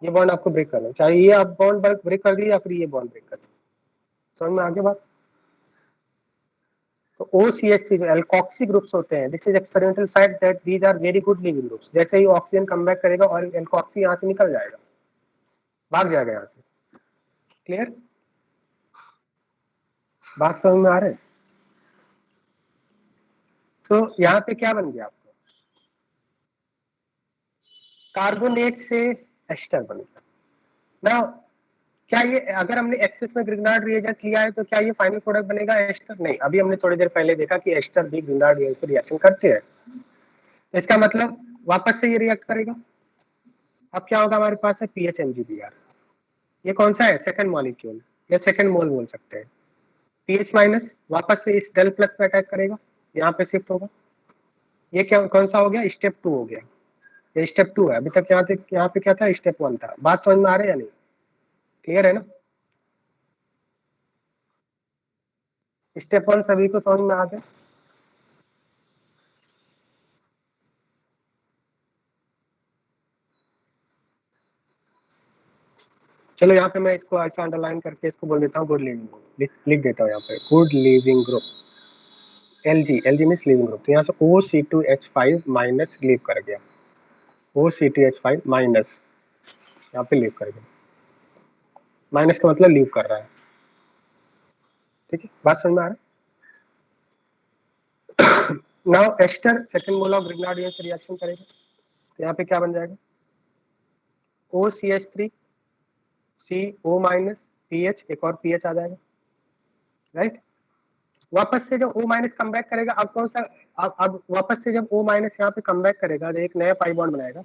ये बॉन्ड आपको ब्रेक करना, चाहे ये आप बॉन्ड ब्रेक कर दिए या फिर ये बॉन्ड ब्रेक कर दिए। समझ में आगे बात? तो OCH3 जो एल्कोक्सी ग्रुप्स होते हैं, this is experimental fact that these are very good leaving groups. जैसे ही ऑक्सीजन कम बैक करेगा और एल्कोक्सी यहाँ से निकल जाएगा, भाग जाएगा यहाँ से। क्लियर? बात समझ में आ रहा है? तो यहाँ पे क्या बन गया आपको, कार्बोनेट से एस्टर बन गया ना। क्या ये, अगर हमने एक्सेस में ग्रिग्नार्ड रिएजेंट लिया है तो क्या ये फाइनल प्रोडक्ट बनेगा एस्टर? नहीं, अभी हमने थोड़ी देर पहले देखा कि एस्टर भी ग्रिग्नार्ड रिएजेंट से रिएक्शन करते हैं। इसका मतलब वापस से ये रिएक्ट करेगा। अब क्या होगा, हमारे पास है PHMgBr। ये कौन सा है, सेकंड मॉलिक्यूल या सेकंड मोल बोल सकते हैं। पीएच माइनस वापस से इस डेल प्लस पे अटैक करेगा, यहाँ पे शिफ्ट होगा। ये क्या, कौन सा हो गया, स्टेप 2 हो गया, ये स्टेप 2 है। अभी तक यहाँ पे क्या था, स्टेप 1 था। बात समझ में आ रही है या नहीं? क्लियर है ना? स्टेप 1 सभी को समझ में आ गया? चलो यहाँ पे मैं इसको अच्छा अंडरलाइन करके इसको बोल देता हूँ गुड लिविंग ग्रुप, लिख देता हूँ यहाँ पे good leaving group, LG means leaving group. तो यहाँ से OC2H5 माइनस लीव कर गया, OC2H5 माइनस यहाँ पे लीव कर गया, माइनस का मतलब लीव कर रहा है। ठीक है, बात समझ में आ रहा है? Now ester second mole of Grignard से रिएक्शन करेगा तो यहाँ पे क्या बन जाएगा, OCH3 CO माइनस PH, एक और PH आ जाएगा, राइट। वापस से जब O माइनस कम बैक करेगा, अब कौन सा, अब वापस से जब O माइनस यहाँ पे कम बैक करेगा, एक नया पाई बॉन्ड बनाएगा,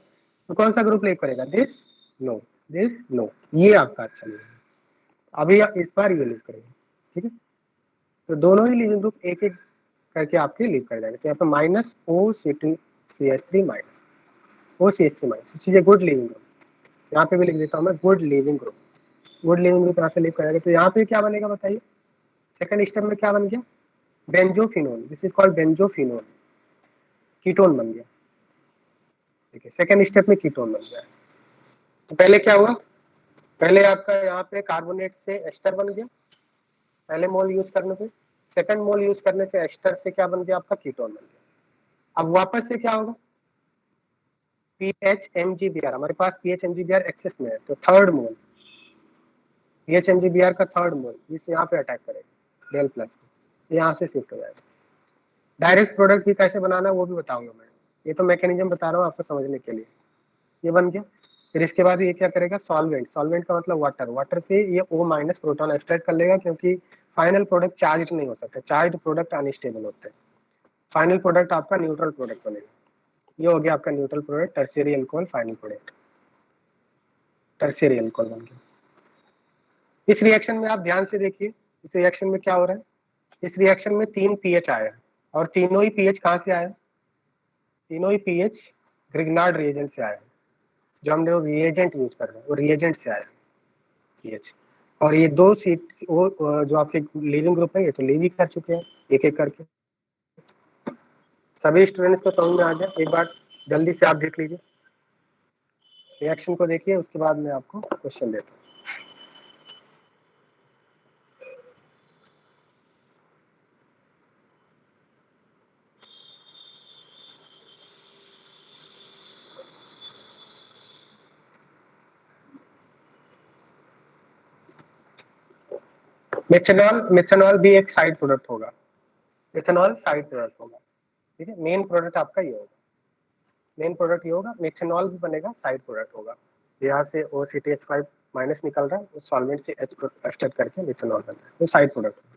तो कौन सा ग्रुप लीव करेगा, दिस नो, दिस नो, ये आपका अच्छा नहीं है। अभी इस बार ये लीव करेगा, ठीक है। तो दोनों ही लिविंग ग्रुप एक एक करके आपके लीव कर जाएंगे। तो यहाँ पे minus OCH3 minus OCH3 minus, इसी से गुड लिविंग ग्रुप, यहाँ पे भी लिख देता हूँ मैं good leaving group, good leaving group यहाँ से लीव करेगा। तो यहाँ पे क्या बनेगा बताइए, सेकंड स्टेप में क्या बन गया, बेंजोफिनोल, दिस इज कॉल्ड बेंजोफिनोल, कीटोन बन गया। ठीक है, सेकंड स्टेप में कीटोन बन गया। तो पहले क्या हुआ, पहले आपका यहाँ पे कार्बोनेट से एस्टर बन गया पहले मोल यूज करने पे, सेकंड मोल यूज करने से एस्टर से क्या बन गया आपका, कीटोन बन गया। अब वापस से क्या होगा, PHMGBr, हमारे पास PHMGBr एक्सेस में है, तो थर्ड मोल PHMGBr का थर्ड मोल इस यहाँ पे अटैक करेगा डेल प्लस को, यहाँ से शिफ्ट हो जाएगा। डायरेक्ट प्रोडक्ट भी कैसे बनाना है वो भी बताऊंगा मैं, ये तो मैकेनिज्म बता रहा हूँ आपको समझने के लिए। ये बन गया, फिर इसके बाद ये क्या करेगा, सॉल्वेंट, सॉल्वेंट का मतलब वाटर, वाटर से ये O माइनस प्रोटॉन एक्सट्रैक्ट कर लेगा, क्योंकि फाइनल प्रोडक्ट चार्ज नहीं हो सकता, चार्ज प्रोडक्ट अनस्टेबल होते हैं। फाइनल प्रोडक्ट आपका न्यूट्रल प्रोडक्ट बनेगा, ये हो गया आपका neutral product, tertiary alcohol final product, tertiary alcohol बन गया। इस रिएक्शन में आप ध्यान से देखिए, इस रिएक्शन में क्या हो रहा है, इस रिएक्शन में 3 पीएच आया है, और तीनों ही पीएच कहाँ से आया, तीनों ही पीएच ग्रिग्नार्ड रिएजेंट से आया है, जो हमने वो रिएजेंट यूज कर रहे हैं वो रिएजेंट से आया पीएच। और ये दो सीट वो जो आपके लीविंग ग्रुप है, ये तो लीव ही कर चुके हैं एक एक करके। सभी स्टूडेंट्स को समझ में आ गया, एक बार जल्दी से आप देख लीजिए रिएक्शन को, देखिए उसके बाद मैं आपको क्वेश्चन देता हूँ। मिथेनॉल, मिथेनॉल भी एक साइड प्रोडक्ट होगा, मिथेनॉल साइड प्रोडक्ट होगा, ठीक है। मेन प्रोडक्ट आपका ये होगा, मेन प्रोडक्ट ये होगा, मिथेनॉल भी बनेगा साइड प्रोडक्ट होगा। यहाँ से OCTH5 माइनस निकल रहा है, उस सॉल्वेंट से H एक्सट्रैक्ट करके मिथेनॉल बनता है, वो साइड प्रोडक्ट होगा।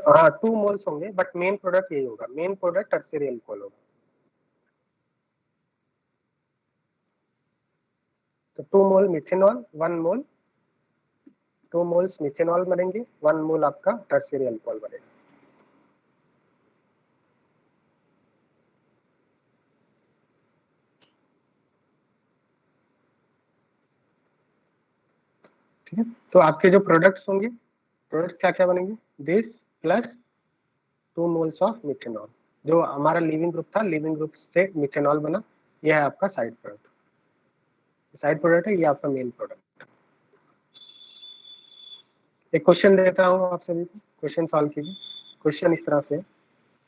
हाँ 2 मोल्स होंगे, बट मेन प्रोडक्ट यही होगा, मेन प्रोडक्ट टर्शियरी अल्कोहल होगा। तो 2 मोल मिथेनॉल, 1 मोल, 2 मोल्स मिथेनॉल बनेंगे, 1 मोल आपका टर्शियरी अल्कोहल बनेगा। ठीक है, तो आपके जो प्रोडक्ट्स होंगे, प्रोडक्ट्स क्या क्या बनेंगे, this plus 2 moles of methanol, जो हमारा लीविंग ग्रुप था, लीविंग ग्रुप से मिथेनॉल बना, यह है आपका साइड प्रोडक्ट, साइड प्रोडक्ट है, ये आपका मेन प्रोडक्ट। एक क्वेश्चन देता हूँ आप सभी को, क्वेश्चन सॉल्व कीजिए। क्वेश्चन इस तरह से,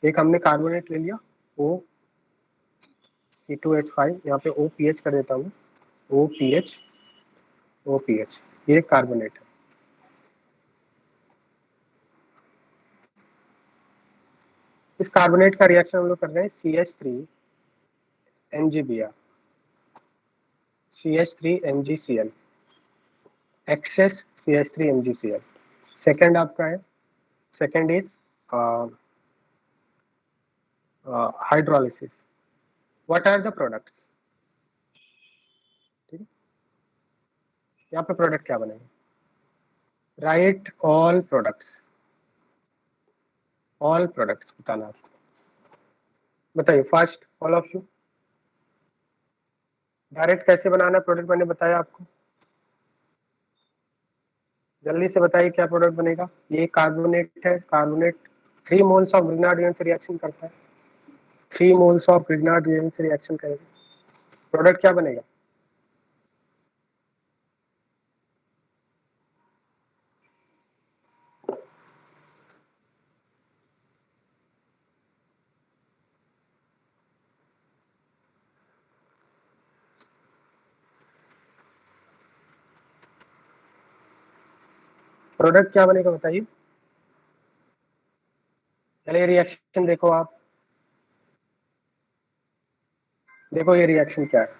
एक हमने कार्बोनेट ले लिया OC2H5, यहाँ पे OPH कर देता हूँ, OPH, OPH, ये कार्बोनेट है। इस कार्बोनेट का रिएक्शन हम लोग कर रहे हैं CH3NGBr, CH3NGCl, access CH3NGCl। Second आपका है, second is hydrolysis. What are the products, ठीक है, यहाँ पे प्रोडक्ट क्या बनेंगे, write all products, all products बताना आपको, बताइए first all of you. Direct कैसे बनाना प्रोडक्ट मैंने बताया आपको, जल्दी से बताइए क्या प्रोडक्ट बनेगा। ये कार्बोनेट है, carbonate 3 moles of Grignard reagent से रिएक्शन करता है, 3 मोल्स ऑफ ग्रिग्नार्ड रिएजेंट से रिएक्शन करेगा, प्रोडक्ट क्या बनेगा, प्रोडक्ट क्या बनेगा बताइए। चलिए रिएक्शन देखो आप, देखो ये रिएक्शन क्या है,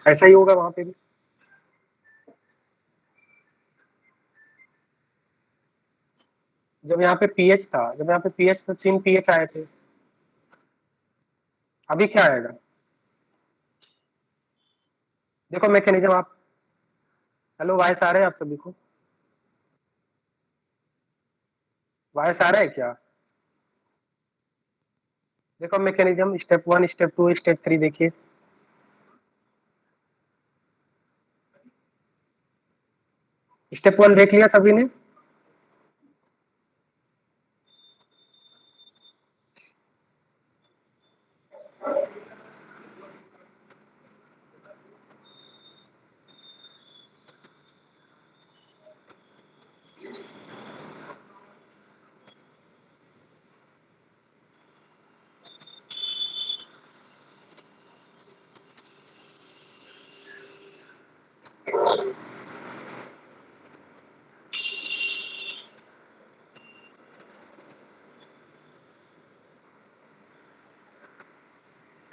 ऐसा ही होगा वहां पे भी। जब यहाँ पे पीएच था, जब यहाँ पे पीएच तो 3 पीएच आए थे, अभी क्या आएगा, देखो मैकेनिज्म आप, हेलो वॉइस आ रहा है आप सभी को, वॉइस आ रहा है क्या, देखो मैकेनिज्म स्टेप 1, स्टेप 2, स्टेप 3 देखिए। स्टेप 1 देख लिया सभी ने,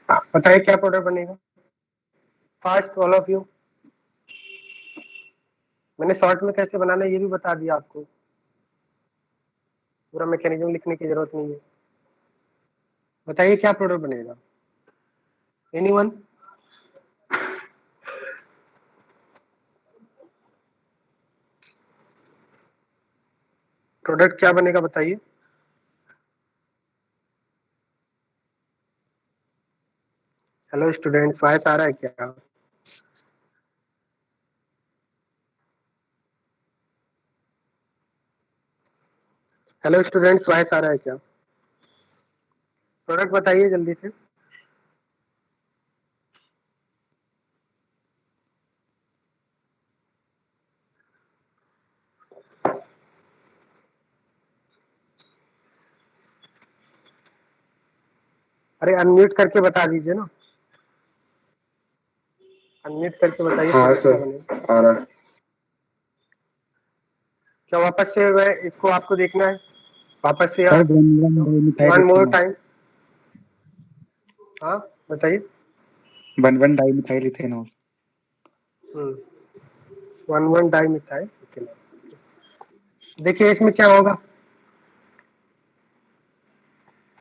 हाँ बताइए क्या प्रोडक्ट बनेगा फास्ट ऑल ऑफ यू। मैंने शॉर्ट में कैसे बनाना है ये भी बता दिया आपको, पूरा मैकेनिज्म लिखने की जरूरत नहीं है। बताइए क्या प्रोडक्ट बनेगा एनीवन। प्रोडक्ट क्या बनेगा बताइए। हेलो स्टूडेंट्स, वॉइस आ रहा है क्या? हेलो स्टूडेंट्स, वॉइस आ रहा है क्या? प्रोडक्ट बताइए जल्दी से। अरे अनम्यूट करके बता दीजिए ना, अनम्यूट करके बताइए हाँ प्रोडक्ट क्या सर बनेगा। आ रहा है। क्या वापस से मैं इसको आपको देखना है वापस से, sir one one more dimethyl time. हाँ बताइए। 1,1 dimethyl ethanol. One one di methyl ethanol. देखिए इसमें क्या होगा,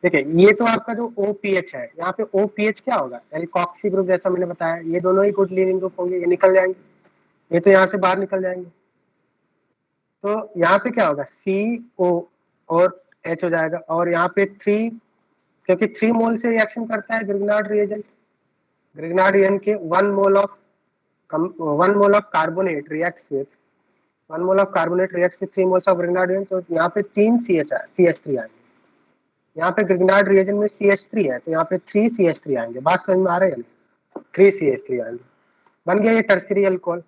देखिए ये तो आपका जो OPH है, यहाँ पे OPH क्या होगा, एल्कोक्सी ग्रुप, जैसा मैंने बताया ये दोनों ही गुड लीविंग ग्रुप होंगे, ये निकल जाएंगे, ये तो यहाँ से बाहर निकल जाएंगे। तो यहाँ पे क्या होगा, CO और H हो जाएगा, और यहाँ पे 3, क्योंकि 3 मोल से रिएक्शन करता है ग्रिग्नार्ड रिएजेंट, ग्रिग्नार्ड रिएजेंट के 1 mole of carbonate reacts with 1 mole of carbonate reacts with 3 moles of Grignard reagent, तो यहाँ पे 3 CH3 आएंगे। यहाँ पे ग्रिग्नार्ड रिएजेंट में CH3 है, तो यहाँ पे 3 CH3 आएंगे। बात समझ में आ रही है? 3 CH3 आएंगे, बन गया ये टर्सरी अल्कोहल।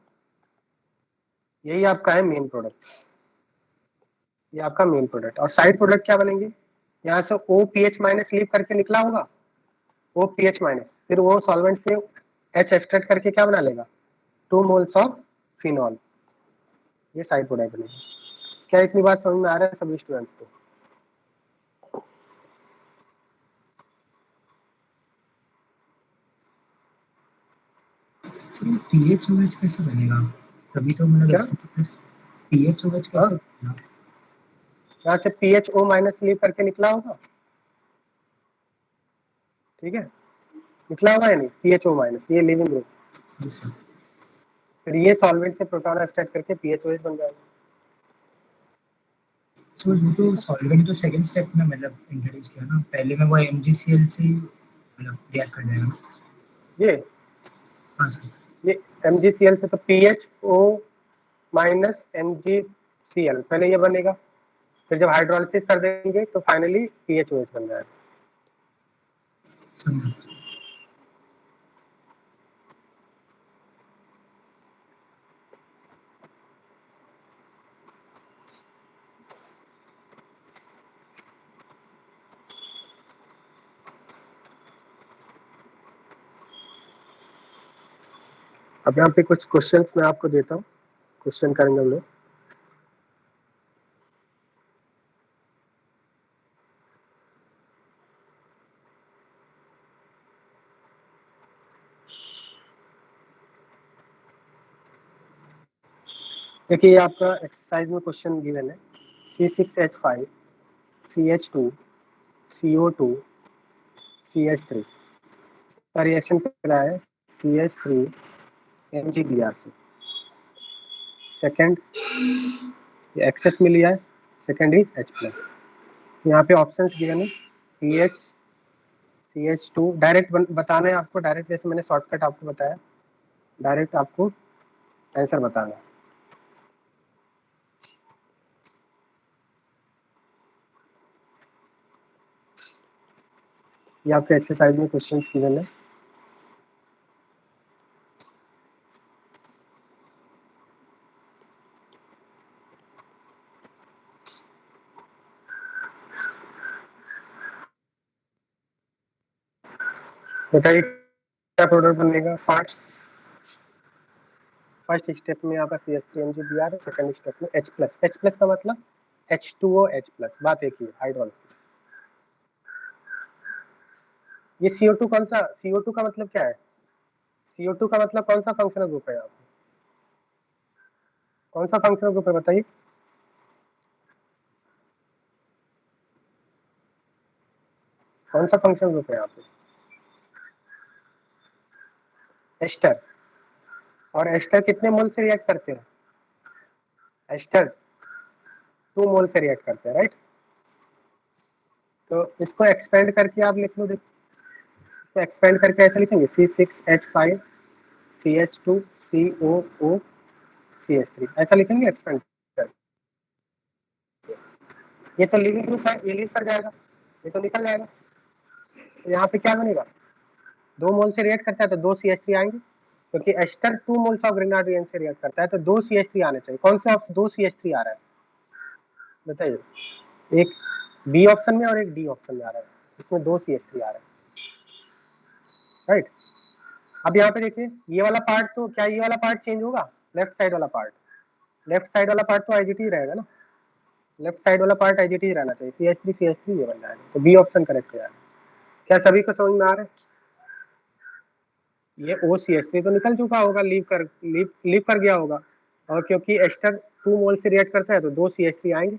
यही आपका है मेन प्रोडक्ट, ये आपका मेन प्रोडक्ट। और साइड प्रोडक्ट क्या बनेंगे, यहाँ से OPH माइनस लीव करके निकला होगा, OPH माइनस, फिर वो सॉल्वेंट से H एक्सट्रैक्ट करके क्या बना लेगा, 2 मोल्स ऑफ फिनॉल, ये साइड प्रोडक्ट बनेगा। क्या इतनी बात समझ में आ रहा है सभी स्टूडेंट्स को? पीएचओएच कैसे बनेगा? तभी तो मैंने क्या? पीएचओएच हाँ, कैसे बनेगा? यहाँ से PHO माइनस लीव करके निकला होगा, ठीक है, निकला होगा या नहीं, PHO माइनस, ये लिविंग ग्रुप, जी सर। फिर ये सॉल्वेंट से प्रोटॉन एक्सट्रैक्ट करके PHOH बन जाएगा। तो वो तो सॉल्वेंट तो सेकंड स्टेप में मतलब इंट्रोड्यूस किया ना, पहले में वो MgCl से मतलब रिएक्ट कर जाएगा। ये हाँ सर। ये MgCl से तो PHO माइनस MgCl पहले ये बनेगा, फिर जब हाइड्रोलिसिस कर देंगे तो फाइनली PHOH बन जाएगा। समझा। अब यहाँ पे कुछ क्वेश्चंस मैं आपको देता हूँ, क्वेश्चन करेंगे हम लोग। देखिए ये आपका एक्सरसाइज में क्वेश्चन गिवन है, C6H5 CH2 CO2 CH3 का रिएक्शन करा है CH3 MgBr से। सेकंड ये एक्सेस में लिया है, सेकंड इज H+। यहाँ पे ऑप्शंस गिवन है PH CH2, डायरेक्ट बताना है आपको, डायरेक्ट जैसे मैंने शॉर्टकट आपको बताया, डायरेक्ट आपको आंसर बताना है। ये आपके एक्सरसाइज में क्वेश्चंस गिवन है। बताइए क्या प्रोडक्ट बनेगा। फर्स्ट स्टेप में आपका CH3MgBr, सेकंड स्टेप में H+ का मतलब H2OH+, बात एक ही है, हाइड्रोलिसिस। ये CO2 कौन सा, CO2 का मतलब क्या है, CO2 का मतलब कौन सा फंक्शनल ग्रुप है, यहाँ पे कौन सा फंक्शनल ग्रुप है बताइए। कौन सा फंक्शनल ग्रुप है यहाँ पे, एस्टर। और एस्टर कितने मोल से रिएक्ट करते हैं, एस्टर 2 मोल से रिएक्ट करते हैं, राइट। तो इसको एक्सपेंड करके आप लिख लो, देखो इसको एक्सपेंड करके ऐसे लिखेंगे C6H5 CH2 COO CH3, ऐसा लिखेंगे एक्सपेंड कर। ये तो लिविंग ग्रुप है, ये लीव कर जाएगा, ये तो निकल जाएगा। तो यहाँ पे क्या बनेगा, 2 मोल से रिएक्ट करता है तो 2 CH3 आएंगे, क्योंकि एस्टर 2 मोल्स ऑफ ग्रेनाड रिएजेंट से रिएक्ट करता है तो 2 CH3 आने चाहिए। कौन से ऑप्शन 2 CH3 आ रहा है बताइए, एक बी ऑप्शन में और एक डी ऑप्शन में आ रहा है, इसमें 2 CH3 आ रहा है, राइट। अब यहाँ पे देखिए ये वाला पार्ट, तो क्या ये वाला पार्ट चेंज होगा, लेफ्ट साइड वाला पार्ट, लेफ्ट साइड वाला पार्ट तो आईजीटी रहेगा ना, लेफ्ट साइड वाला पार्ट आईजीटी रहना चाहिए, CH3 ये बन जाएगा, तो बी ऑप्शन करेक्ट हो जाएगा। क्या सभी को समझ में आ रहा है, ये OCH3 तो निकल चुका होगा, लीव कर गया होगा, और क्योंकि एस्टर 2 मोल से रिएक्ट करता है तो 2 CH3 आएंगे,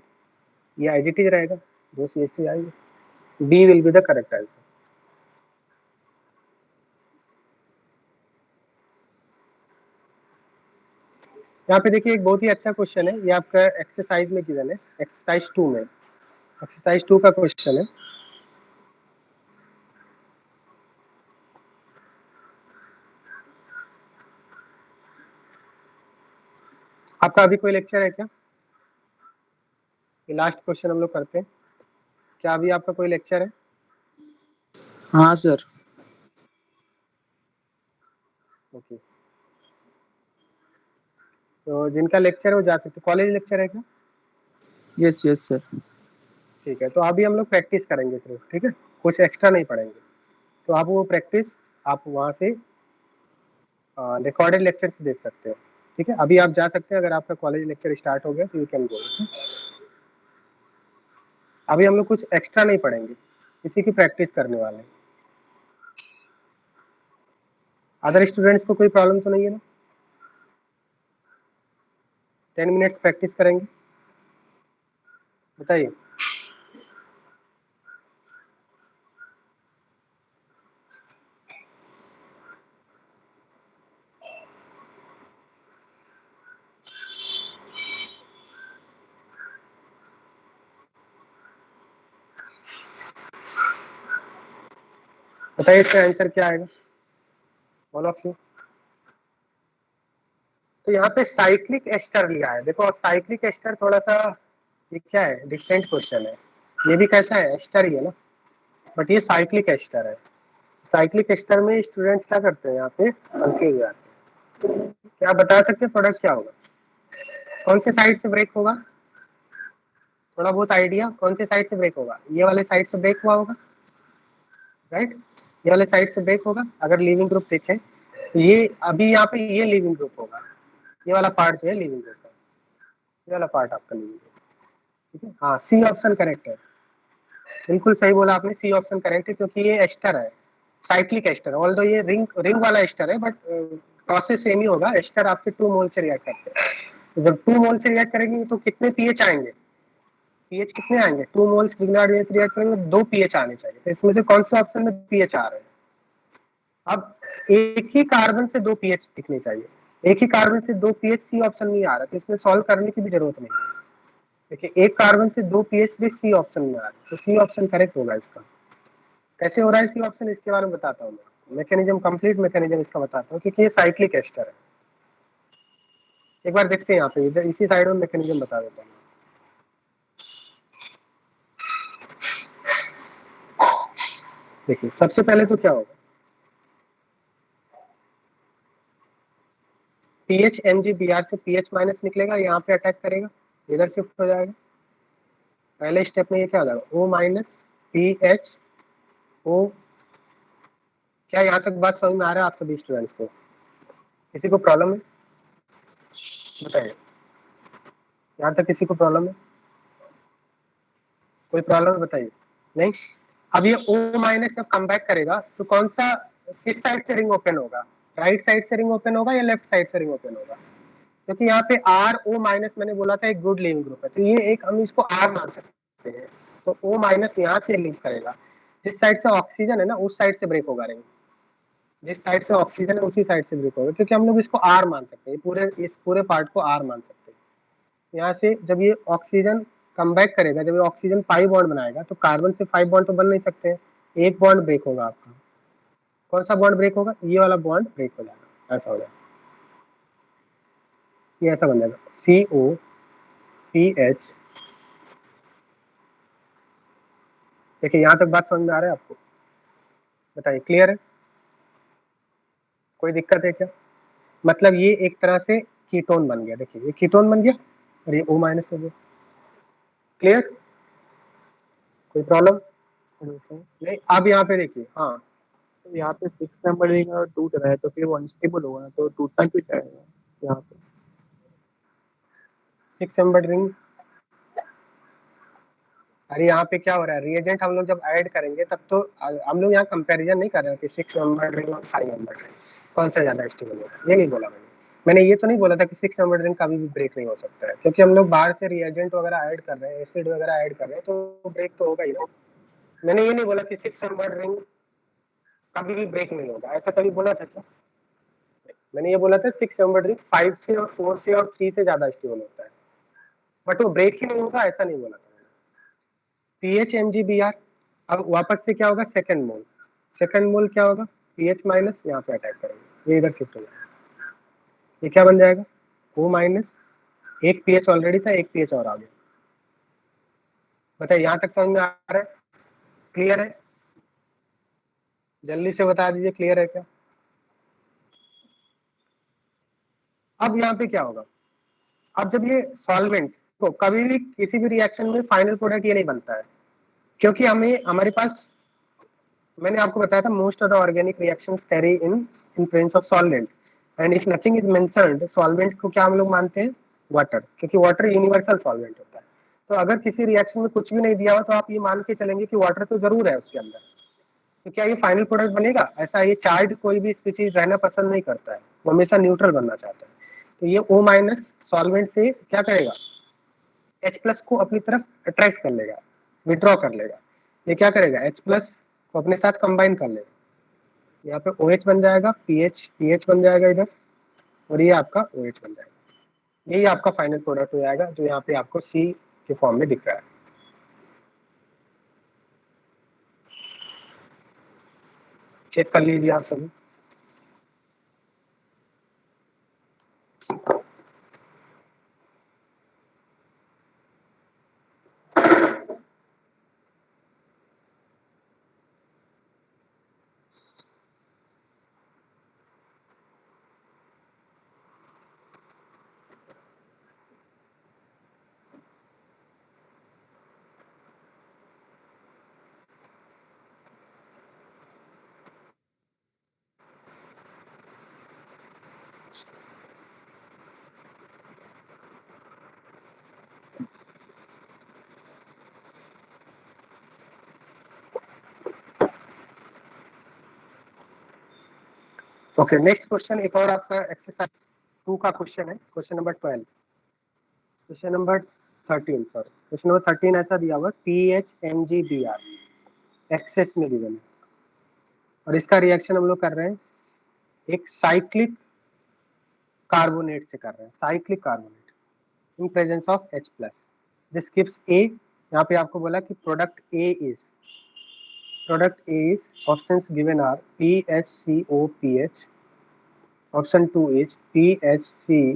ये आईजीटी रहेगा, 2 CH3 आएंगे, D will be the correct answer. यहाँ पे देखिए एक बहुत ही अच्छा क्वेश्चन है, ये आपका एक्सरसाइज में गिवन है, एक्सरसाइज 2 में, एक्सरसाइज 2 का क्वेश्चन है। आपका अभी कोई लेक्चर है क्या, ये लास्ट क्वेश्चन हम लोग करते हैं, क्या अभी आपका कोई लेक्चर है। हाँ सर। ओके, तो जिनका लेक्चर है वो जा सकते, कॉलेज लेक्चर है क्या, यस यस सर। ठीक है। तो अभी हम लोग प्रैक्टिस करेंगे सिर्फ, ठीक है, कुछ एक्स्ट्रा नहीं पढ़ेंगे, तो आप वो प्रैक्टिस आप वहाँ से रिकॉर्डेड लेक्चर से देख सकते हो, ठीक है। अभी आप जा सकते हैं, अगर आपका कॉलेज लेक्चर स्टार्ट हो गया तो यू कैन गो। अभी हम लोग कुछ एक्स्ट्रा नहीं पढ़ेंगे, इसी की प्रैक्टिस करने वाले हैं। अदर स्टूडेंट्स को कोई प्रॉब्लम तो नहीं है ना, 10 मिनट्स प्रैक्टिस करेंगे, बताइए। बताइए इसका आंसर क्या आएगा, ऑल ऑफ यू। तो यहाँ पे साइक्लिक एस्टर लिया है, देखो अब साइक्लिक एस्टर थोड़ा सा ये क्या है, डिफरेंट क्वेश्चन है, ये भी कैसा है, एस्टर ही है ना, बट ये साइक्लिक एस्टर है। साइक्लिक एस्टर में स्टूडेंट्स क्या करते हैं, यहाँ पे कंफ्यूज हो जाते हैं। क्या आप बता सकते हैं प्रोडक्ट क्या होगा, कौन से साइड से ब्रेक होगा, थोड़ा बहुत आइडिया, कौन से साइड से ब्रेक होगा, ये वाले साइड से ब्रेक हुआ होगा, राइट, ये वाले साइड से ब्रेक होगा। अगर लिविंग ग्रुप देखें तो ये अभी यहाँ पे ये लिविंग ग्रुप होगा, ये वाला पार्ट जो है लिविंग ग्रुप है, ये वाला पार्ट आपका लिविंग ग्रुप, ठीक है। हाँ, सी ऑप्शन करेक्ट है, बिल्कुल सही बोला आपने, सी ऑप्शन करेक्ट है, क्योंकि ये एस्टर है, साइक्लिक एस्टर, ऑल्दो ये रिंग रिंग वाला एस्टर है, बट प्रोसेस सेम ही होगा। एस्टर आपके 2 मोल से रिएक्ट करते हैं, तो जब 2 मोल से रिएक्ट करेंगे तो कितने पीएच आएंगे, पीएच कितने आएंगे, 2 मोल्स ग्रिग्नार्ड से रिएक्ट करेंगे 2 पीएच आने चाहिए, तो इसमें से कौन से ऑप्शन में पीएच आ रहे हैं। अब एक ही कार्बन से 2 पीएच दिखने चाहिए, एक ही कार्बन से 2 पीएच सी ऑप्शन में आ रहा है, तो इसमें सॉल्व करने की भी जरूरत नहीं है। देखिए एक कार्बन से 2 पीएच सिर्फ सी ऑप्शन में आ रहा है, तो सी ऑप्शन करेक्ट होगा इसका। कैसे हो रहा है सी ऑप्शन, इसके बारे में बताता हूँ मैं, मैकेनिज्म, कंप्लीट मैकेनिज्म इसका बताता हूँ, क्योंकि ये साइक्लिक एस्टर है। एक बार देखते हैं यहाँ पे, इधर इसी साइड में मैकेनिज्म बता देता हूँ। देखिए सबसे पहले तो क्या होगा, पीएच MgBr से पीएच माइनस निकलेगा, यहाँ पे अटैक करेगा, इधर शिफ्ट हो जाएगा। पहले स्टेप में ये क्या हो जाएगा, O माइनस पीएच ओ। क्या यहाँ तक बात समझ में आ रहा है आप सभी स्टूडेंट्स को, किसी को प्रॉब्लम है बताइए, यहाँ तक किसी को प्रॉब्लम है, कोई प्रॉब्लम है बताइए, नहीं। अब ये O माइनस जब कम बैक करेगा तो कौन सा, किस साइड से रिंग ओपन होगा, राइट साइड से रिंग ओपन होगा या लेफ्ट साइड से रिंग ओपन होगा, क्योंकि यहाँ पे R O माइनस मैंने बोला था एक गुड लीविंग ग्रुप है, तो ये एक हम इसको R मान सकते हैं। तो O माइनस यहाँ से लीव करेगा, जिस साइड से ऑक्सीजन है ना उस साइड से ब्रेक होगा रिंग, जिस साइड से ऑक्सीजन है उसी साइड से ब्रेक होगा, क्योंकि हम लोग इसको R मान सकते हैं, इस पूरे पार्ट को R मान सकते हैं। यहाँ से जब ये ऑक्सीजन कम बैक करेगा, जब ये ऑक्सीजन 5 बॉन्ड बनाएगा तो कार्बन से 5 बॉन्ड तो बन नहीं सकते, एक बॉन्ड ब्रेक होगा आपका, कौन सा बॉन्ड ब्रेक होगा, ये वाला बॉन्ड ब्रेक हो जाएगा, ऐसा हो जाएगा, ये ऐसा बन जाएगा COPH। देखिए यहाँ तक बात समझ में आ रहा है आपको, बताइए क्लियर है, कोई दिक्कत है क्या, मतलब ये एक तरह से कीटोन बन गया, देखिए ये कीटोन बन गया और ये O माइनस हो गया, क्लियर, कोई प्रॉब्लम नहीं। अब यहाँ पे देखिए, हाँ तो यहाँ पे 6 नंबर रिंग अगर टूट रहा है तो फिर वो अनस्टेबल होगा ना, तो टूटना क्यों चाहेगा यहाँ पे? 6 नंबर रिंग, अरे यहाँ पे क्या हो रहा है, रिएजेंट हम लोग जब ऐड करेंगे तब तो हम लोग यहाँ कंपैरिजन नहीं कर रहे हैं कि 6 नंबर रिंग और 5 नंबर रिंग कौन सा ज्यादा स्टेबल होगा, ये नहीं बोला मैंने ये तो नहीं बोला था कि 6 नंबर रिंग कभी भी ब्रेक नहीं हो सकता है, क्योंकि हम लोग बाहर से रिएजेंट वगैरह ऐड कर रहे हैं, एसिड वगैरह ऐड कर रहे हैं, तो ब्रेक तो होगा ही ना। मैंने ये नहीं बोला कि 6 नंबर रिंग कभी भी ब्रेक नहीं होगा, ऐसा कभी बोला था क्या, मैंने ये बोला था 6 नंबर रिंग 5 से और 4 से और 3 से ज्यादा स्टेबल होता है, बट वो ब्रेक ही नहीं होगा ऐसा नहीं बोला था। CH-MgBr, अब वापस से क्या होगा, सेकंड मोल क्या होगा, पीएच माइनस यहाँ पे अटैक करेंगे, ये इधर शिफ्ट हो जाएगा, ये क्या बन जाएगा O माइनस, एक पीएच ऑलरेडी था, एक पीएच और आ गया, बताइए यहाँ तक समझ में आ रहा है, क्लियर है, जल्दी से बता दीजिए क्लियर है क्या। अब यहाँ पे क्या होगा, अब जब ये सॉल्वेंट को कभी भी किसी भी रिएक्शन में फाइनल प्रोडक्ट ये नहीं बनता है, क्योंकि हमें हमारे पास, मैंने आपको बताया था most of the organic reactions carry in presence of solvent, and if nothing is mentioned, solvent को क्या हम लोग मानते हैं, वाटर, क्योंकि वाटर यूनिवर्सल सॉल्वेंट होता है। तो अगर किसी रिएक्शन में कुछ भी नहीं दिया हो तो आप ये मान के चलेंगे कि वाटर तो जरूर है उसके अंदर, तो क्या ये फाइनल प्रोडक्ट बनेगा, ऐसा ये चार्ज कोई भी स्पीशीज रहना पसंद नहीं करता है, वो हमेशा न्यूट्रल बनना चाहता है, तो ये O माइनस सॉल्वेंट से क्या करेगा, H प्लस को अपनी तरफ अट्रैक्ट कर लेगा, विड्रॉ कर लेगा, ये क्या करेगा H प्लस को अपने साथ कंबाइन कर लेगा, यहाँ पे OH बन जाएगा, PH बन जाएगा इधर, और ये आपका OH बन जाएगा, यही आपका फाइनल प्रोडक्ट हो जाएगा जो यहाँ पे आपको C के फॉर्म में दिख रहा है। चेक कर लीजिए आप सभी। ओके, नेक्स्ट क्वेश्चन, एक और आपका एक्सरसाइज 2 का क्वेश्चन है, question number 12, question number 13 sorry, question number 13 ऐसा दिया हुआ PH-MgBr एक्सेस में गिवन है, और इसका रिएक्शन हम लोग कर रहे हैं एक साइक्लिक कार्बोनेट से कर रहे हैं, cyclic carbonate in presence of H plus, this gives A, यहाँ पे आपको बोला कि product A is options given are PHCOPH, option 2 is PHCPHPHOH,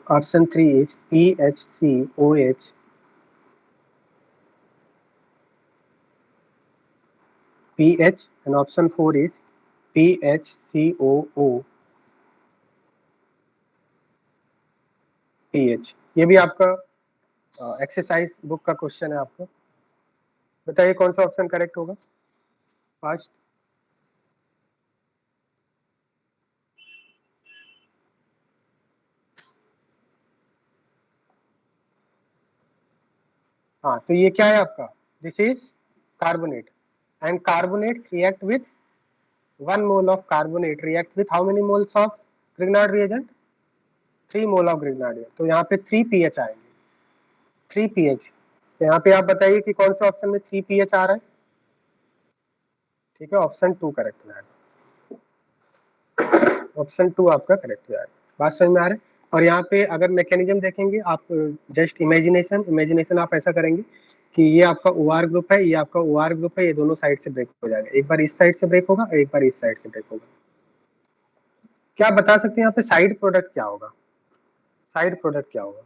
option 3 is PHCOH, PH, and option 4 is PHCOO, PH। ये भी आपका एक्सरसाइज बुक का क्वेश्चन है, आपको बताइए कौन सा ऑप्शन करेक्ट होगा फर्स्ट। हाँ, तो ये क्या है आपका, this is carbonate and carbonates react with 1 mole of carbonate react with how many moles of Grignard reagent? 3 mole of Grignard reagent. तो यहाँ पे 3 pH आएंगे, 3 pH। तो यहाँ पे आप बताइए कि कौन से ऑप्शन में 3 pH आ रहा है। ठीक है, ऑप्शन 2 करेक्ट है, ऑप्शन 2 आपका करेक्ट है। बात समझ में आ रहा है। और यहाँ पे अगर मैकेनिज्म देखेंगे आप, जस्ट इमेजिनेशन आप ऐसा करेंगे कि ये आपका OR ग्रुप है, ये आपका OR ग्रुप है, ये दोनों साइड से ब्रेक हो जाएगा, एक बार इस साइड से ब्रेक होगा, एक बार इस साइड से ब्रेक होगा। क्या बता सकते हैं यहाँ पे साइड प्रोडक्ट क्या होगा, साइड प्रोडक्ट क्या होगा?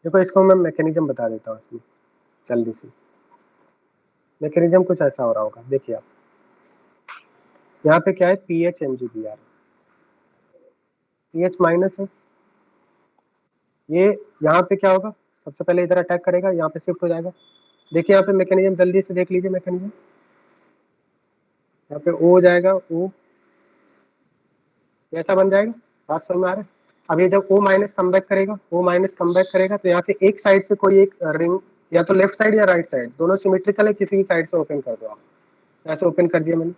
देखो इसको मैं मैकेनिज्म बता देता हूँ इसमें जल्दी से। मैकेनिज्म कुछ ऐसा हो रहा होगा, देखिए आप यहाँ पे क्या है, पीएच MgBr, पीएच माइनस है, ये यहाँ पे क्या होगा, सबसे पहले इधर अटैक करेगा, यहाँ पे शिफ्ट हो जाएगा। देखिए यहाँ पे मैकेनिज्म जल्दी से देख लीजिए, मैकेनिज्म यहाँ पे O हो जाएगा, O ऐसा बन जाएगा। बात समझ में आ रहा है। अब ये जब O माइनस कम बैक करेगा, O माइनस कम बैक करेगा, तो यहाँ से एक साइड से कोई एक रिंग, या तो लेफ्ट साइड या राइट साइड, दोनों सिमेट्रिकल है, किसी भी साइड से ओपन कर दो आप। ऐसे ओपन कर दिया मैंने,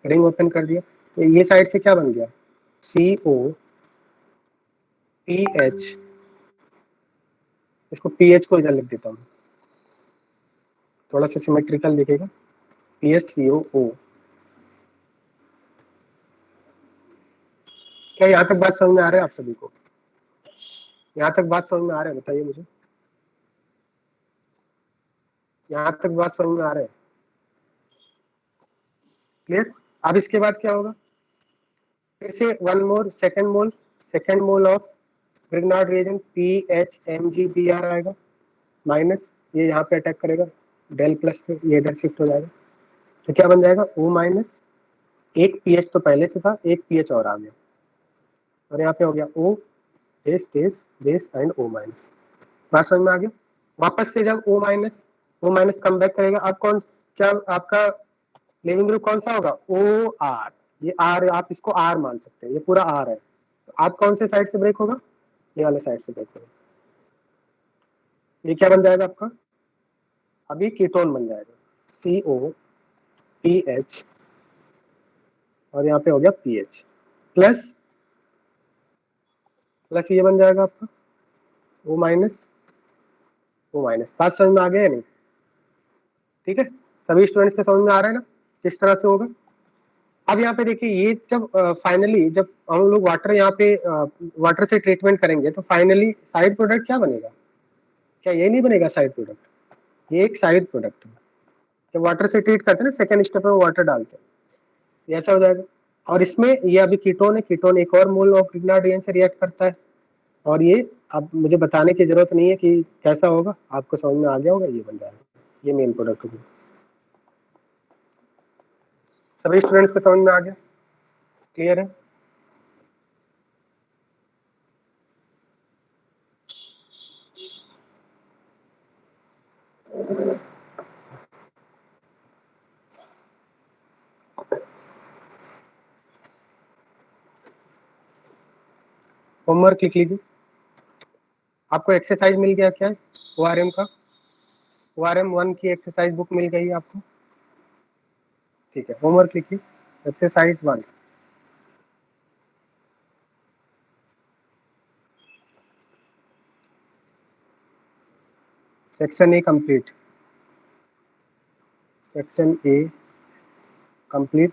रिंग ओपन कर दिया, तो ये साइड से क्या बन गया, COPH, इसको पीएच को इधर लिख देता हूँ, थोड़ा सा सिमेट्रिकल दिखेगा, PHCOO। क्या यहाँ तक बात समझ में आ रहा है आप सभी को? यहाँ तक बात समझ में आ रहा है, बताइए मुझे, यहाँ तक बात समझ में आ रहा है, क्लियर? अब इसके बाद क्या होगा, फिर से 1 more second mole of Grignard reagent PHMgBr आएगा, माइनस ये यहाँ पे अटैक करेगा, डेल प्लस पे ये इधर शिफ्ट हो जाएगा, तो क्या बन जाएगा, O माइनस, एक पीएच तो पहले से था, एक पीएच और आ गया, और यहाँ पे हो गया O base and O minus. बात समझ में आ गया। वापस से जब O माइनस कम बैक करेगा, अब कौन क्या आपका लिविंग ग्रुप कौन सा होगा, OR, ये R, आप इसको R मान सकते हैं, ये पूरा R है। तो आप कौन से साइड से ब्रेक होगा, ये वाले साइड से ब्रेक होगा, ये क्या बन जाएगा आपका, अभी कीटोन बन जाएगा, COPH, और यहाँ पे हो गया पीएच प्लस ये बन जाएगा आपका O माइनस। बात समझ में आ गया या नहीं? ठीक है, सभी स्टूडेंट्स के समझ में आ रहा है ना किस तरह से होगा। अब यहाँ पे देखिए, ये जब फाइनली जब हम लोग वाटर यहाँ पे वाटर से ट्रीटमेंट करेंगे, तो फाइनली साइड प्रोडक्ट क्या बनेगा, क्या ये नहीं बनेगा साइड प्रोडक्ट, ये एक साइड प्रोडक्ट है। जब वाटर से ट्रीट करते हैं ना, सेकेंड स्टेप में वाटर डालते हैं, ये ऐसा हो जाएगा। और इसमें ये अभी कीटोन है, कीटोन एक और मोल ऑफ ग्रिग्नार्ड रिएजेंट से रिएक्ट करता है, और ये अब मुझे बताने की जरूरत नहीं है कि कैसा होगा, आपको समझ में आ गया होगा, ये बन जाएगा, ये मेन प्रोडक्ट होगा। सभी स्टूडेंट्स को समझ में आ गया, क्लियर है? होमवर्क लिख लीजिए, आपको एक्सरसाइज मिल गया क्या है, ORM का, ORM 1 की एक्सरसाइज बुक मिल गई आपको, ठीक है। होमवर्क लिखिए, exercise 1, section A complete, section A complete.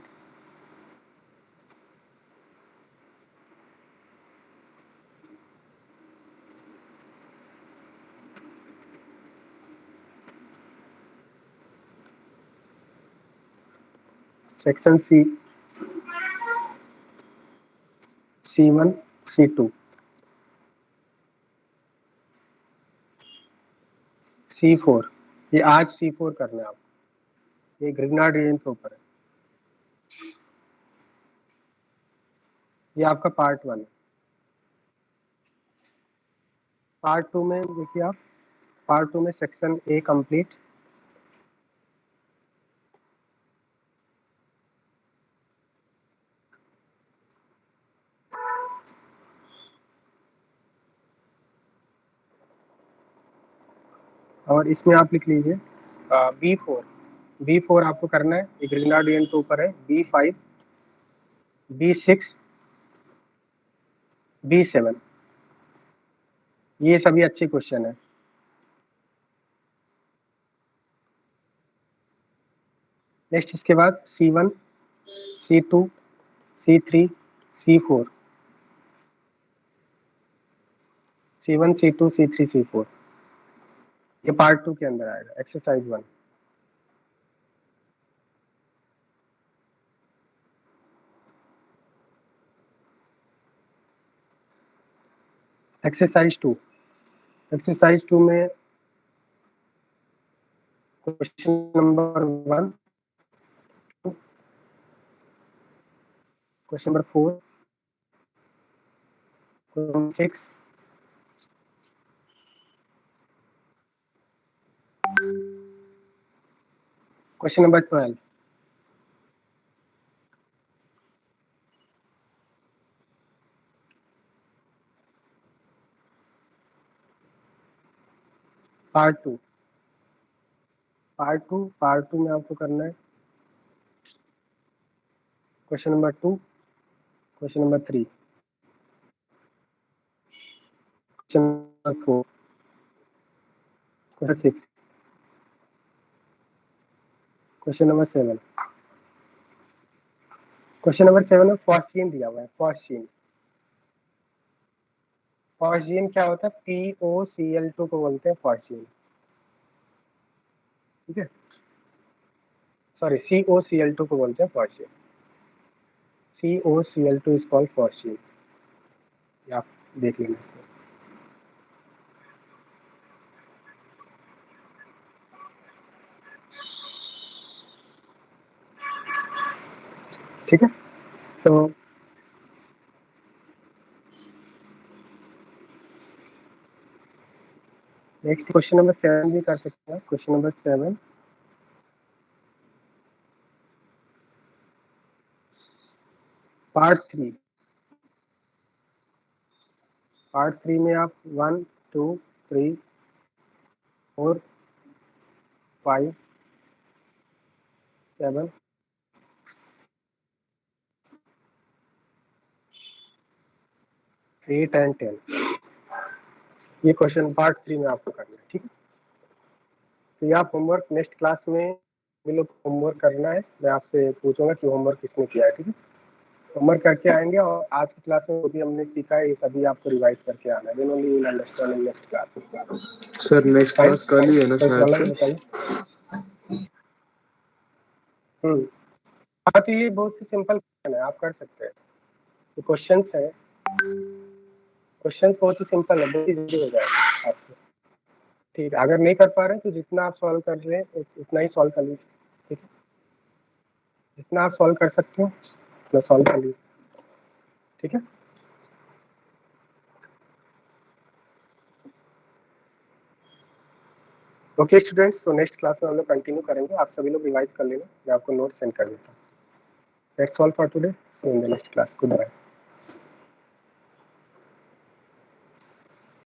Section C, C1, C2, C4, ये आज C4 करना है आपको, ये ग्रिग्नार्ड रिएजेंट के ऊपर है, ये आपका पार्ट 1 है। पार्ट 2 में देखिए आप, पार्ट 2 में सेक्शन ए कंप्लीट, और इसमें आप लिख लीजिए B4 आपको करना है, ये ग्रिनार्डियन के ऊपर है, B5, B6, B7, ये सभी अच्छे क्वेश्चन है। नेक्स्ट इसके बाद C1, C2, C3, C4, C1, C2, C3, C4, ये पार्ट 2 के अंदर आएगा, एक्सरसाइज 1। एक्सरसाइज 2 में question number 1, question number 4, question 6, question number 12, part 2 में आपको करना है question number 2, question number 3, question number 4, question 6, question number 7। Question number 7 में फॉस्जीन दिया हुआ है, फॉस्जीन क्या होता है? POCl2 को बोलते हैं फॉस्जीन, ठीक है, सॉरी COCl2 को बोलते हैं phosgene, COCl2 is called phosgene, आप देख लेना। ठीक है, तो नेक्स्ट क्वेश्चन नंबर 7 भी कर सकते हैं। क्वेश्चन नंबर 7, पार्ट 3 में आप 1, 2, 3, 4, 5, 7, 8 एंड 10, ये क्वेश्चन पार्ट 3 में आपको करना है, ठीक है। तो ये आप होमवर्क नेक्स्ट क्लास में भी लोग होमवर्क करना है, मैं आपसे पूछूंगा कि होमवर्क किसने किया है, ठीक है। होमवर्क करके आएंगे और आज की क्लास में जो भी हमने सीखा है ये सभी आपको रिवाइज करके आना है, then only you will understand in next class. Sir next class कल ही है ना कोई शायद प्रॉब्लम से? बताइए। हाँ, तो ये बहुत ही सिंपल क्वेश्चन है, आप कर सकते हैं। ये क्वेश्चन है, क्वेश्चन बहुत ही सिंपल है, बहुत ही जल्दी हो जाएगा आपको, ठीक है। अगर नहीं कर पा रहे हैं तो जितना आप सॉल्व कर रहे हैं उतना ही सॉल्व कर लीजिए, ठीक है। जितना आप सॉल्व कर सकते हो उतना सॉल्व कर लीजिए, ठीक है। ओके स्टूडेंट्स, तो नेक्स्ट क्लास में हम लोग कंटिन्यू करेंगे, आप सभी लोग रिवाइज कर लेना, मैं आपको नोट सेंड कर देता हूँ। That's all for today, see you in the next class, good bye.